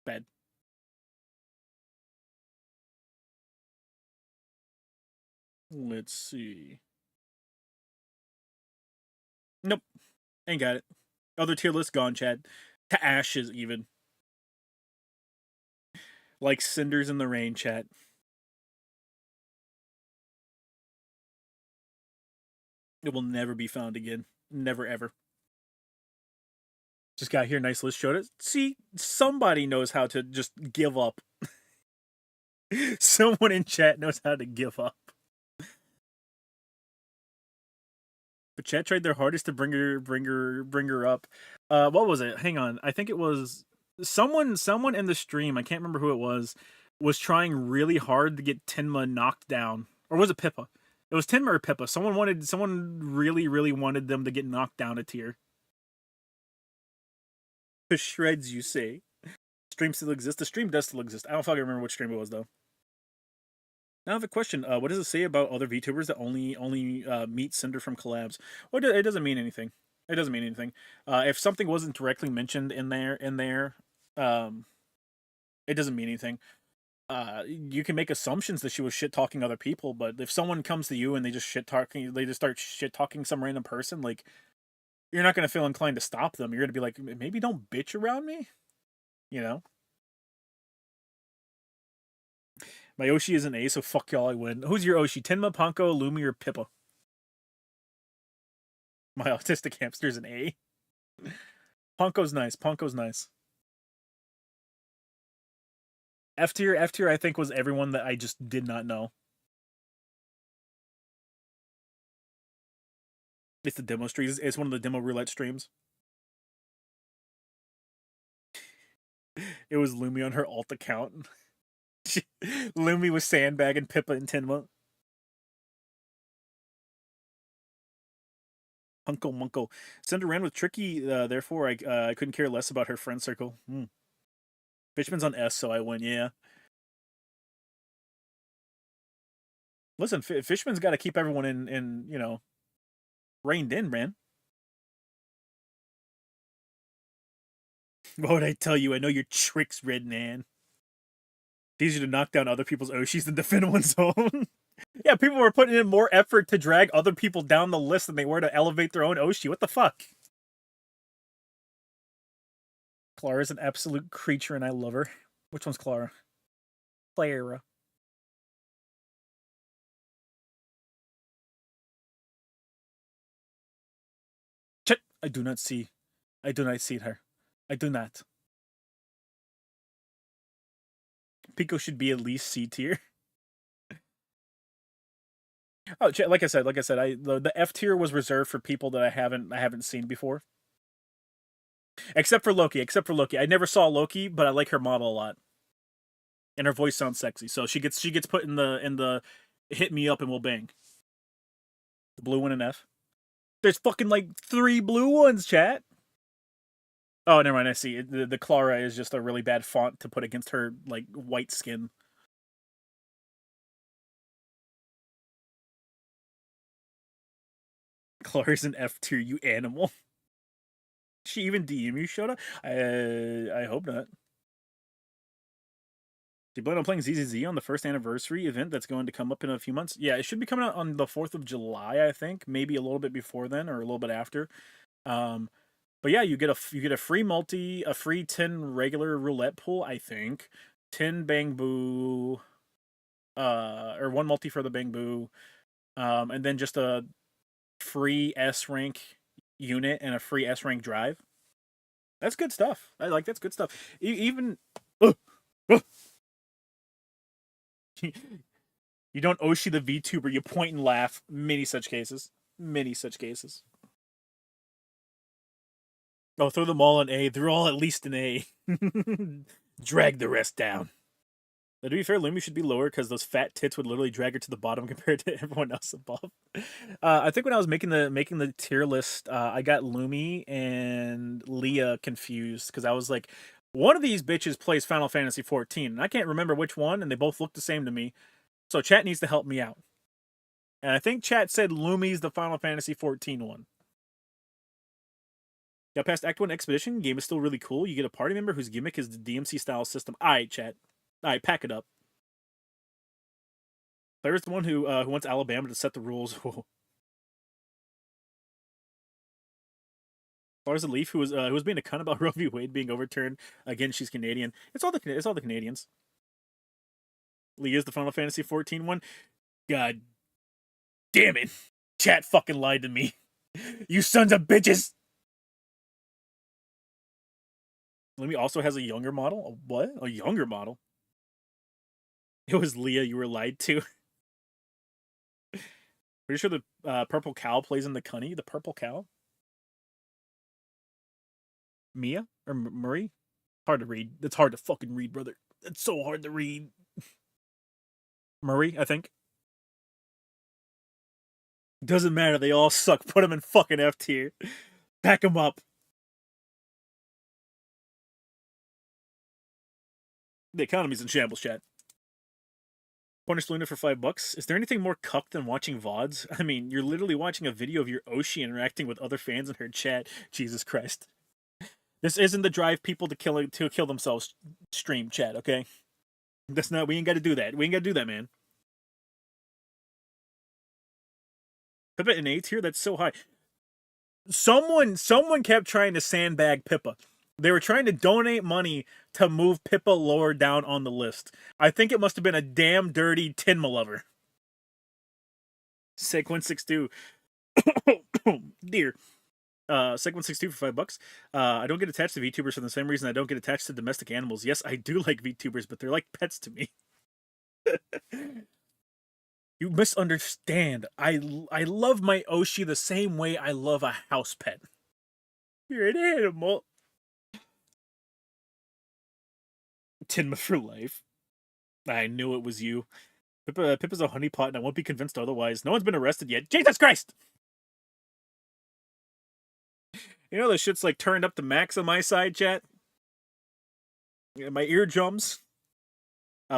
Bad. Let's see. Nope. Ain't got it. Other tier list gone, Chad. To ashes, even. Like cinders in the rain, chat. It will never be found again. Never, ever. Just got here, nice list, showed it. See, somebody knows how to just give up. Someone in chat knows how to give up. But chat tried their hardest to bring her up. What was it? Hang on. I think it was someone in the stream. I can't remember who it was. was trying really hard to get Tenma knocked down. Or was it Pippa? It was Tenma or Pippa. Someone really, really wanted them to get knocked down a tier. The shreds, you say. Stream still exists? The stream does still exist. I don't fucking remember which stream it was, though. Now I have a question. What does it say about other VTubers that only meet Cinder from collabs? Well, it doesn't mean anything. It doesn't mean anything. If something wasn't directly mentioned in there, it doesn't mean anything. You can make assumptions that she was shit talking other people, but if someone comes to you and they just start shit talking some random person, like, you're not gonna feel inclined to stop them. You're gonna be like, maybe don't bitch around me, you know. My Oshi is an A, so fuck y'all, I win. Who's your Oshi? Tenma, Ponko, Lumi, or Pippa? My autistic hamster's an A. Ponko's nice. Ponko's nice. F tier, I think, was everyone that I just did not know. It's the demo streams. It's one of the demo roulette streams. It was Lumi on her alt account. Lumi was sandbagging Pippa and Tenma. Uncle Munkle. Cinder ran with Tricky, therefore I couldn't care less about her friend circle. Fishman's on S, so I win, yeah. Listen, Fishman's got to keep everyone in, you know, reined in, man. What would I tell you? I know your tricks, Red Nan. It's easier to knock down other people's Oshis than defend one's own. Yeah, people were putting in more effort to drag other people down the list than they were to elevate their own Oshi. What the fuck? Clara's an absolute creature and I love her. Which one's Clara? Clara. I do not see. I do not see her. I do not. Pico should be at least C tier. Oh, like I said, the F tier was reserved for people that I haven't seen before. Except for Loki. I never saw Loki, but I like her model a lot, and her voice sounds sexy. So she gets put in the hit me up and we'll bang. The blue one and F. There's fucking like 3 blue ones, chat. Oh, never mind. I see. The Clara is just a really bad font to put against her like white skin. Clara's an F tier, you animal. She even DM you, Shota? I hope not. Do you plan on playing ZZZ on the first anniversary event that's going to come up in a few months? Yeah, it should be coming out on the 4th of July, I think. Maybe a little bit before then or a little bit after. But yeah, you get a free multi, a free 10 regular roulette pool, I think. 10 Bang Boo, or 1 multi for the Bang Boo, and then just a free S rank unit and a free S rank drive. That's good stuff. That's good stuff. Even you don't Oshi the VTuber, you point and laugh. Many such cases. Oh, throw them all an A. They're all at least an A. Drag the rest down. But to be fair, Lumi should be lower because those fat tits would literally drag her to the bottom compared to everyone else above. I think when I was making the tier list, I got Lumi and Leah confused because I was like, one of these bitches plays Final Fantasy 14, and I can't remember which one, and they both look the same to me. So chat needs to help me out. And I think chat said Lumi's the Final Fantasy 14 one. Got past Act 1 Expedition. Game is still really cool. You get a party member whose gimmick is the DMC style system. Alright, chat. Alright, pack it up. Claire's the one who wants Alabama to set the rules. Claire's a Leaf who was being a cunt about Roe v. Wade being overturned. Again, she's Canadian. It's all the Canadians. Leah's the Final Fantasy 14 one. God damn it. Chat fucking lied to me. You sons of bitches. Lumi also has a younger model. A what? A younger model? It was Leah you were lied to. Pretty sure the purple cow plays in the Cunny. The purple cow? Mia? Or Murray? Hard to read. It's hard to fucking read, brother. It's so hard to read. Murray, I think. Doesn't matter. They all suck. Put them in fucking F tier. Back them up. The economy's in shambles, chat. Punish Luna for $5. Is there anything more cucked than watching VODs? I mean, you're literally watching a video of your Oshi interacting with other fans in her chat. Jesus Christ. This isn't the drive people to kill themselves stream, chat, okay? That's not, we ain't gotta do that. We ain't gotta do that, man. Pippa in A tier? That's so high. Someone kept trying to sandbag Pippa. They were trying to donate money to move Pippa lower down on the list. I think it must have been a damn dirty Tinma lover. Seg162. Dear. Seg162 for $5. I don't get attached to VTubers for the same reason I don't get attached to domestic animals. Yes, I do like VTubers, but they're like pets to me. You misunderstand. I love my Oshi the same way I love a house pet. You're an animal. Tinma for life. I knew it was you. Pippa's a honeypot, and I won't be convinced otherwise. No one's been arrested yet. Jesus Christ! You know, the shit's like turned up to max on my side, chat. Yeah, my eardrums.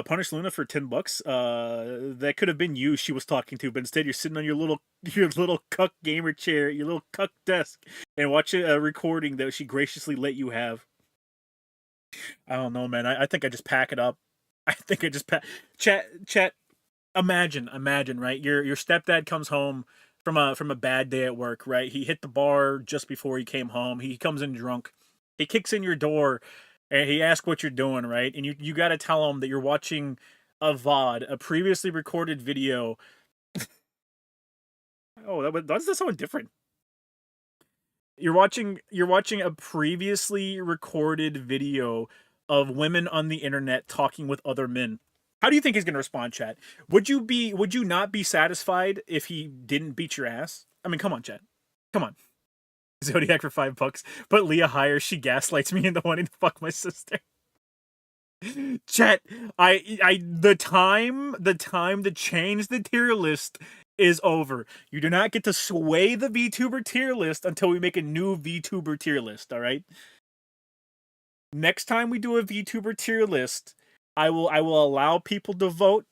Punish Luna for $10. That could have been you she was talking to, but instead you're sitting on your little cuck gamer chair, your little cuck desk, and watch a recording that she graciously let you have. I don't know, man. I think I just pack it up. I think I just pack. Chat. Imagine, right? Your stepdad comes home from a bad day at work, right? He hit the bar just before he came home. He comes in drunk. He kicks in your door, and he asks what you're doing, right? And you got to tell him that you're watching a VOD, a previously recorded video. Oh, that's somewhat different. You're watching a previously recorded video of women on the internet talking with other men. How do you think he's going to respond, chat? Would you not be satisfied if he didn't beat your ass? I mean, come on, chat. Come on. Zodiac for $5. But Leah higher, she gaslights me into wanting to fuck my sister. Chat, the time to change the tier list is over. You do not get to sway the VTuber tier list until we make a new VTuber tier list, alright? Next time we do a VTuber tier list, I will allow people to vote.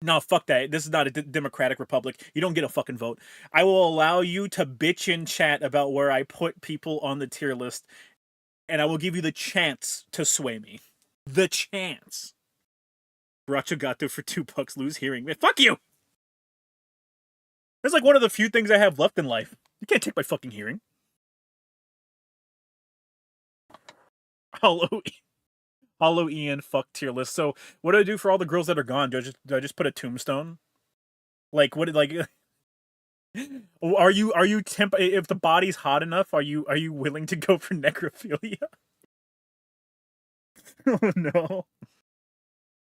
No, fuck that. This is not a democratic republic. You don't get a fucking vote. I will allow you to bitch in chat about where I put people on the tier list, and I will give you the chance to sway me. The chance. Bracho Gato for $2 lose hearing. Man, fuck you! That's like one of the few things I have left in life. You can't take my fucking hearing. Hollow Ian, fuck tier list. So, what do I do for all the girls that are gone? Do I just put a tombstone? Like, what, like... Are you if the body's hot enough, are you willing to go for necrophilia? Oh no.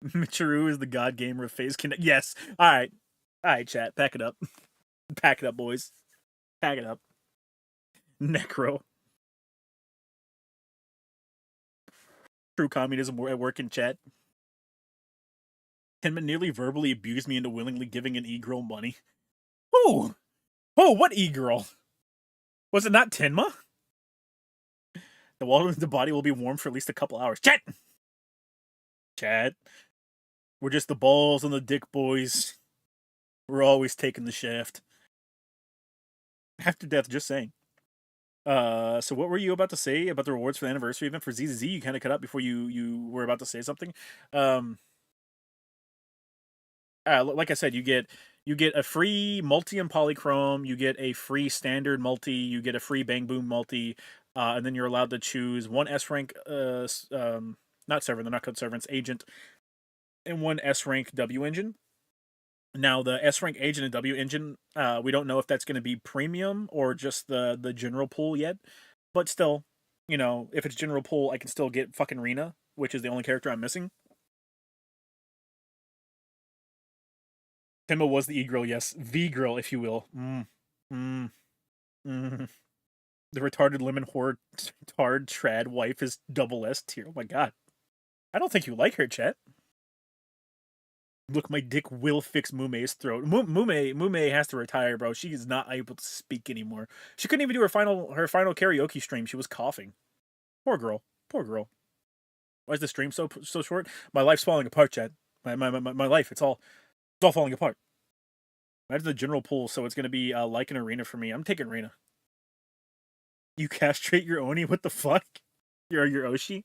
Michiru is the god gamer of phase connect. Yes. Alright, chat. Pack it up. Pack it up, boys. Pack it up. Necro. True communism at work in chat. Tinman nearly verbally abused me into willingly giving an e-girl money. Oh! Oh, what e-girl? Was it not Tinma? The body will be warm for at least a couple hours. Chat. We're just the balls on the dick boys. We're always taking the shaft. After death, just saying. So what were you about to say about the rewards for the anniversary event for ZZZ? You kind of cut out before you were about to say something. Like I said, you get a free multi and polychrome, you get a free standard multi, you get a free bang boom multi, and then you're allowed to choose one S rank not servant, they're not called servants, agent, and one S rank W engine. Now the S rank agent and W engine, we don't know if that's going to be premium or just the general pool yet, but still, you know, if it's general pool, I can still get fucking Rena, which is the only character I'm missing. Timba was the E-girl, yes. V-girl, if you will. The retarded lemon whore tard trad wife is double S tier. Oh my god. I don't think you like her, chat. Look, my dick will fix Mume's throat. Mume has to retire, bro. She is not able to speak anymore. She couldn't even do her final karaoke stream. She was coughing. Poor girl. Poor girl. Why is the stream so short? My life's falling apart, Chad. My life. It's all falling apart. Imagine the general pool, so it's gonna be like an arena for me. I'm taking arena. You castrate your Oni? What the fuck? You're your Oshi?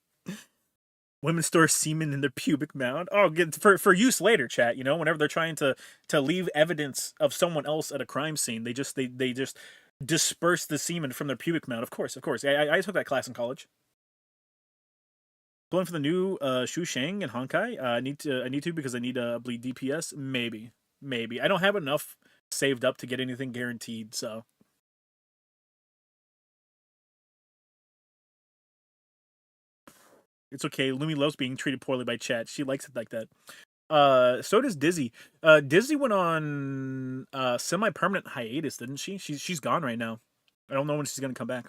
Women store semen in their pubic mound. Oh, good for use later, chat. You know, whenever they're trying to leave evidence of someone else at a crime scene, they just disperse the semen from their pubic mound. Of course. I took that class in college. Going for the new Shu Shang and Honkai. I need to because I need to bleed DPS. Maybe. I don't have enough saved up to get anything guaranteed. So. It's okay. Lumi loves being treated poorly by chat. She likes it like that. So does Dizzy. Dizzy went on semi-permanent hiatus, didn't she? She's gone right now. I don't know when she's gonna come back.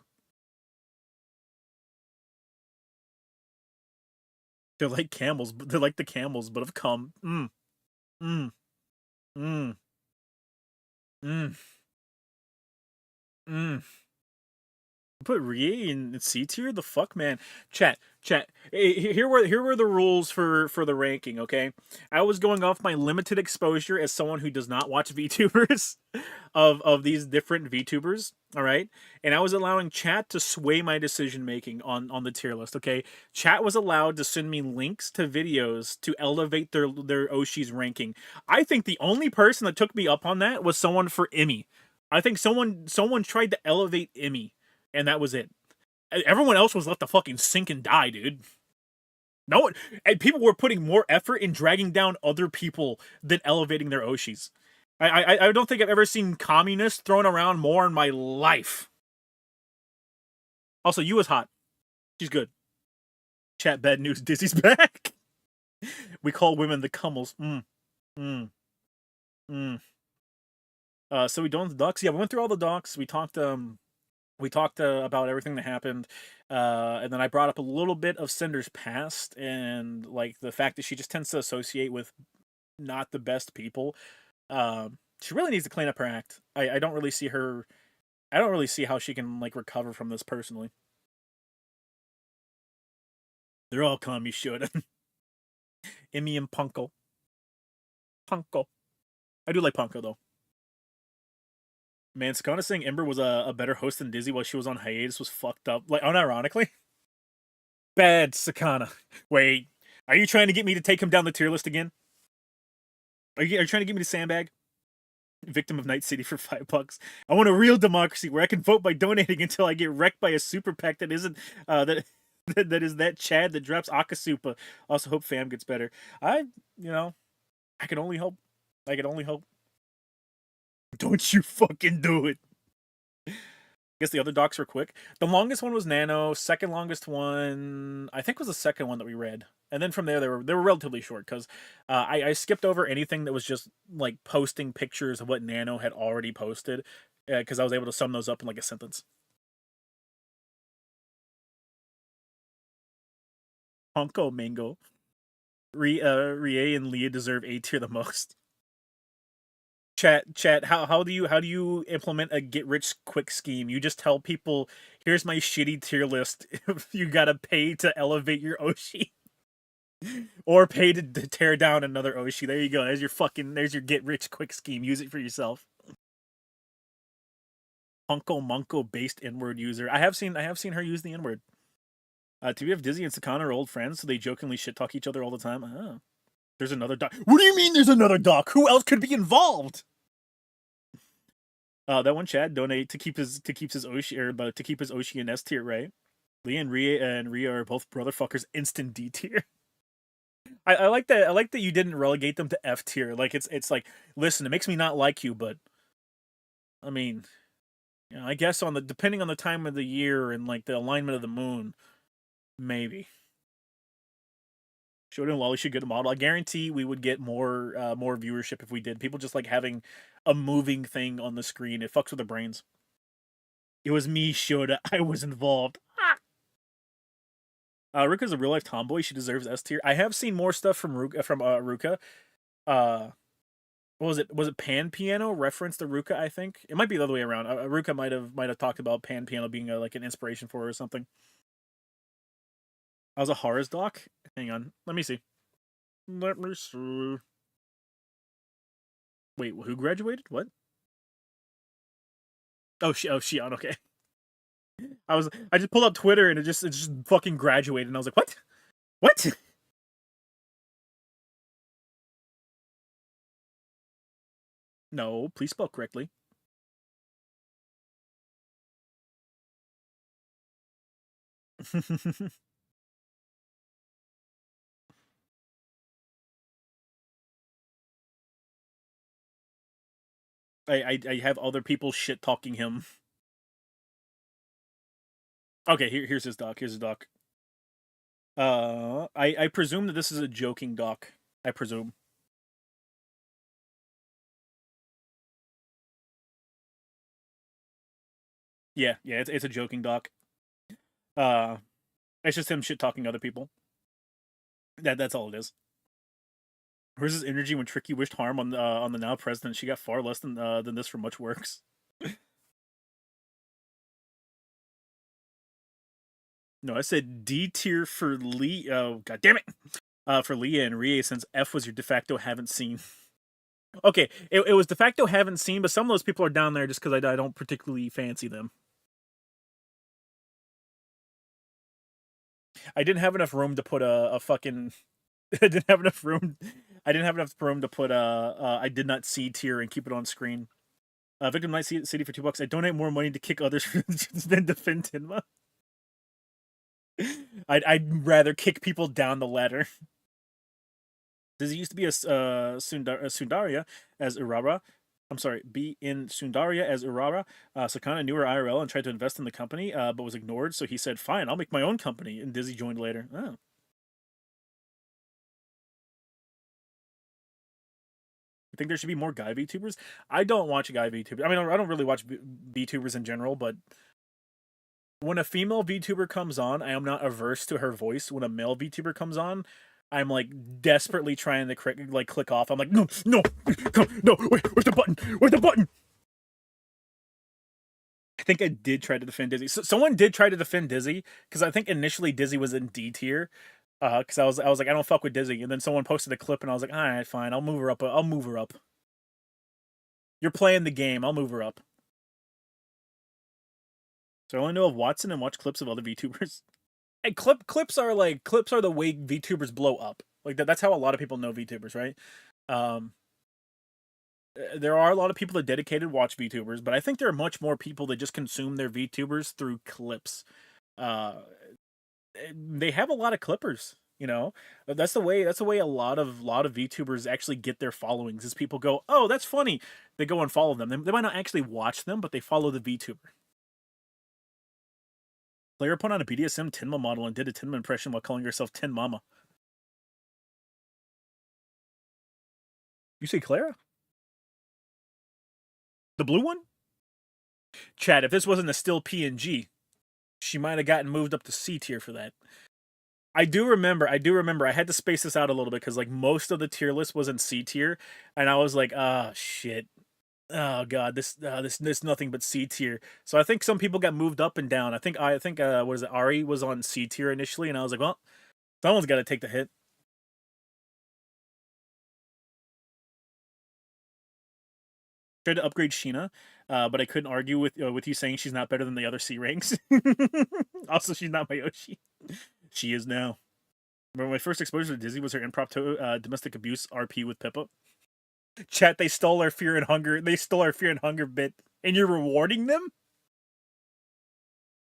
They're like camels. They're like the camels, but of cum. Put Rie in C tier? The fuck, man. Chat. Here were the rules for the ranking, okay? I was going off my limited exposure as someone who does not watch VTubers of these different VTubers, all right? And I was allowing chat to sway my decision making on the tier list, okay? Chat was allowed to send me links to videos to elevate their Oshi's ranking. I think the only person that took me up on that was someone for Emmy. I think someone tried to elevate Emmy. And that was it. Everyone else was left to fucking sink and die, dude. No one, and people were putting more effort in dragging down other people than elevating their Oshis. I don't think I've ever seen communist thrown around more in my life. Also, Yu is hot. She's good. Chat, bad news. Dizzy's back. We call women the cummels. So we done the docs. Yeah, we went through all the docs. We talked about everything that happened, and then I brought up a little bit of Cinder's past and like the fact that she just tends to associate with not the best people. She really needs to clean up her act. I don't really see her. I don't really see how she can like recover from this personally. They're all calm. You should. Emmy and Punko. I do like Punko though. Man, Sakana saying Ember was a better host than Dizzy while she was on hiatus was fucked up. Like, unironically. Bad Sakana. Wait, are you trying to get me to take him down the tier list again? Are you trying to get me to sandbag? Victim of Night City for $5. I want a real democracy where I can vote by donating until I get wrecked by a super PAC that isn't that is that Chad that drops Akasupa. Also hope fam gets better. I can only hope. Don't you fucking do it. I guess the other docs were quick. The longest one was Nano. Second longest one, I think, was the second one that we read. And then from there, they were relatively short because I skipped over anything that was just like posting pictures of what Nano had already posted because I was able to sum those up in like a sentence. Honko Mango. Rie and Leah deserve A tier the most. Chat, how do you implement a get rich quick scheme? You just tell people, here's my shitty tier list. You gotta pay to elevate your Oshi. Or pay to tear down another Oshi. There you go. There's your get rich quick scheme. Use it for yourself. Uncle Munko based N-word user. I have seen her use the N-word. To be if Dizzy and Sakana are old friends, so they jokingly shit talk each other all the time. Oh. There's another doc. What do you mean there's another doc? Who else could be involved? That one Chad donate to keep his Oshi or to keep his Oshi in S tier, right? Lee and Ria are both brotherfuckers instant D tier. I like that. I like that you didn't relegate them to F tier. Like it's like, listen, it makes me not like you, but I mean, I guess depending on the time of the year and like the alignment of the moon, maybe. Shodan Lolly should get a model. I guarantee we would get more viewership if we did. People just like having a moving thing on the screen. It fucks with their brains. It was me, Shoda. I was involved. Ruka's a real life tomboy. She deserves S tier. I have seen more stuff from Ruka. What was it? Was it Pan Piano referenced to Ruka? I think it might be the other way around. Ruka might have talked about Pan Piano being like an inspiration for her or something. I was a Horrors doc. Hang on, let me see. Let me see. Wait, who graduated? What? Oh, Shion. Okay. I just pulled up Twitter and it just fucking graduated, and I was like, what? What? No, please spell correctly. I have other people shit talking him. Okay, here's his doc. Here's his doc. I presume that this is a joking doc. I presume. Yeah, it's a joking doc. Uh, it's just him shit talking other people. That's all it is. Where's his energy when Tricky wished harm on the now president? She got far less than this for much works. No, I said D tier for Lee. Oh, god damn it! For Leah and Rie, since F was your de facto haven't seen. Okay, it was de facto haven't seen, but some of those people are down there just because I don't particularly fancy them. I didn't have enough room to put a fucking. I didn't have enough room. I didn't have enough room to put I did not see tier and keep it on screen. Victim Night City for $2. I donate more money to kick others than defend Tinma. I'd rather kick people down the ladder. Does it used to be a Sundaria as Urara? I'm sorry, be in Sundaria as Urara. Sakana knew her IRL and tried to invest in the company, but was ignored. So he said, "Fine, I'll make my own company." And Dizzy joined later. Oh. I think there should be more guy VTubers. I don't watch guy VTubers. I mean, I don't really watch VTubers in general, but when a female VTuber comes on, I am not averse to her voice. When a male VTuber comes on, I'm like desperately trying to click off. I'm like, no, no, no, wait, where's the button? Where's the button? I think I did try to defend Dizzy. So someone did try to defend Dizzy because I think initially Dizzy was in D tier. Because I was like, I don't fuck with Dizzy, and then someone posted a clip, and I was like, all right, fine, I'll move her up. I'll move her up. You're playing the game. I'll move her up. So I only know of Watson and watch clips of other VTubers. And clips are the way VTubers blow up. Like that's how a lot of people know VTubers, right? Um, there are a lot of people that dedicated watch VTubers, but I think there are much more people that just consume their VTubers through clips. Uh, they have a lot of clippers, you know. That's the way. That's the way a lot of VTubers actually get their followings. Is people go, oh, that's funny. They go and follow them. They might not actually watch them, but they follow the VTuber. Player put on a BDSM Tinma model and did a Tinma impression while calling herself Tin Mama. You say Clara? The blue one? Chad, if this wasn't a still PNG, she might have gotten moved up to C tier for that. I do remember. I had to space this out a little bit because like most of the tier list was in C tier, and I was like, ah, shit. Oh god, this nothing but C tier. So I think some people got moved up and down. I think what is it? Ari was on C tier initially, and I was like, well, someone's got to take the hit. Tried to upgrade Sheena, but I couldn't argue with you saying she's not better than the other C ranks. Also, she's not my Yoshi. She is now. Remember my first exposure to Dizzy was her impromptu domestic abuse RP with Pippa. Chat, they stole our fear and hunger. They stole our fear and hunger bit, and you're rewarding them.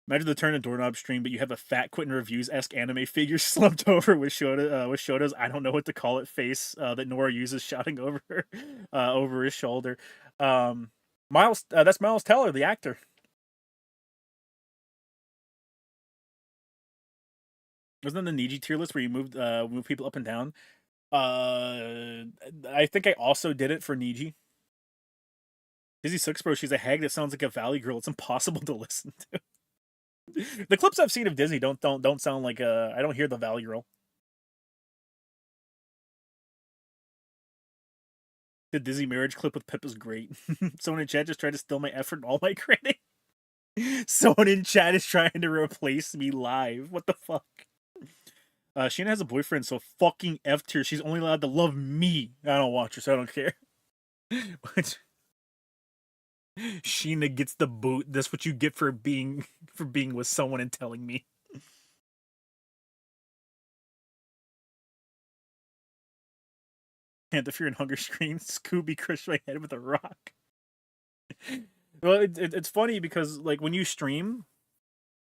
Imagine the turn and doorknob stream, but you have a fat Quentin reviews esque anime figure slumped over with Shota's I don't know what to call it face that Nora uses shouting over her, over his shoulder. Miles, that's Miles Teller, the actor. Wasn't that the Niji tier list where you move people up and down? I think I also did it for Niji. Dizzy sucks, bro. She's a hag that sounds like a valley girl. It's impossible to listen to. The clips I've seen of Dizzy don't sound like I don't hear the valley girl. The Disney marriage clip with Pip is great. Someone in chat just tried to steal my effort and all my credit. Someone in chat is trying to replace me live. What the fuck? Sheena has a boyfriend, so fucking F tier. She's only allowed to love me. I don't watch her, so I don't care. Sheena gets the boot. That's what you get for being with someone and telling me. And if you're in hunger screen, Scooby crushed my head with a rock. Well, it's funny because like when you stream,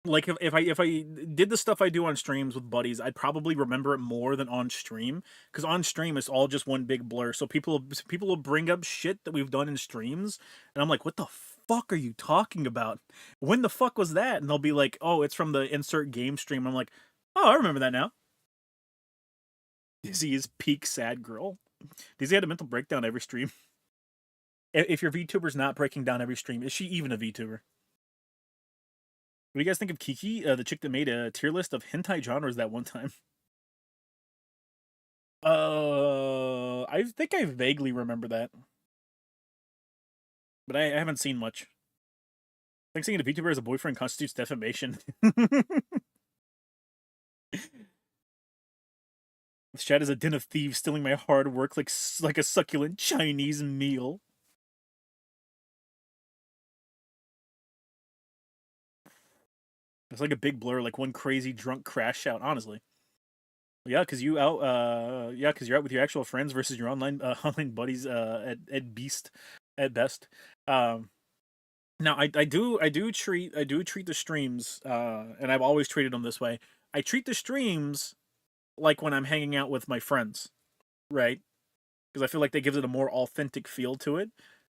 like if I did the stuff I do on streams with buddies, I'd probably remember it more than on stream, because on stream it's all just one big blur. So people will bring up shit that we've done in streams, and I'm like, what the fuck are you talking about? When the fuck was that? And they'll be like, oh, it's from the insert game stream. I'm like, oh, I remember that now. Dizzy is peak sad girl. Dizzy had a mental breakdown every stream. If your VTuber's not breaking down every stream, is she even a VTuber? What do you guys think of Kiki, the chick that made a tier list of hentai genres that one time? I think I vaguely remember that, but I haven't seen much. I think saying a VTuber as a boyfriend constitutes defamation. This chat is a den of thieves stealing my hard work like a succulent Chinese meal. It's like a big blur, like one crazy drunk crash out, honestly. Yeah, because you're out with your actual friends versus your online online buddies at beast at best. Now I do treat the streams, and I've always treated them this way. I treat the streams like when I'm hanging out with my friends, right? Because I feel like that gives it a more authentic feel to it.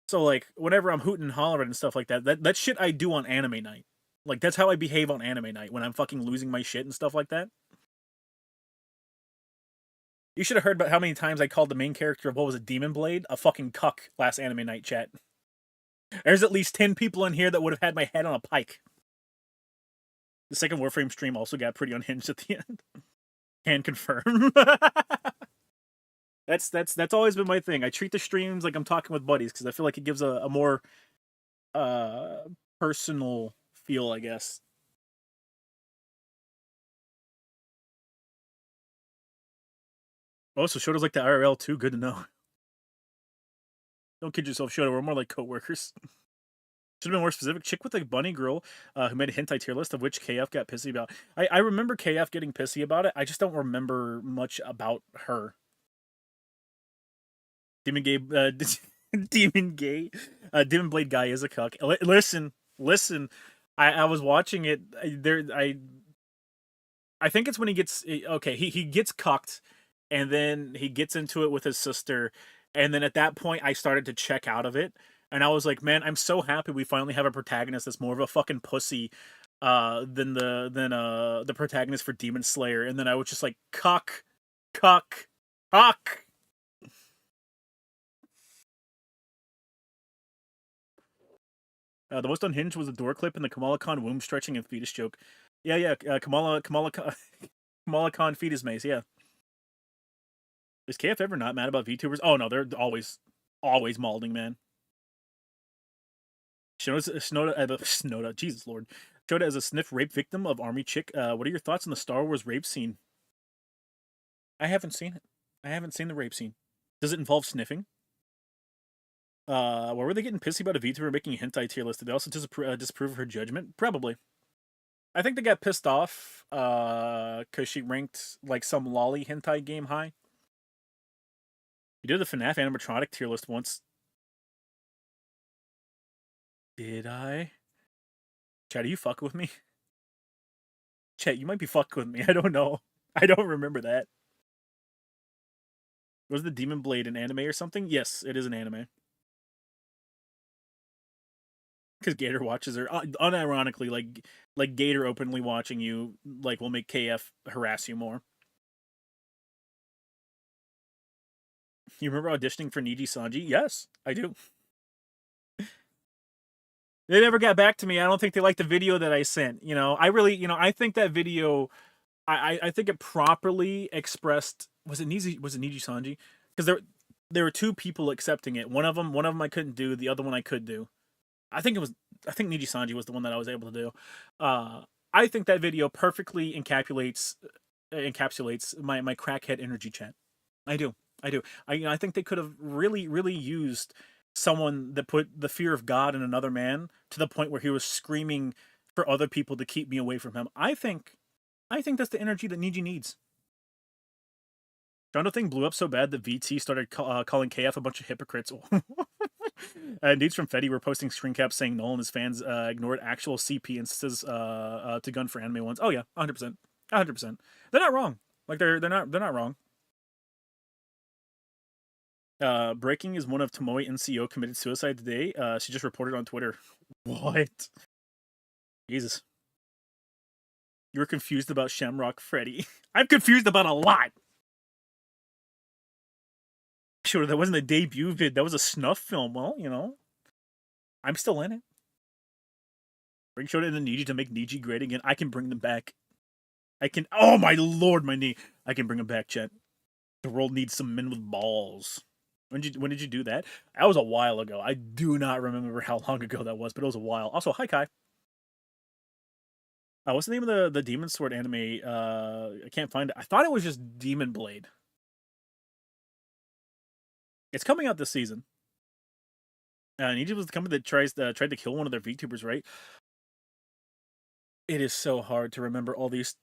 So like whenever I'm hooting and hollering and stuff like that shit I do on anime night. Like that's how I behave on anime night when I'm fucking losing my shit and stuff like that. You should have heard about how many times I called the main character of what was it, Demon Blade, a fucking cuck last anime night chat. There's at least 10 people in here that would have had my head on a pike. The second Warframe stream also got pretty unhinged at the end. Can confirm. That's always been my thing. I treat the streams like I'm talking with buddies because I feel like it gives a more personal feel, I guess. Oh, so Shoto's like the IRL too? Good to know. Don't kid yourself, Shoto. We're more like co-workers. Should have been more specific. Chick with a bunny girl who made a hentai tier list of which KF got pissy about. I remember KF getting pissy about it. I just don't remember much about her. Demon Gay, Demon Blade guy is a cuck. Listen. I was watching it. I think it's when he gets okay. He gets cucked, and then he gets into it with his sister, and then at that point I started to check out of it. And I was like, man, I'm so happy we finally have a protagonist that's more of a fucking pussy than the protagonist for Demon Slayer. And then I was just like, cuck. The most unhinged was the door clip and the Kamala Khan womb stretching and fetus joke. Yeah, Kamala Khan fetus mace, yeah. Is KF ever not mad about VTubers? Oh no, they're always malding, man. Shinoda, Jesus Lord. Showed as a sniff rape victim of army chick. What are your thoughts on the Star Wars rape scene? I haven't seen it. I haven't seen the rape scene. Does it involve sniffing? Why were they getting pissy about a VTuber making a hentai tier list? Did they also disapprove of her judgment? Probably. I think they got pissed off because she ranked like some lolly hentai game high. You did the FNAF animatronic tier list once. Did I? Chat, are you fucking with me? Chat, you might be fucking with me. I don't know. I don't remember that. Was the Demon Blade an anime or something? Yes, it is an anime. Because Gator watches her. Unironically, like Gator openly watching you, like, will make KF harass you more. You remember auditioning for Niji Sanji? Yes, I do. They never got back to me. I don't think they liked the video that I sent. You know, I think that video, I think it properly expressed. Was it Niji Sanji? Because there were two people accepting it. One of them I couldn't do. The other one I could do. I think Niji Sanji was the one that I was able to do. I think that video perfectly encapsulates my crackhead energy, chat. I do. I think they could have really used someone that put the fear of God in another man to the point where he was screaming for other people to keep me away from him. I think that's the energy that Niji needs. Jondo thing blew up so bad that VT started calling KF a bunch of hypocrites. Dudes from Fetty were posting screen caps saying Noel and his fans ignored actual CP instances to gun for anime ones. Oh yeah, 100%, 100%. They're not wrong. Like they're not wrong. Breaking is one of Tomoe NCO committed suicide today. She just reported on Twitter. What? Jesus. You were confused about Shamrock Freddy. I'm confused about a lot. Sure, that wasn't a debut vid. That was a snuff film. Well, you know, I'm still in it. Bring Shota and Niji to make Niji great again. I can bring them back. I can. Oh my lord, my knee. I can bring them back, chat. The world needs some men with balls. When did you do that? That was a while ago. I do not remember how long ago that was, but it was a while. Also, hi Kai. What's the name of the Demon Sword anime? I can't find it. I thought it was just Demon Blade. It's coming out this season. Niji was the company that tried to kill one of their VTubers, right? It is so hard to remember all these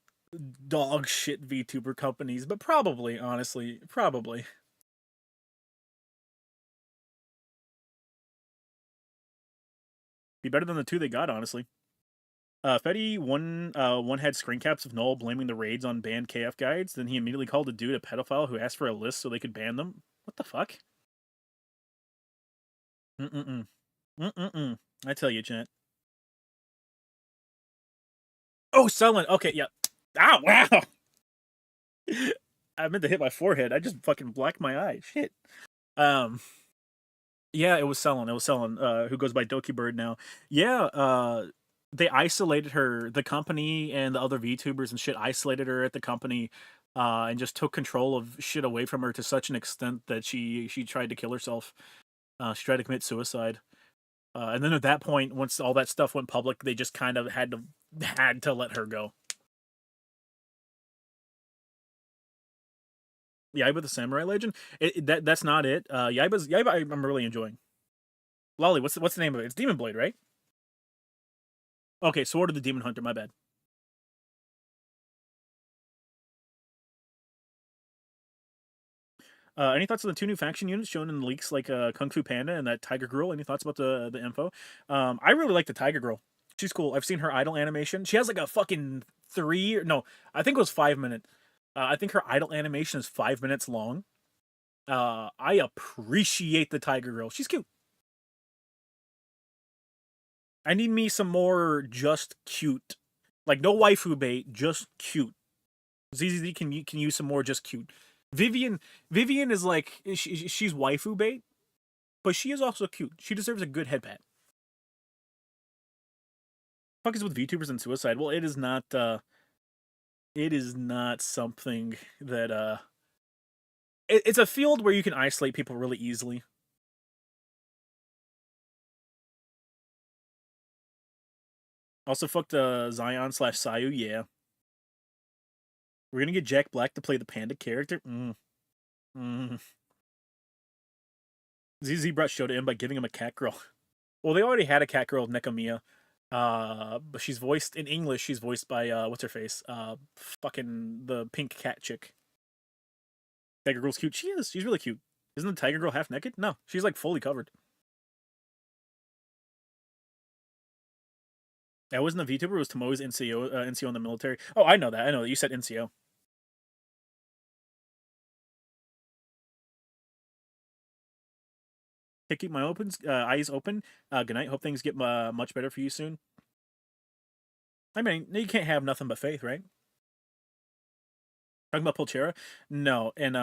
dog shit VTuber companies, but probably, honestly, probably. Be better than the two they got, honestly. Fetty one had screen caps of Noel blaming the raids on banned KF guides. Then he immediately called a dude a pedophile who asked for a list so they could ban them. What the fuck? I tell you, chat. Oh, Sullen. Okay, yeah. Ow, wow. I meant to hit my forehead. I just fucking blacked my eye. Shit. Yeah, it was Sullen. Who goes by Doki Bird now. Yeah, they isolated her. The company and the other VTubers and shit isolated her at the company, and just took control of shit away from her to such an extent that she tried to kill herself. She tried to commit suicide. And then at that point, once all that stuff went public, they just kind of had to let her go. Yaiba the Samurai Legend. That's not it. Yaiba I'm really enjoying. Lolly, what's the name of it? It's Demon Blade, right? Okay, Sword of the Demon Hunter. My bad. Any thoughts on the two new faction units shown in the leaks, like Kung Fu Panda and that Tiger Girl? Any thoughts about the info? I really like the Tiger Girl. She's cool. I've seen her idle animation. She has like a fucking I think it was 5 minutes. I think her idle animation is 5 minutes long. I appreciate the Tiger Girl. She's cute. I need me some more just cute. Like no waifu bait, just cute. ZZZ can use some more just cute. Vivian is like she's waifu bait, but she is also cute. She deserves a good head pat. Fuck is with VTubers and suicide? Well, it is not something that it's a field where you can isolate people really easily. Also fucked Zion / Sayu, yeah. We're gonna get Jack Black to play the panda character. ZZ brought Shota in by giving him a cat girl. Well, they already had a cat girl, Nekamiya. But she's voiced in English. She's voiced by what's her face? Fucking the pink cat chick. Tiger Girl's cute. She is. She's really cute. Isn't the Tiger Girl half naked? No, she's like fully covered. That wasn't a VTuber. It was Tomoe's NCO in the military. Oh, I know that. I know that. You said NCO. To keep my eyes open. Good night. Hope things get much better for you soon. I mean, you can't have nothing but faith, right? Talking about Pulchera? No. And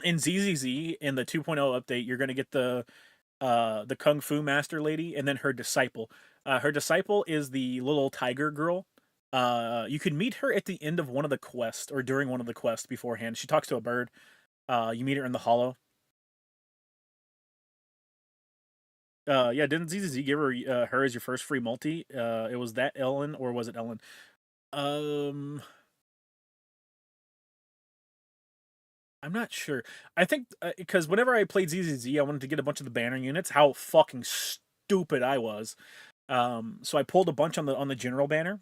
in ZZZ, in the 2.0 update, you're going to get the Kung Fu Master lady and then her disciple. Her disciple is the little tiger girl. You can meet her at the end of one of the quests or during one of the quests beforehand. She talks to a bird. You meet her in the hollow. Yeah, didn't ZZZ give her as your first free multi? It was that Ellen, or was it Ellen? Um, I'm not sure. I think because whenever I played ZZZ, I wanted to get a bunch of the banner units. How fucking stupid I was. So I pulled a bunch on the general banner.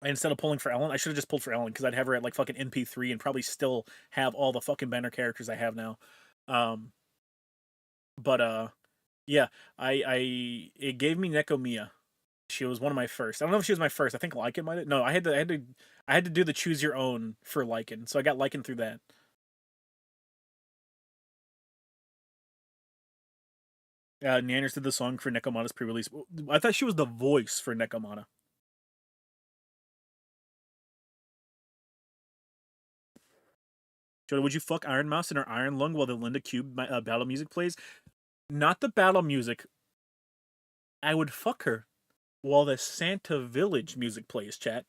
Instead of pulling for Ellen, I should have just pulled for Ellen because I'd have her at like fucking NP3 and probably still have all the fucking banner characters I have now. Um, but yeah, it gave me Nekomiya. She was one of my first. I don't know if she was my first. I think Lycan might have. No, I had to do the choose your own for Lycan, so I got Lycan through that. Nanners did the song for Nekomata's pre-release. I thought she was the voice for Nekomata. Jody, would you fuck Iron Mouse in her Iron Lung while the Linda Cube battle music plays? Not the battle music. I would fuck her while the Santa Village music plays, chat.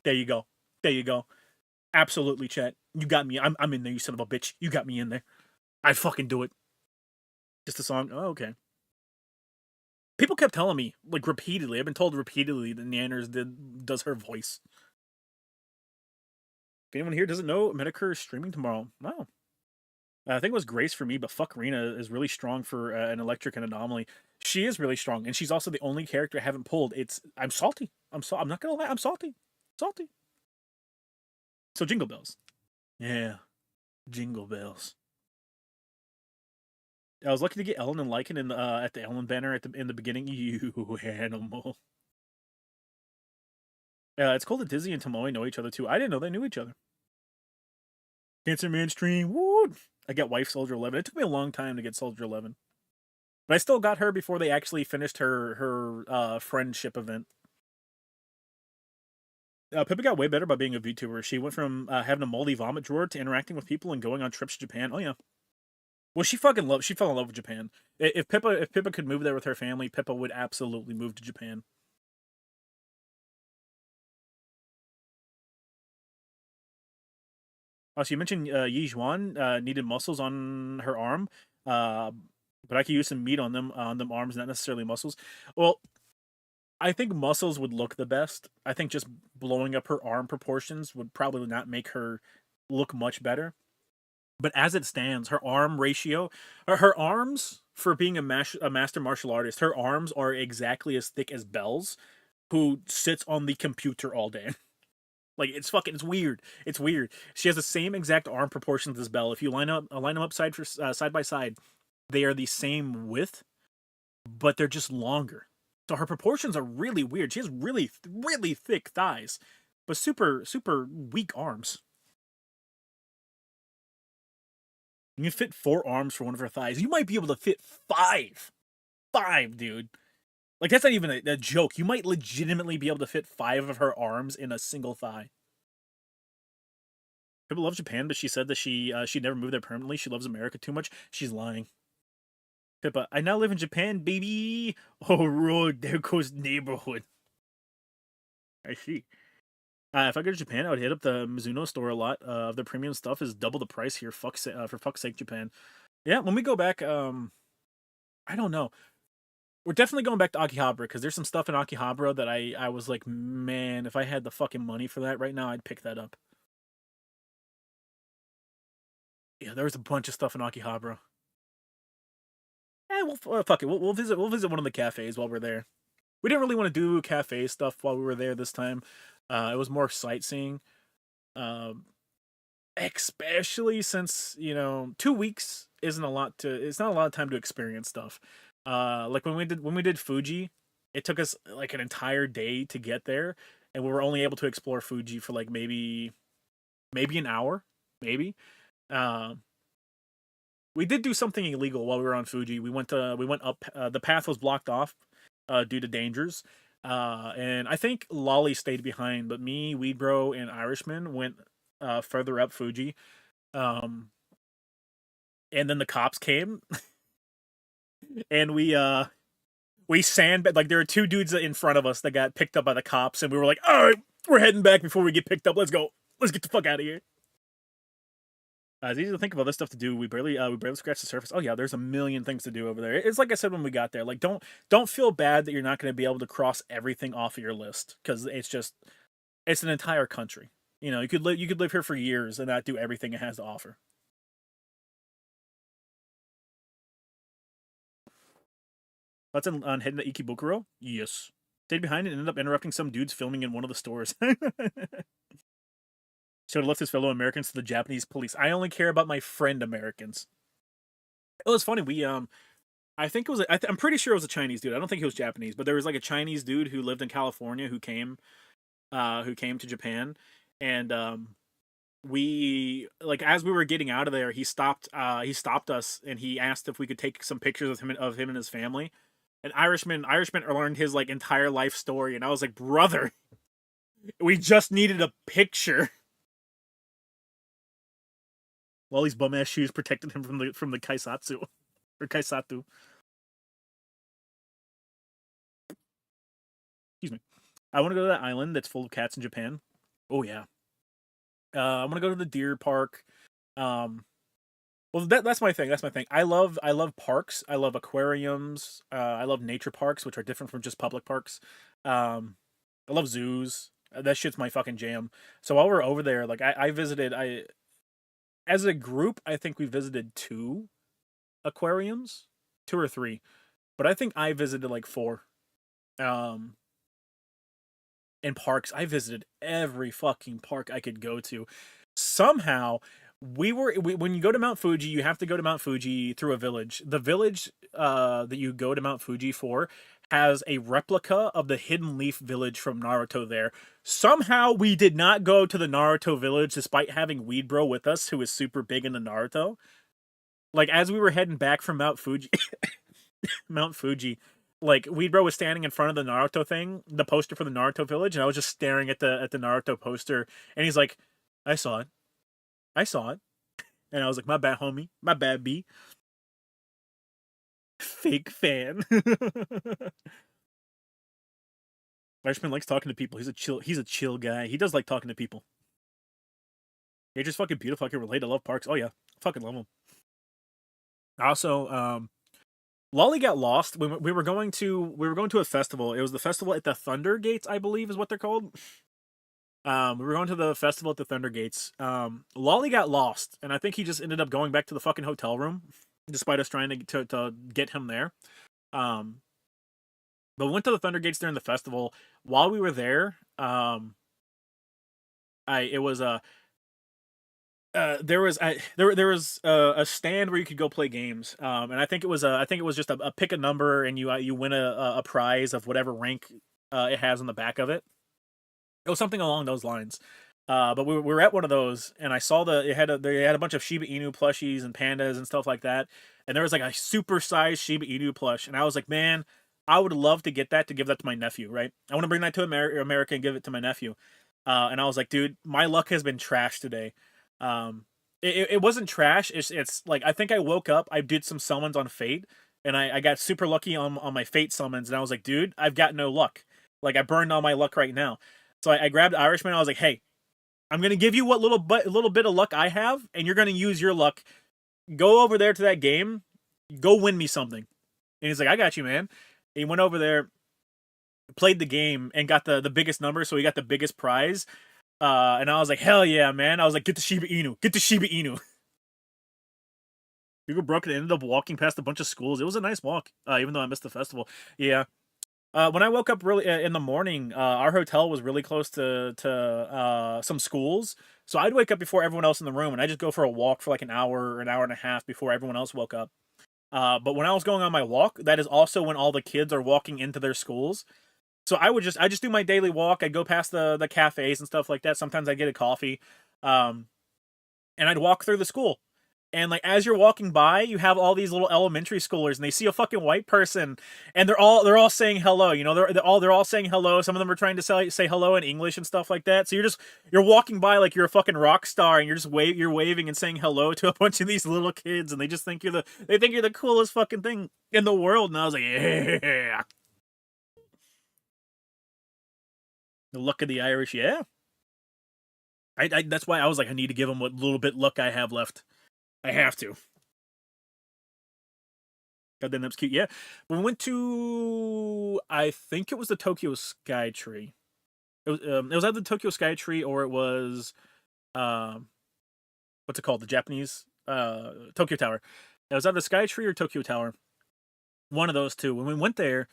There you go. There you go. Absolutely, chat. You got me. I'm in there, you son of a bitch. You got me in there. I'd fucking do it. Just a song? Oh, okay. People kept telling me, like, repeatedly. I've been told repeatedly that Nanners does her voice. If anyone here doesn't know, Medicare is streaming tomorrow. Wow. I think it was Grace for me, but fuck Rena is really strong for an electric and anomaly. She is really strong, and she's also the only character I haven't pulled. I'm salty. I'm not gonna lie. I'm salty. Salty. So Jingle Bells. Yeah, Jingle Bells. I was lucky to get Ellen and Lycan in at the Ellen banner in the beginning. You animal. Yeah, it's cool that Dizzy and Tomoe know each other too. I didn't know they knew each other. Cancer Man stream. Woo! I got Wife Soldier 11. It took me a long time to get Soldier 11. But I still got her before they actually finished her friendship event. Pippa got way better by being a VTuber. She went from having a moldy vomit drawer to interacting with people and going on trips to Japan. Oh yeah. Well, she fucking loved. She fell in love with Japan. If Pippa could move there with her family, Pippa would absolutely move to Japan. So you mentioned Yi Zhuan needed muscles on her arm, but I could use some meat on them arms, not necessarily muscles. Well, I think muscles would look the best. I think just blowing up her arm proportions would probably not make her look much better. But as it stands, her arm ratio, her arms for being a master martial artist, her arms are exactly as thick as Belle's, who sits on the computer all day. Like it's weird. It's weird. She has the same exact arm proportions as Belle. If you line them up side by side, they are the same width, but they're just longer. So her proportions are really weird. She has really thick thighs, but super weak arms. You can fit 4 arms for one of her thighs. You might be able to fit 5. 5, dude. Like that's not even a joke. You might legitimately be able to fit 5 of her arms in a single thigh. People love Japan, but she said that she'd never move there permanently. She loves America too much. She's lying. Pippa, I now live in Japan, baby. Oh, road, there goes neighborhood. I see. If I go to Japan, I would hit up the Mizuno store a lot. The premium stuff is double the price here. For fuck's sake, Japan. Yeah, when we go back, I don't know. We're definitely going back to Akihabara because there's some stuff in Akihabara that I was like, man, if I had the fucking money for that right now, I'd pick that up. Yeah, there was a bunch of stuff in Akihabara. Well, fuck it. We'll visit. We'll visit one of the cafes while we're there. We didn't really want to do cafe stuff while we were there this time. It was more sightseeing. Um, Especially since 2 weeks isn't a lot to. It's not a lot of time to experience stuff. Like when we did Fuji, it took us like an entire day to get there, and we were only able to explore Fuji for like maybe an hour, maybe. Um, we did do something illegal while we were on Fuji. We went up. The path was blocked off due to dangers. And I think Lolly stayed behind, but me, Weedbro, and Irishman went further up Fuji. And then the cops came, and we sandbagged. Like there were 2 dudes in front of us that got picked up by the cops, and we were like, all right, we're heading back before we get picked up. Let's go. Let's get the fuck out of here. It's easy to think of all this stuff to do. We barely scratched the surface. Oh yeah, there's a million things to do over there. It's like I said when we got there. Like don't feel bad that you're not going to be able to cross everything off of your list because it's an entire country. You know, you could live here for years and not do everything it has to offer. That's on heading to Ikebukuro. Yes. Stayed behind and ended up interrupting some dudes filming in one of the stores. Should have left his fellow Americans to the Japanese police. I only care about my friend Americans. It was funny. I think it was. I'm pretty sure it was a Chinese dude. I don't think he was Japanese, but there was like a Chinese dude who lived in California who came to Japan, and we like as we were getting out of there, he stopped us and he asked if we could take some pictures of him and his family. An Irishman learned his like entire life story, and I was like, brother, we just needed a picture. Wally's bum ass shoes protected him from the kaisatsu or kaisatu. Excuse me. I want to go to that island that's full of cats in Japan. Oh yeah. I want to go to the deer park. Um, well, that's my thing. That's my thing. I love parks. I love aquariums. I love nature parks, which are different from just public parks. I love zoos. That shit's my fucking jam. So while we're over there, like I visited, I as a group, I think we visited two aquariums, two or three, but I think I visited like four. Um, in parks, I visited every fucking park I could go to. Somehow, when you go to Mount Fuji, you have to go to Mount Fuji through a village. The village that you go to Mount Fuji for has a replica of the Hidden Leaf village from Naruto there. Somehow we did not go to the Naruto village despite having Weed Bro with us who is super big into Naruto. Like as we were heading back from Mount Fuji, Mount Fuji, like Weedbro was standing in front of the Naruto thing, the poster for the Naruto village, and I was just staring at the Naruto poster, and he's like, "I saw it, I saw it," and I was like, "My bad, homie, my bad, B." Fake fan. Irishman likes talking to people. He's a chill guy. He does like talking to people. They're just fucking beautiful. I can relate. I love parks. Oh yeah, I fucking love them. Also, Lolly got lost. We were going to a festival. It was the festival at the Thunder Gates, I believe, is what they're called. We were going to the festival at the Thunder Gates. Lolly got lost, and I think he just ended up going back to the fucking hotel room, despite us trying to get him there. But we went to the Thunder Gates during the festival. While we were there, I it was a there was a stand where you could go play games, and I think it was just a pick a number and you win a prize of whatever rank it has on the back of it. It was something along those lines. But we were at one of those, and I saw they had a bunch of Shiba Inu plushies and pandas and stuff like that, and there was like a super sized Shiba Inu plush, and I was like, man, I would love to get that to give that to my nephew, right? I want to bring that to America and give it to my nephew. And I was like, dude, my luck has been trash today. Um, it wasn't trash. It's like I think I woke up, I did some summons on Fate, and I got super lucky on my Fate summons, and I was like, dude, I've got no luck. Like I burned all my luck right now. So I grabbed Irishman. I was like, hey, I'm gonna give you what little bit of luck I have, and you're gonna use your luck. Go over there to that game. Go win me something. And he's like, I got you, man. He went over there, played the game, and got the biggest number, so he got the biggest prize. And I was like, hell yeah, man. I was like, get the Shiba Inu. Get the Shiba Inu. Hugo Brook and ended up walking past a bunch of schools. It was a nice walk, even though I missed the festival. Yeah. When I woke up really in the morning, our hotel was really close to some schools, so I'd wake up before everyone else in the room, and I just go for a walk for like an hour or an hour and a half before everyone else woke up. But when I was going on my walk, that is also when all the kids are walking into their schools. So I just do my daily walk. I'd go past the cafes and stuff like that. Sometimes I'd get a coffee, um, and I'd walk through the school. And like as you're walking by, you have all these little elementary schoolers, and they see a fucking white person, and they're all saying hello. You know, they're all saying hello. Some of them are trying to say hello in English and stuff like that. So you're walking by like you're a fucking rock star, and you're waving and saying hello to a bunch of these little kids, and they just think they think you're the coolest fucking thing in the world. And I was like, yeah, the luck of the Irish, yeah. That's why I was like, I need to give him what little bit luck I have left. I have to. Goddamn, that's cute. Yeah, we went to, I think it was the Tokyo Sky Tree. It was either the Tokyo Sky Tree or it was um, what's it called? The Japanese Tokyo Tower. It was either the Sky Tree or Tokyo Tower. One of those two. When we went there,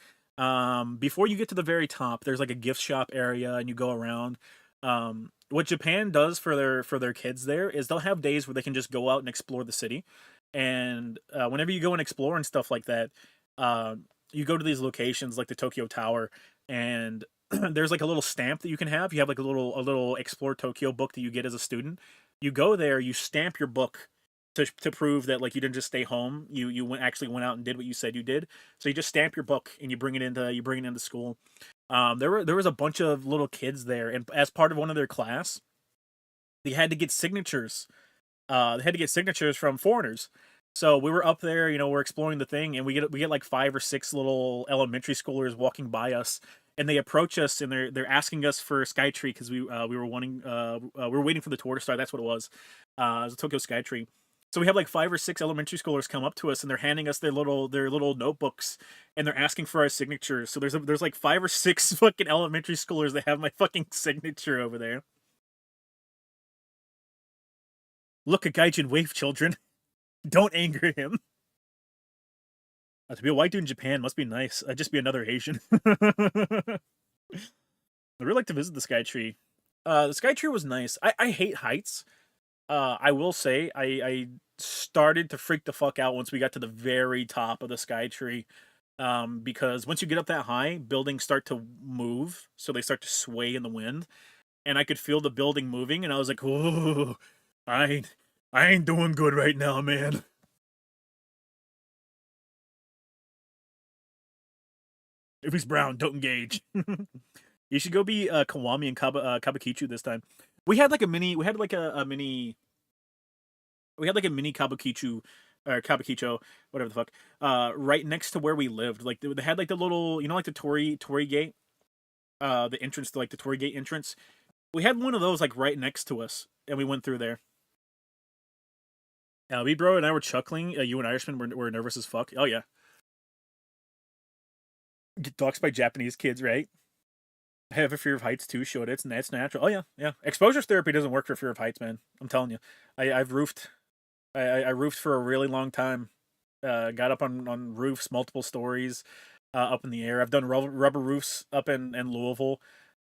before you get to the very top, there's like a gift shop area, and you go around. What Japan does for their kids there is they'll have days where they can just go out and explore the city, and whenever you go and explore and stuff like that, uh, you go to these locations like the Tokyo Tower, and there's like a little stamp that you can have. You have like a little Explore Tokyo book that you get as a student. You go there, you stamp your book to prove that like you didn't just stay home. You actually went out and did what you said you did. So you just stamp your book and you bring it into school. There was a bunch of little kids there, and as part of one of their class, they had to get signatures. They had to get signatures from foreigners. So we were up there, we're exploring the thing, and we get like 5 or 6 little elementary schoolers walking by us, and they approach us, and they're asking us for Skytree because we were wanting we were waiting for the tour to start. That's what it was. It was a Tokyo Skytree. So we have like 5 or 6 elementary schoolers come up to us, and they're handing us their little notebooks, and they're asking for our signatures. So there's like 5 or 6 fucking elementary schoolers that have my fucking signature over there. Look, a gaijin wave, children. Don't anger him. To be a white dude in Japan must be nice. I'd just be another Asian. I really like to visit the Skytree. The Skytree was nice. I hate heights. I will say I started to freak the fuck out once we got to the very top of the Skytree. Because once you get up that high, buildings start to move, so they start to sway in the wind, and I could feel the building moving, and I was like, "Ooh, I ain't doing good right now, man." If he's brown, don't engage. You should go be Kawami and Kabukicho this time. We had like a mini. We had like a mini. We had like a mini Kabukicho or Kabukicho, whatever the fuck, right next to where we lived. Like they had like the little, like the Torii gate, the entrance to like the Torii gate entrance. We had one of those like right next to us, and we went through there. We bro and I were chuckling. You and Irishman were nervous as fuck. Oh yeah, get doxed by Japanese kids, right? I have a fear of heights too. Showed it's natural. Oh yeah, yeah. Exposure therapy doesn't work for fear of heights, man. I'm telling you. I've roofed. I roofed for a really long time. Got up on roofs, multiple stories, up in the air. I've done rubber roofs up in Louisville.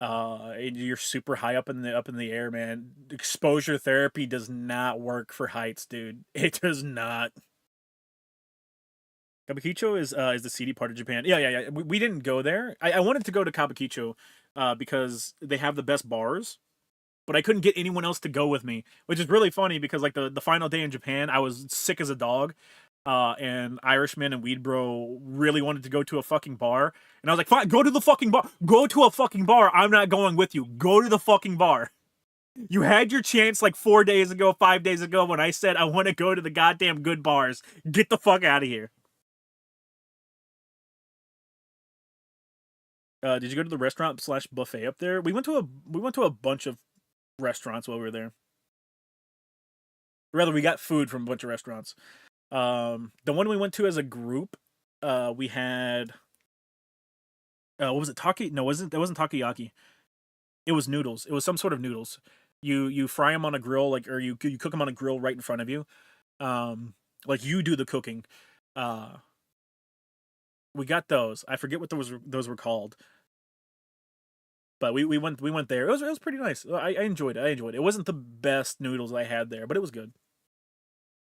And you're super high up in the air, man. Exposure therapy does not work for heights, dude. It does not. Kabukicho is the seedy part of Japan. Yeah, yeah, yeah. We didn't go there. I wanted to go to Kabukicho, because they have the best bars, but I couldn't get anyone else to go with me, which is really funny because like the final day in Japan, I was sick as a dog. And Irishman and Weed Bro really wanted to go to a fucking bar, and I was like, "Fine, go to the fucking bar. Go to a fucking bar. I'm not going with you. Go to the fucking bar." You had your chance like 4 days ago, 5 days ago, when I said I want to go to the goddamn good bars. Get the fuck out of here. Did you go to the restaurant slash buffet up there? We went to a bunch of restaurants while we were there. Rather, we got food from a bunch of restaurants. The one we went to as a group, we had what was it? Taki? No, wasn't that wasn't takoyaki. It was noodles. It was some sort of noodles. You fry them on a grill, like, or you cook them on a grill right in front of you. Like you do the cooking. Uh, we got those. I forget what those were called, but we went there. It was pretty nice. I enjoyed it. I enjoyed it. It wasn't the best noodles I had there, but it was good.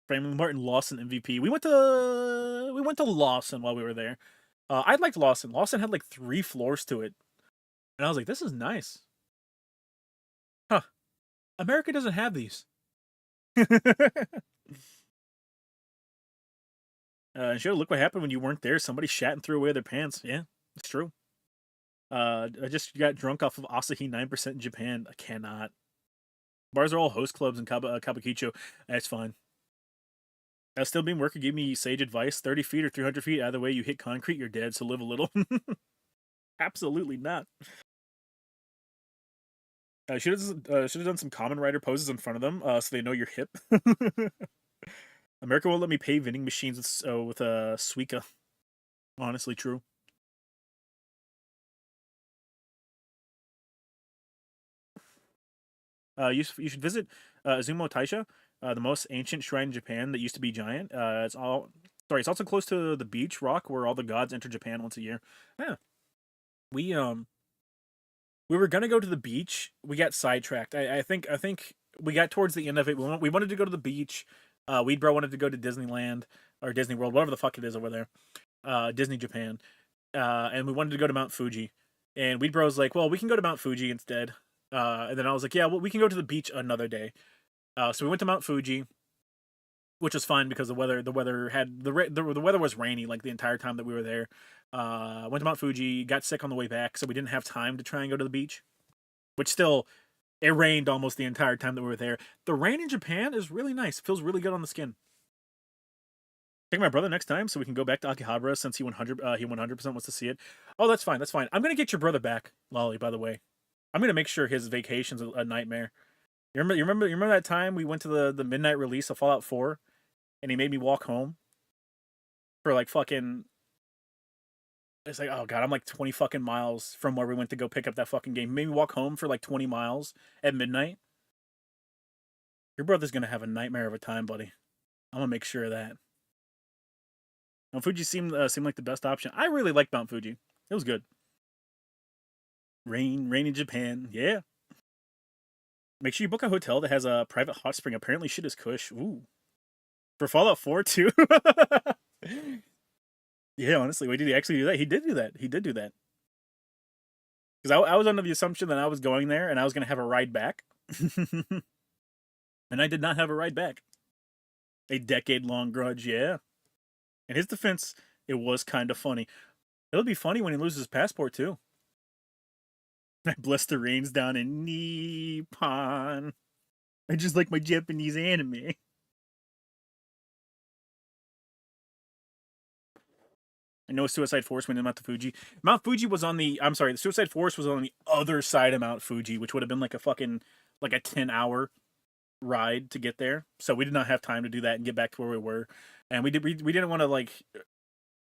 Franklin Martin Lawson MVP. We went to Lawson while we were there. I liked Lawson. Lawson had like 3 floors to it, and I was like, "This is nice." Huh? America doesn't have these. And show, look what happened when you weren't there. Somebody shat and threw away their pants. Yeah, it's true. I just got drunk off of Asahi 9% in Japan. I cannot. Bars are all host clubs in Kabukicho. That's fine. Still being worker gave me sage advice: 30 feet or 300 feet. Either way, you hit concrete, you're dead. So live a little. Absolutely not. Should have done some common rider poses in front of them, so they know you're hip. America won't let me pay vending machines with Suica. Honestly, true. You should visit Azumo Taisha, the most ancient shrine in Japan that used to be giant. It's also close to the beach rock where all the gods enter Japan once a year. Yeah, we we were gonna go to the beach. We got sidetracked. I think we got towards the end of it. We wanted to go to the beach. Weed bro wanted to go to Disneyland or Disney World, whatever the fuck it is over there. Disney Japan. And we wanted to go to Mount Fuji. And Weed Bro's like, well, we can go to Mount Fuji instead. And then I was like, yeah, well, we can go to the beach another day. So we went to Mount Fuji, which was fine because the weather was rainy like the entire time that we were there. Went to Mount Fuji, got sick on the way back, so we didn't have time to try and go to the beach. Which still, it rained almost the entire time that we were there. The rain in Japan is really nice. It feels really good on the skin. Take my brother next time so we can go back to Akihabara since he 100% wants to see it. Oh, that's fine. That's fine. I'm gonna get your brother back, Lolly. By the way, I'm gonna make sure his vacation's a nightmare. You remember that time we went to the midnight release of Fallout 4, and he made me walk home for like fucking. It's like, oh god, I'm like 20 fucking miles from where we went to go pick up that fucking game. He made me walk home for like 20 miles at midnight. Your brother's gonna have a nightmare of a time, buddy. I'm gonna make sure of that. Mount Fuji seemed like the best option. I really liked Mount Fuji. It was good. Rain in Japan. Yeah. Make sure you book a hotel that has a private hot spring. Apparently, shit is cush. Ooh. For Fallout 4 too. Yeah, honestly, wait, did he actually do that? He did do that. He did do that. Because I was under the assumption that I was going there and I was going to have a ride back. And I did not have a ride back. A decade-long grudge, yeah. In his defense, it was kind of funny. It'll be funny when he loses his passport, too. I bless the rains down in Nippon. I just like my Japanese anime. I know Suicide Forest went in Mount Fuji. Mount Fuji was on the. I'm sorry, the Suicide Forest was on the other side of Mount Fuji, which would have been like a 10-hour ride to get there. So we did not have time to do that and get back to where we were. And we didn't want to like.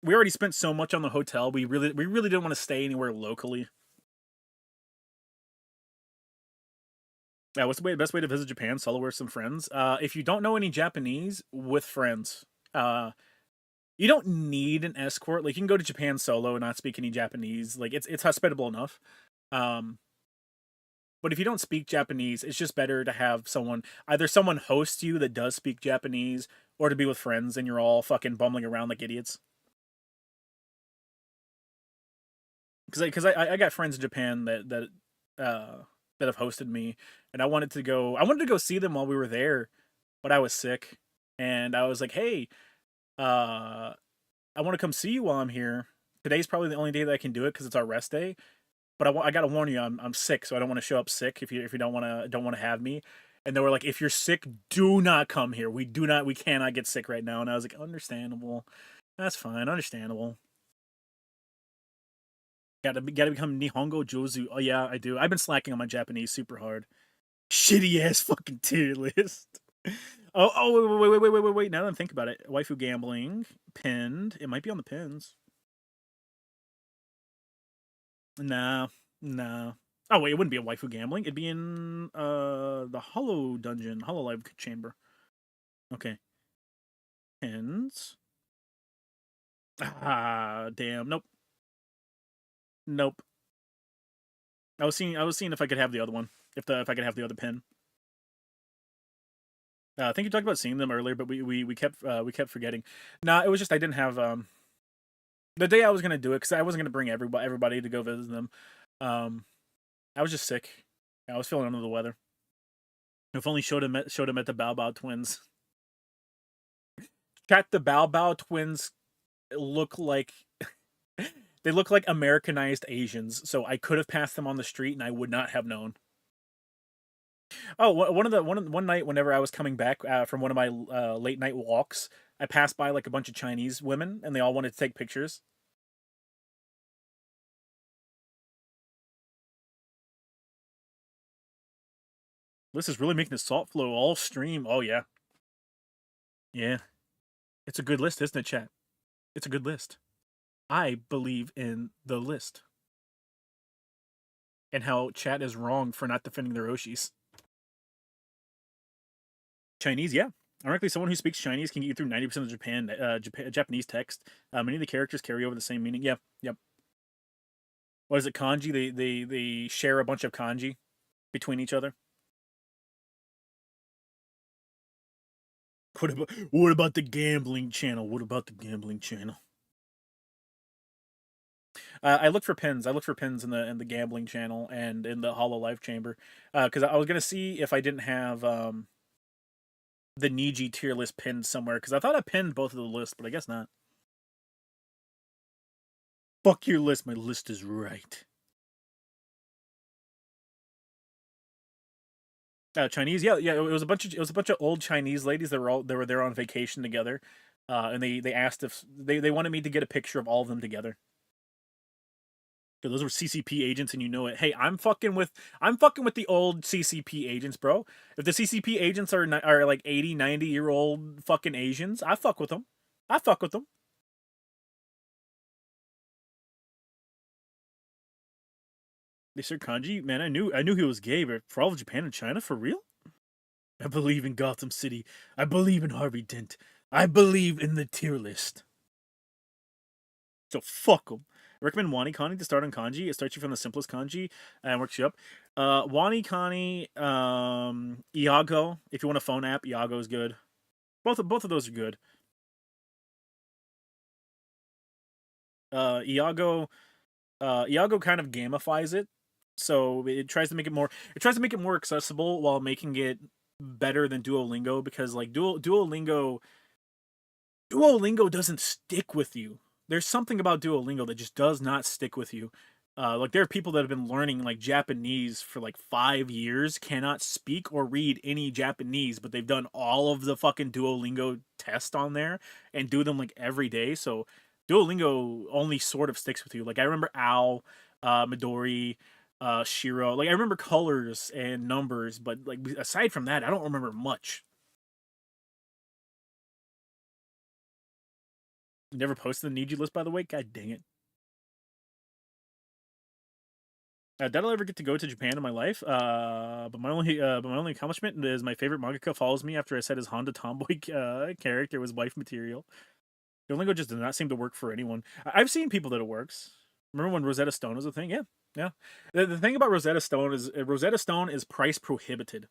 We already spent so much on the hotel. We really didn't want to stay anywhere locally. Yeah, what's the best way to visit Japan? Solo or some friends? If you don't know any Japanese, with friends. You don't need an escort. Like you can go to Japan solo and not speak any Japanese. Like it's hospitable enough. But if you don't speak Japanese, it's just better to have either someone host you that does speak Japanese, or to be with friends and you're all fucking bumbling around like idiots. Because I got friends in Japan that have hosted me, and I wanted to go see them while we were there, but I was sick, and I was like, hey, I want to come see you while I'm here. Today's probably the only day that I can do it because it's our rest day. But I gotta warn you, I'm sick, so I don't want to show up sick if you don't want to have me. And they were like, if you're sick, do not come here. We cannot get sick right now. And I was like, understandable. That's fine, understandable. Gotta become Nihongo Jozu. Oh yeah, I do. I've been slacking on my Japanese super hard. Shitty ass fucking tier list. Wait. Now that I think about it, waifu gambling, pinned. It might be on the pins. Nah. Oh wait, it wouldn't be a waifu gambling. It'd be in the Hollow Dungeon, Hololive Chamber. Okay. Pins. Ah, damn. Nope. I was seeing if I could have the other one. If I could have the other pin. I think you talked about seeing them earlier, but we kept forgetting. Nah, it was just I didn't have the day I was gonna do it because I wasn't gonna bring everybody to go visit them. I was just sick. I was feeling under the weather. If only showed him at the Bao twins. Chat, the Bao twins look like they look like Americanized Asians, so I could have passed them on the street and I would not have known. Oh, one night whenever I was coming back from one of my late night walks, I passed by like a bunch of Chinese women and they all wanted to take pictures. List is really making the salt flow all stream. Oh, yeah. Yeah. It's a good list, isn't it, chat? It's a good list. I believe in the list. And how chat is wrong for not defending their Oshis. Chinese, yeah. Ironically, someone who speaks Chinese can get you through 90% of Japanese text. Many of the characters carry over the same meaning. Yeah, yep. What is it, kanji? They share a bunch of kanji between each other. What about the gambling channel? What about the gambling channel? I look for pins. I look for pins in the gambling channel and in the Hollow Life chamber, because I was gonna see if I didn't have the Niji tier list pinned somewhere, because I thought I pinned both of the lists, but I guess not. Fuck your list. My list is right. Chinese, yeah. It was a bunch of old Chinese ladies that were there on vacation together, and they asked if they wanted me to get a picture of all of them together. So those were CCP agents, and you know it. Hey, I'm fucking with the old CCP agents, bro. If the CCP agents are like 80, 90-year-old fucking Asians, I fuck with them. I fuck with them. They said kanji, man. I knew he was gay, but for all of Japan and China, for real? I believe in Gotham City. I believe in Harvey Dent. I believe in the tier list. So fuck them. I recommend Wani Kani to start on kanji. It starts you from the simplest kanji and works you up. Wani Kani, Iago. If you want a phone app, Iago is good. Both of those are good. Iago kind of gamifies it, so it tries to make it more. It tries to make it more accessible while making it better than Duolingo, because like Duolingo doesn't stick with you. There's something about Duolingo that just does not stick with you. Like there are people that have been learning like Japanese for like 5 years, cannot speak or read any Japanese, but they've done all of the fucking Duolingo test on there and do them like every day. So Duolingo only sort of sticks with you. Like I remember Ao, Midori, Shiro. Like I remember colors and numbers, but like aside from that, I don't remember much. You never posted the Niji list, by the way? God dang it. Did I ever get to go to Japan in my life? But my only accomplishment is my favorite mangaka follows me after I said his Honda tomboy character was wife material. Duolingo just did not seem to work for anyone. I've seen people that it works. Remember when Rosetta Stone was a thing? Yeah, yeah. The thing about Rosetta Stone is price prohibited.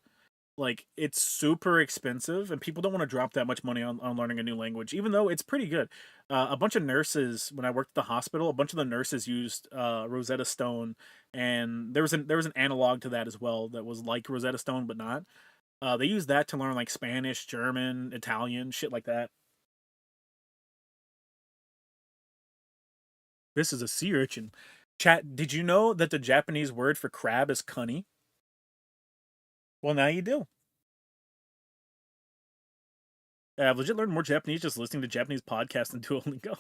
Like it's super expensive, and people don't want to drop that much money on learning a new language, even though it's pretty good. A bunch of nurses, when I worked at the hospital, a bunch of the nurses used Rosetta Stone, and there was an analog to that as well that was like Rosetta Stone but not. They used that to learn like Spanish, German, Italian, shit like that. This is a sea urchin. Chat, did you know that the Japanese word for crab is kani? Well, now you do. I've legit learned more Japanese just listening to Japanese podcasts than Duolingo. I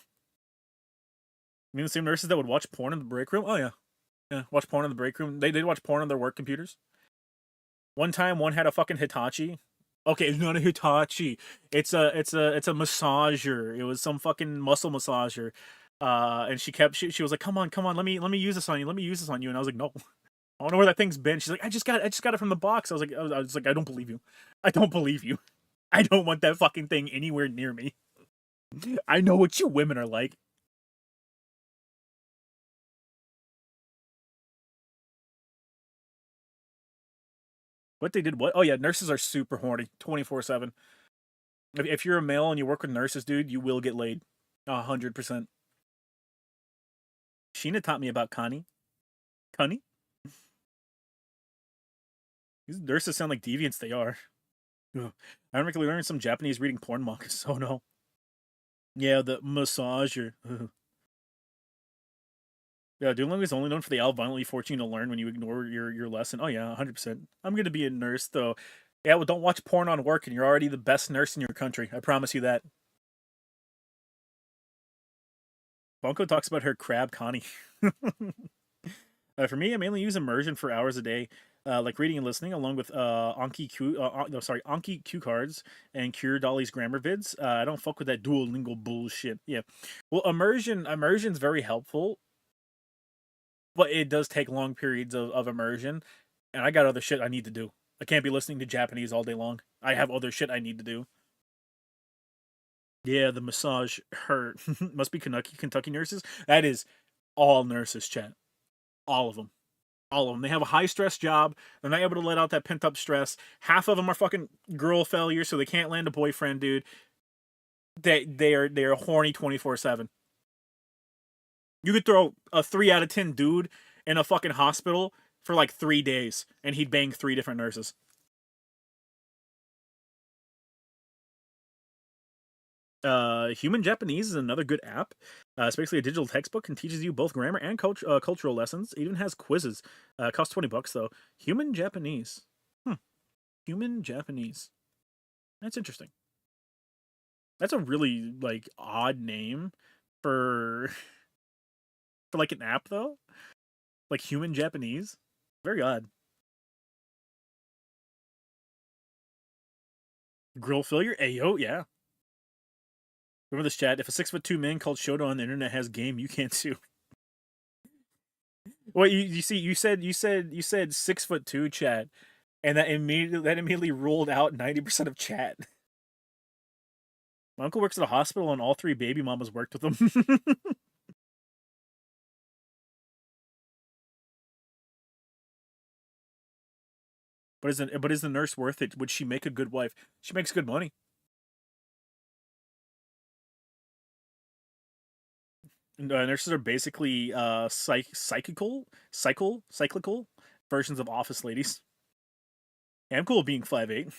mean, the same nurses that would watch porn in the break room? Oh, yeah. Yeah, watch porn in the break room. They watch porn on their work computers. One time, one had a fucking Hitachi. Okay, it's not a Hitachi. It's a massager. It was some fucking muscle massager. And she was like, come on, let me use this on you. Let me use this on you. And I was like, no. I don't know where that thing's been. She's like, I just got it from the box. I was like, I don't believe you. I don't believe you. I don't want that fucking thing anywhere near me. I know what you women are like. What they did? What? Oh yeah, nurses are super horny, 24/7. If you're a male and you work with nurses, dude, you will get laid, 100%. Sheena taught me about Connie. Connie? These nurses sound like deviants. They are. Ugh. I remember learning some Japanese reading porn mangas. Oh no. Yeah, the massager. Ugh. Yeah, Duolingo is only known for the Al violently forcing you to learn when you ignore your lesson. Oh yeah, 100%. I'm gonna be a nurse though. Yeah, well, don't watch porn on work, and you're already the best nurse in your country. I promise you that. Bunko talks about her crab Connie. For me, I mainly use immersion for hours a day. like reading and listening, along with Anki cue cards and Cure Dolly's grammar vids. I don't fuck with that Duolingo bullshit. Yeah, well, immersion's very helpful, but it does take long periods of immersion, and I got other shit I need to do. I can't be listening to Japanese all day long. I have other shit I need to do. Yeah, the massage hurt. Must be Kentucky nurses. That is all nurses, chat. All of them. All of them. They have a high stress job. They're not able to let out that pent up stress. Half of them are fucking girl failures, so they can't land a boyfriend, dude. They are horny 24/7. You could throw a 3 out of 10 dude in a fucking hospital for like 3 days, and he'd bang 3 different nurses. Human Japanese is another good app. It's basically a digital textbook and teaches you both grammar and cultural lessons. It even has quizzes. Costs $20 though. Human Japanese. Human Japanese. That's interesting. That's a really like odd name for for like an app though. Like Human Japanese. Very odd. Grill failure. Ayo, yeah. Remember this, chat? If a 6'2" man called Shoto on the internet has game, you can't sue. Well, you see, you said 6'2", chat, and that immediately ruled out 90% of chat. My uncle works at a hospital, and all 3 baby mamas worked with him. But is the nurse worth it? Would she make a good wife? She makes good money. And, nurses are basically cyclical versions of office ladies. Yeah, I'm cool with being 5'8".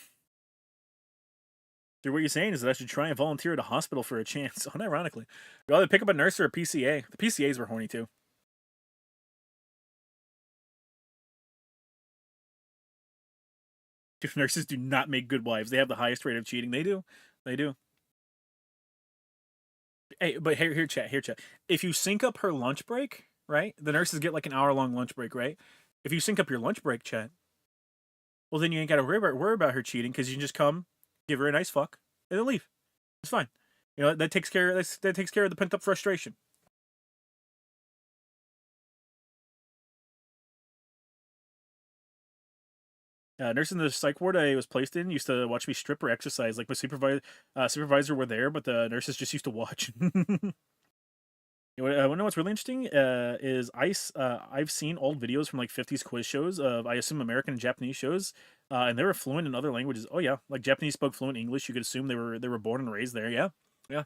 Dude, what you're saying is that I should try and volunteer at a hospital for a chance. Unironically, you either pick up a nurse or a PCA. The PCAs were horny too. Dude, nurses do not make good wives. They have the highest rate of cheating. They do. They do. Hey, but here, chat. Here, chat. If you sync up her lunch break, right? The nurses get like an hour-long lunch break, right? If you sync up your lunch break, chat, well, then you ain't got to worry about her cheating because you can just come, give her a nice fuck, and then leave. It's fine. You know that takes care of the pent up frustration. Nurse in the psych ward I was placed in used to watch me strip or exercise. Like my supervisor were there, but the nurses just used to watch. You want to know what's really interesting? Is I've seen old videos from like 50s quiz shows of I assume American and Japanese shows, and they were fluent in other languages. Oh yeah, like Japanese spoke fluent English. You could assume they were born and raised there. Yeah, yeah.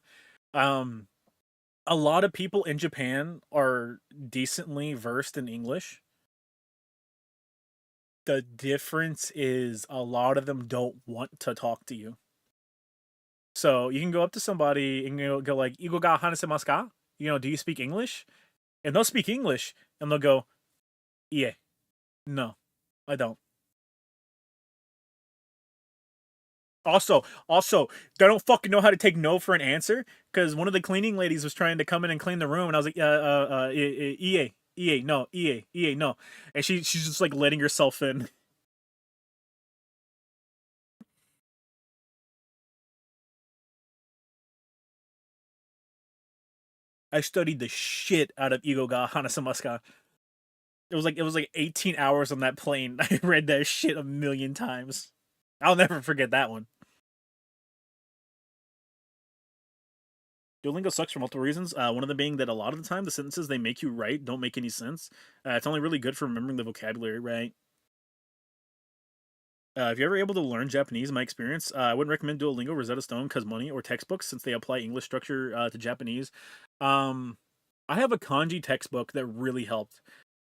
Um, a lot of people in Japan are decently versed in English. The difference is a lot of them don't want to talk to you. So you can go up to somebody and go like, "Igo ga hanasemasu ka?" Do you speak English? And they'll speak English and they'll go, "Yeah, no, I don't." Also, they don't fucking know how to take no for an answer because one of the cleaning ladies was trying to come in and clean the room, and I was like, EA, no, EA, no," and she's just like letting herself in. I studied the shit out of Igo ga hanasemasu. It was like 18 hours on that plane. I read that shit a million times. I'll never forget that one. Duolingo sucks for multiple reasons. One of them being that a lot of the time the sentences they make you write don't make any sense. It's only really good for remembering the vocabulary, right? If you're ever able to learn Japanese, in my experience, I wouldn't recommend Duolingo, Rosetta Stone, Cause Money, or textbooks since they apply English structure to Japanese. Um, I have a kanji textbook that really helped.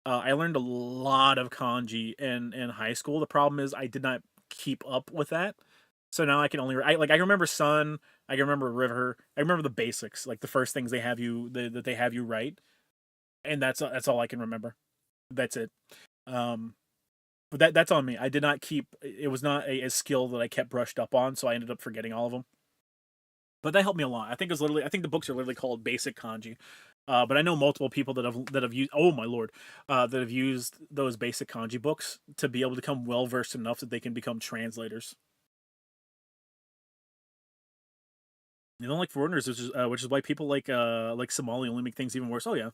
I learned a lot of kanji in high school. The problem is I did not keep up with that. So now I can only I remember sun, I can remember river, I remember the basics, like the first things that they have you write, and that's all I can remember. That's it. Um, but that's on me. I did not keep. It was not a skill that I kept brushed up on, so I ended up forgetting all of them. But that helped me a lot. I think the books are literally called Basic Kanji. But I know multiple people that have used, oh my lord, that have used those basic kanji books to be able to become well versed enough that they can become translators. You don't like foreigners, which is why people like Somali only make things even worse. Oh yeah.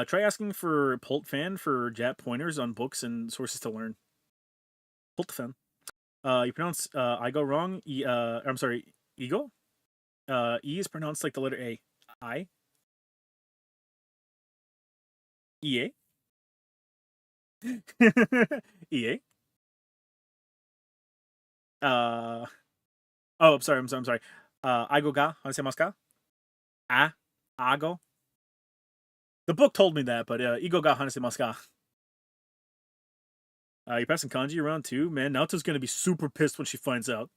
Try asking for Pult Fan for Jap pointers on books and sources to learn. Pult Fan. You pronounce I go wrong. I'm sorry, ego. E is pronounced like the letter A. I. E A. E A. Oh, I'm sorry. I'm sorry. Aigo ga hanasemasu ka? Ah, ago. The book told me that, but Igo ga hanasemasu ka? You're passing kanji around too, man. Naoto's gonna be super pissed when she finds out.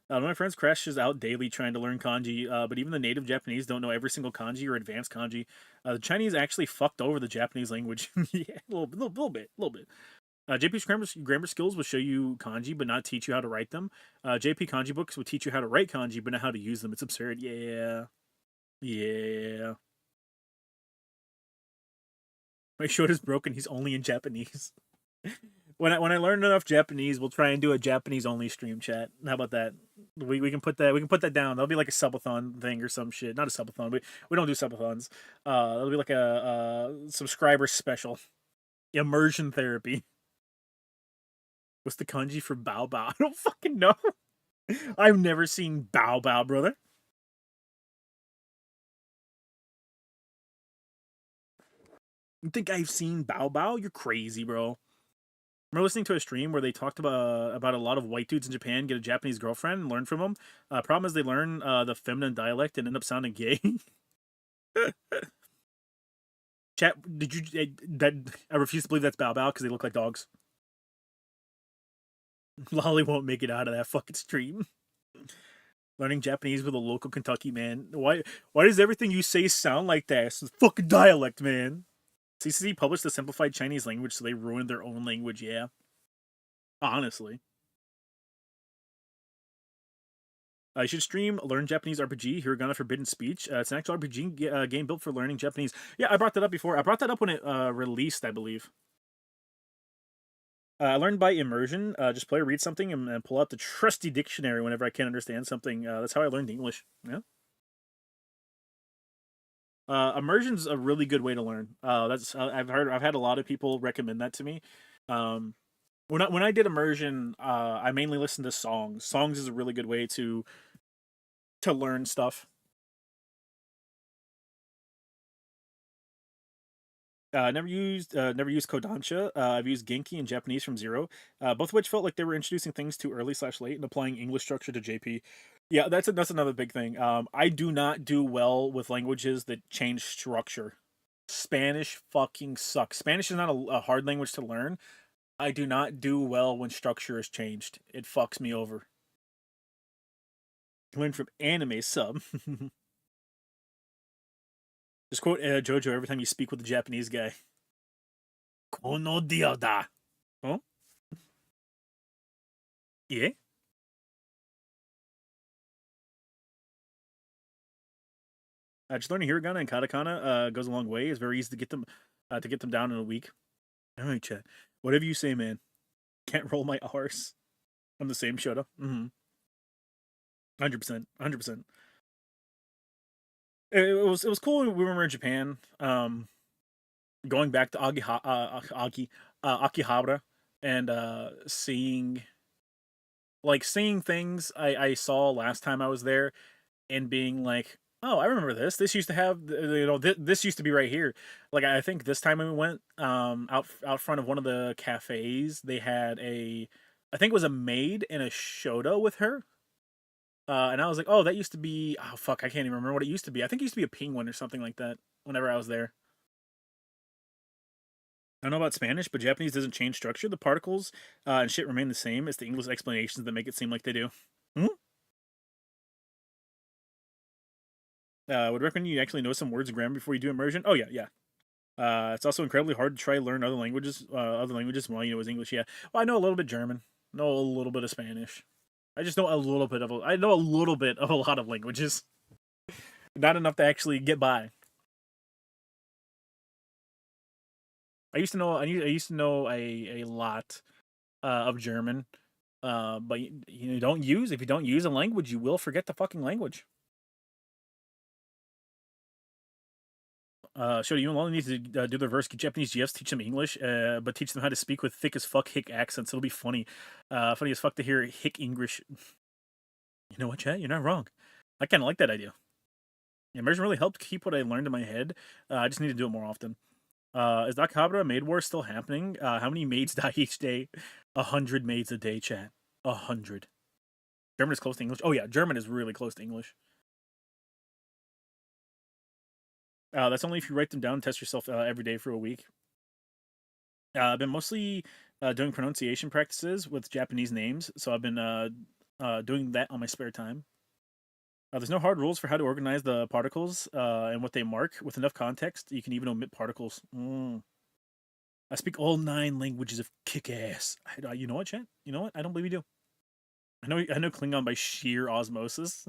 One of my friends crashes out daily trying to learn kanji, but even the native Japanese don't know every single kanji or advanced kanji. The Chinese actually fucked over the Japanese language. Yeah, a little bit. JP's grammar skills will show you kanji, but not teach you how to write them. JP kanji books will teach you how to write kanji, but not how to use them. It's absurd. Yeah. Yeah. My is broken. He's only in Japanese. When I learn enough Japanese, we'll try and do a Japanese only stream chat. How about that? We can put that down. That'll be like a subathon thing or some shit. Not a subathon. We don't do subathons. That'll be like a subscriber special. Immersion therapy. What's the kanji for bao bao? I don't fucking know. I've never seen bao bao, brother. You think I've seen bao bao? You're crazy, bro. I remember listening to a stream where they talked about a lot of white dudes in Japan get a Japanese girlfriend and learn from them. Problem is they learn the feminine dialect and end up sounding gay. Chat, did you that? I refuse to believe that's Bao Bao because they look like dogs. Lolly won't make it out of that fucking stream. Learning Japanese with a local Kentucky man. Why does everything you say sound like that? It's a fucking dialect, man. CCC published the simplified Chinese language, so they ruined their own language. Yeah, honestly. You should stream Learn Japanese RPG, Hiragana Forbidden Speech. It's an actual RPG game built for learning Japanese. Yeah, I brought that up before. I brought that up when it released, I believe. I learned by immersion. Just play, read something, and pull out the trusty dictionary whenever I can't understand something. That's how I learned English. Yeah. Immersion's a really good way to learn. I've had a lot of people recommend that to me. Um, when I did immersion, I mainly listened to songs. Songs is a really good way to learn stuff. Never used Kodansha. I've used Genki and Japanese from Zero, both of which felt like they were introducing things too early/late and applying English structure to JP. Yeah, that's another big thing. I do not do well with languages that change structure. Spanish fucking sucks. Spanish is not a hard language to learn. I do not do well when structure is changed. It fucks me over. Learn from anime sub. Just quote JoJo every time you speak with a Japanese guy. Kono dia da. Huh? Yeah? Just learning hiragana and katakana goes a long way. It's very easy to get them down in a week. All right, chat. Whatever you say, man. Can't roll my R's. I'm the same Shota. 100%. 100%. It was cool when we were in Japan. Going back to Akihabara and seeing things I saw last time I was there and being like, oh, I remember this. This used to have, this used to be right here. Like I think this time when we went out front of one of the cafes, they had I think it was a maid and a Shota with her. And I was like, oh, that used to be, oh fuck, I can't even remember what it used to be. I think it used to be a penguin or something like that. Whenever I was there. I don't know about Spanish, but Japanese doesn't change structure. The particles and shit remain the same. It's the English explanations that make it seem like they do. Hmm? Would recommend you actually know some words and grammar before you do immersion. Oh yeah, yeah. It's also incredibly hard to try to learn other languages while you know is English. Yeah. Well, I know a little bit German. Know a little bit of Spanish. I just know a little bit of I know a little bit of a lot of languages. Not enough to actually get by. I used to know a lot of German. But you don't use if you don't use a language, you will forget the fucking language. So you only need to do the reverse Japanese GFs, teach them English, but teach them how to speak with thick as fuck hick accents. It'll be funny. Funny as fuck to hear hick English. You know what, chat? You're not wrong. I kind of like that idea. Immersion really helped keep what I learned in my head. I just need to do it more often. Is that Cabra maid war still happening? How many maids die each day? 100 maids a day, chat. 100. German is close to English. Oh yeah, German is really close to English. That's only if you write them down and test yourself every day for a week. I've been mostly doing pronunciation practices with Japanese names, so I've been doing that on my spare time. There's no hard rules for how to organize the particles and what they mark. With enough context, you can even omit particles. I speak all 9 languages of kick-ass. You know what, chat? You know what? I don't believe you do. I know Klingon by sheer osmosis.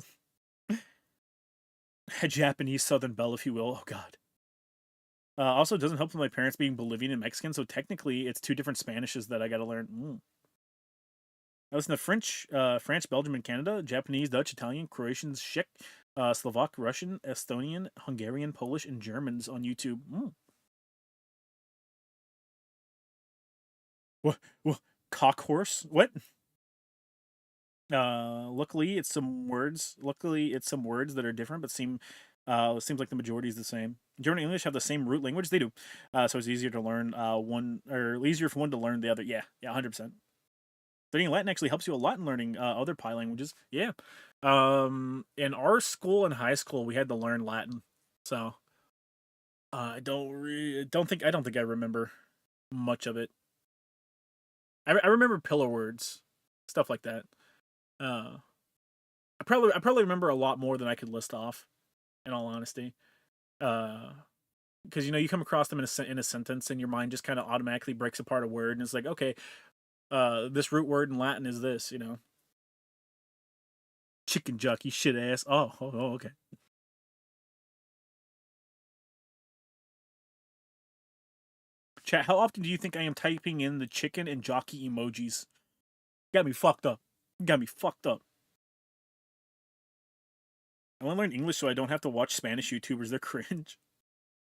A Japanese Southern Belle, if you will. Oh, God. Also, it doesn't help with my parents being Bolivian and Mexican, so technically it's 2 different Spanishes that I gotta learn. I listen to French, Belgium, and Canada, Japanese, Dutch, Italian, Croatian, Czech, Slovak, Russian, Estonian, Hungarian, Polish, and Germans on YouTube. What? Cock horse? What? Luckily it's some words that are different but seems like the majority is the same. German and English have the same root language. They do. So it's easier to learn one, or easier for one to learn the other. Yeah, 100%. Studying Latin actually helps you a lot in learning other Pi languages. Yeah. In our school in high school we had to learn Latin. So I don't think I remember much of it. I remember pillar words, stuff like that. I probably remember a lot more than I could list off, in all honesty. Because you come across them in a sentence, and your mind just kind of automatically breaks apart a word, and it's like, okay, this root word in Latin is this, Chicken jockey, shit ass. Oh, okay. Chat, how often do you think I am typing in the chicken and jockey emojis? Got me fucked up. I want to learn English so I don't have to watch Spanish YouTubers. They're cringe.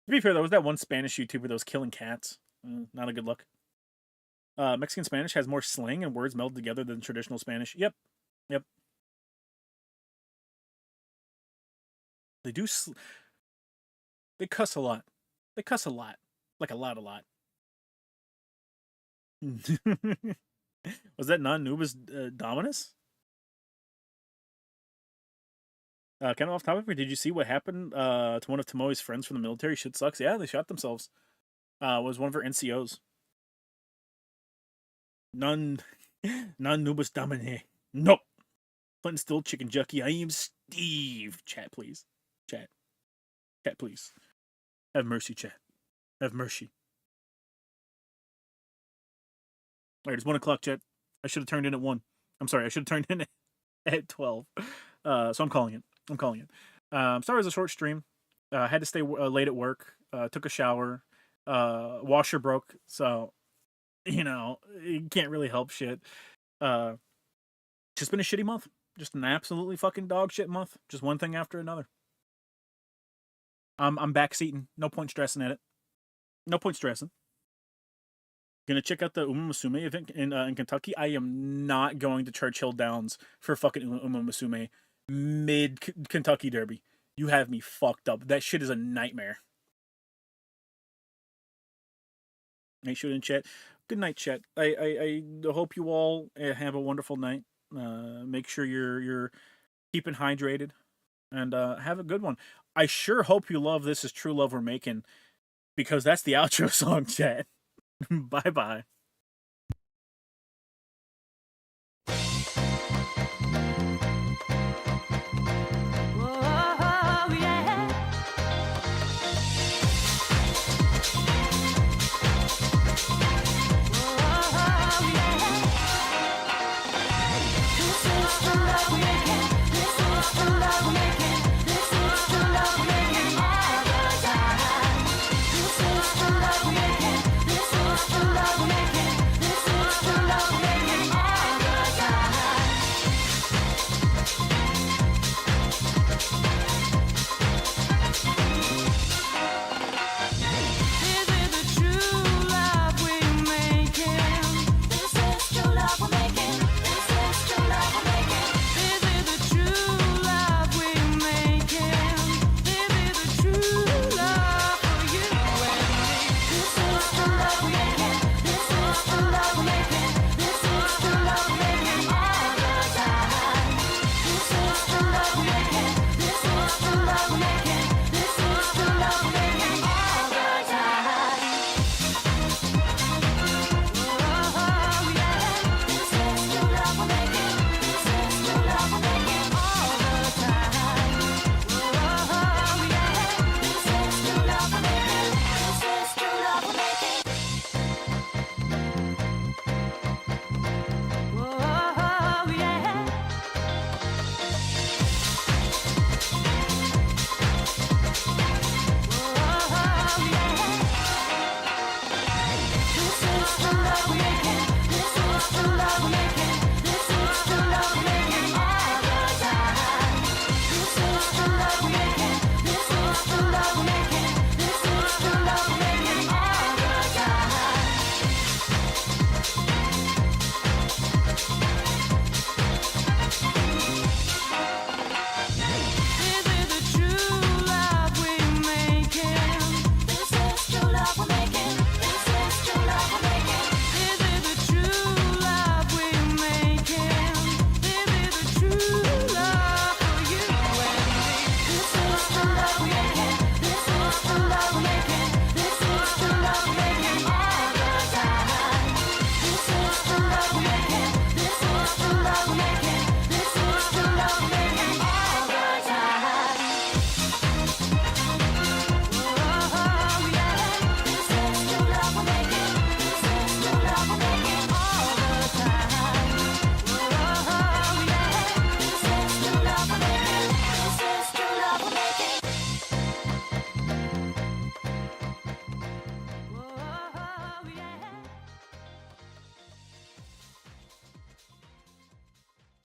To be fair, there was that one Spanish YouTuber that was killing cats. Not a good look. Mexican Spanish has more slang and words melded together than traditional Spanish. Yep. They do. They cuss a lot. Like a lot. Was that non-Nubis Dominus? Kind of off topic, but did you see what happened to one of Tomoe's friends from the military? Shit sucks. Yeah, they shot themselves. Was one of her NCOs. Non-Nubis Domine. Nope. Clinton still chicken jockey. I am Steve. Chat, please. Chat, please. Have mercy, chat. Have mercy. Alright, it's 1 o'clock, chat. I should have turned in at 1. I'm sorry, I should have turned in at 12. So I'm calling it. Sorry it was a short stream. I had to stay late at work. Took a shower. Washer broke, so you can't really help shit. Just been a shitty month. Just an absolutely fucking dog shit month. Just one thing after another. I'm backseating. No point stressing at it. No point stressing. Gonna check out the Uma Musume event in Kentucky. I am not going to Churchill Downs for fucking Uma Musume mid Kentucky Derby. You have me fucked up. That shit is a nightmare. Make sure to chat. Good night, chat. I hope you all have a wonderful night. Make sure you're keeping hydrated and have a good one. I sure hope you love This Is True Love We're Making, because that's the outro song, chat. Bye-bye.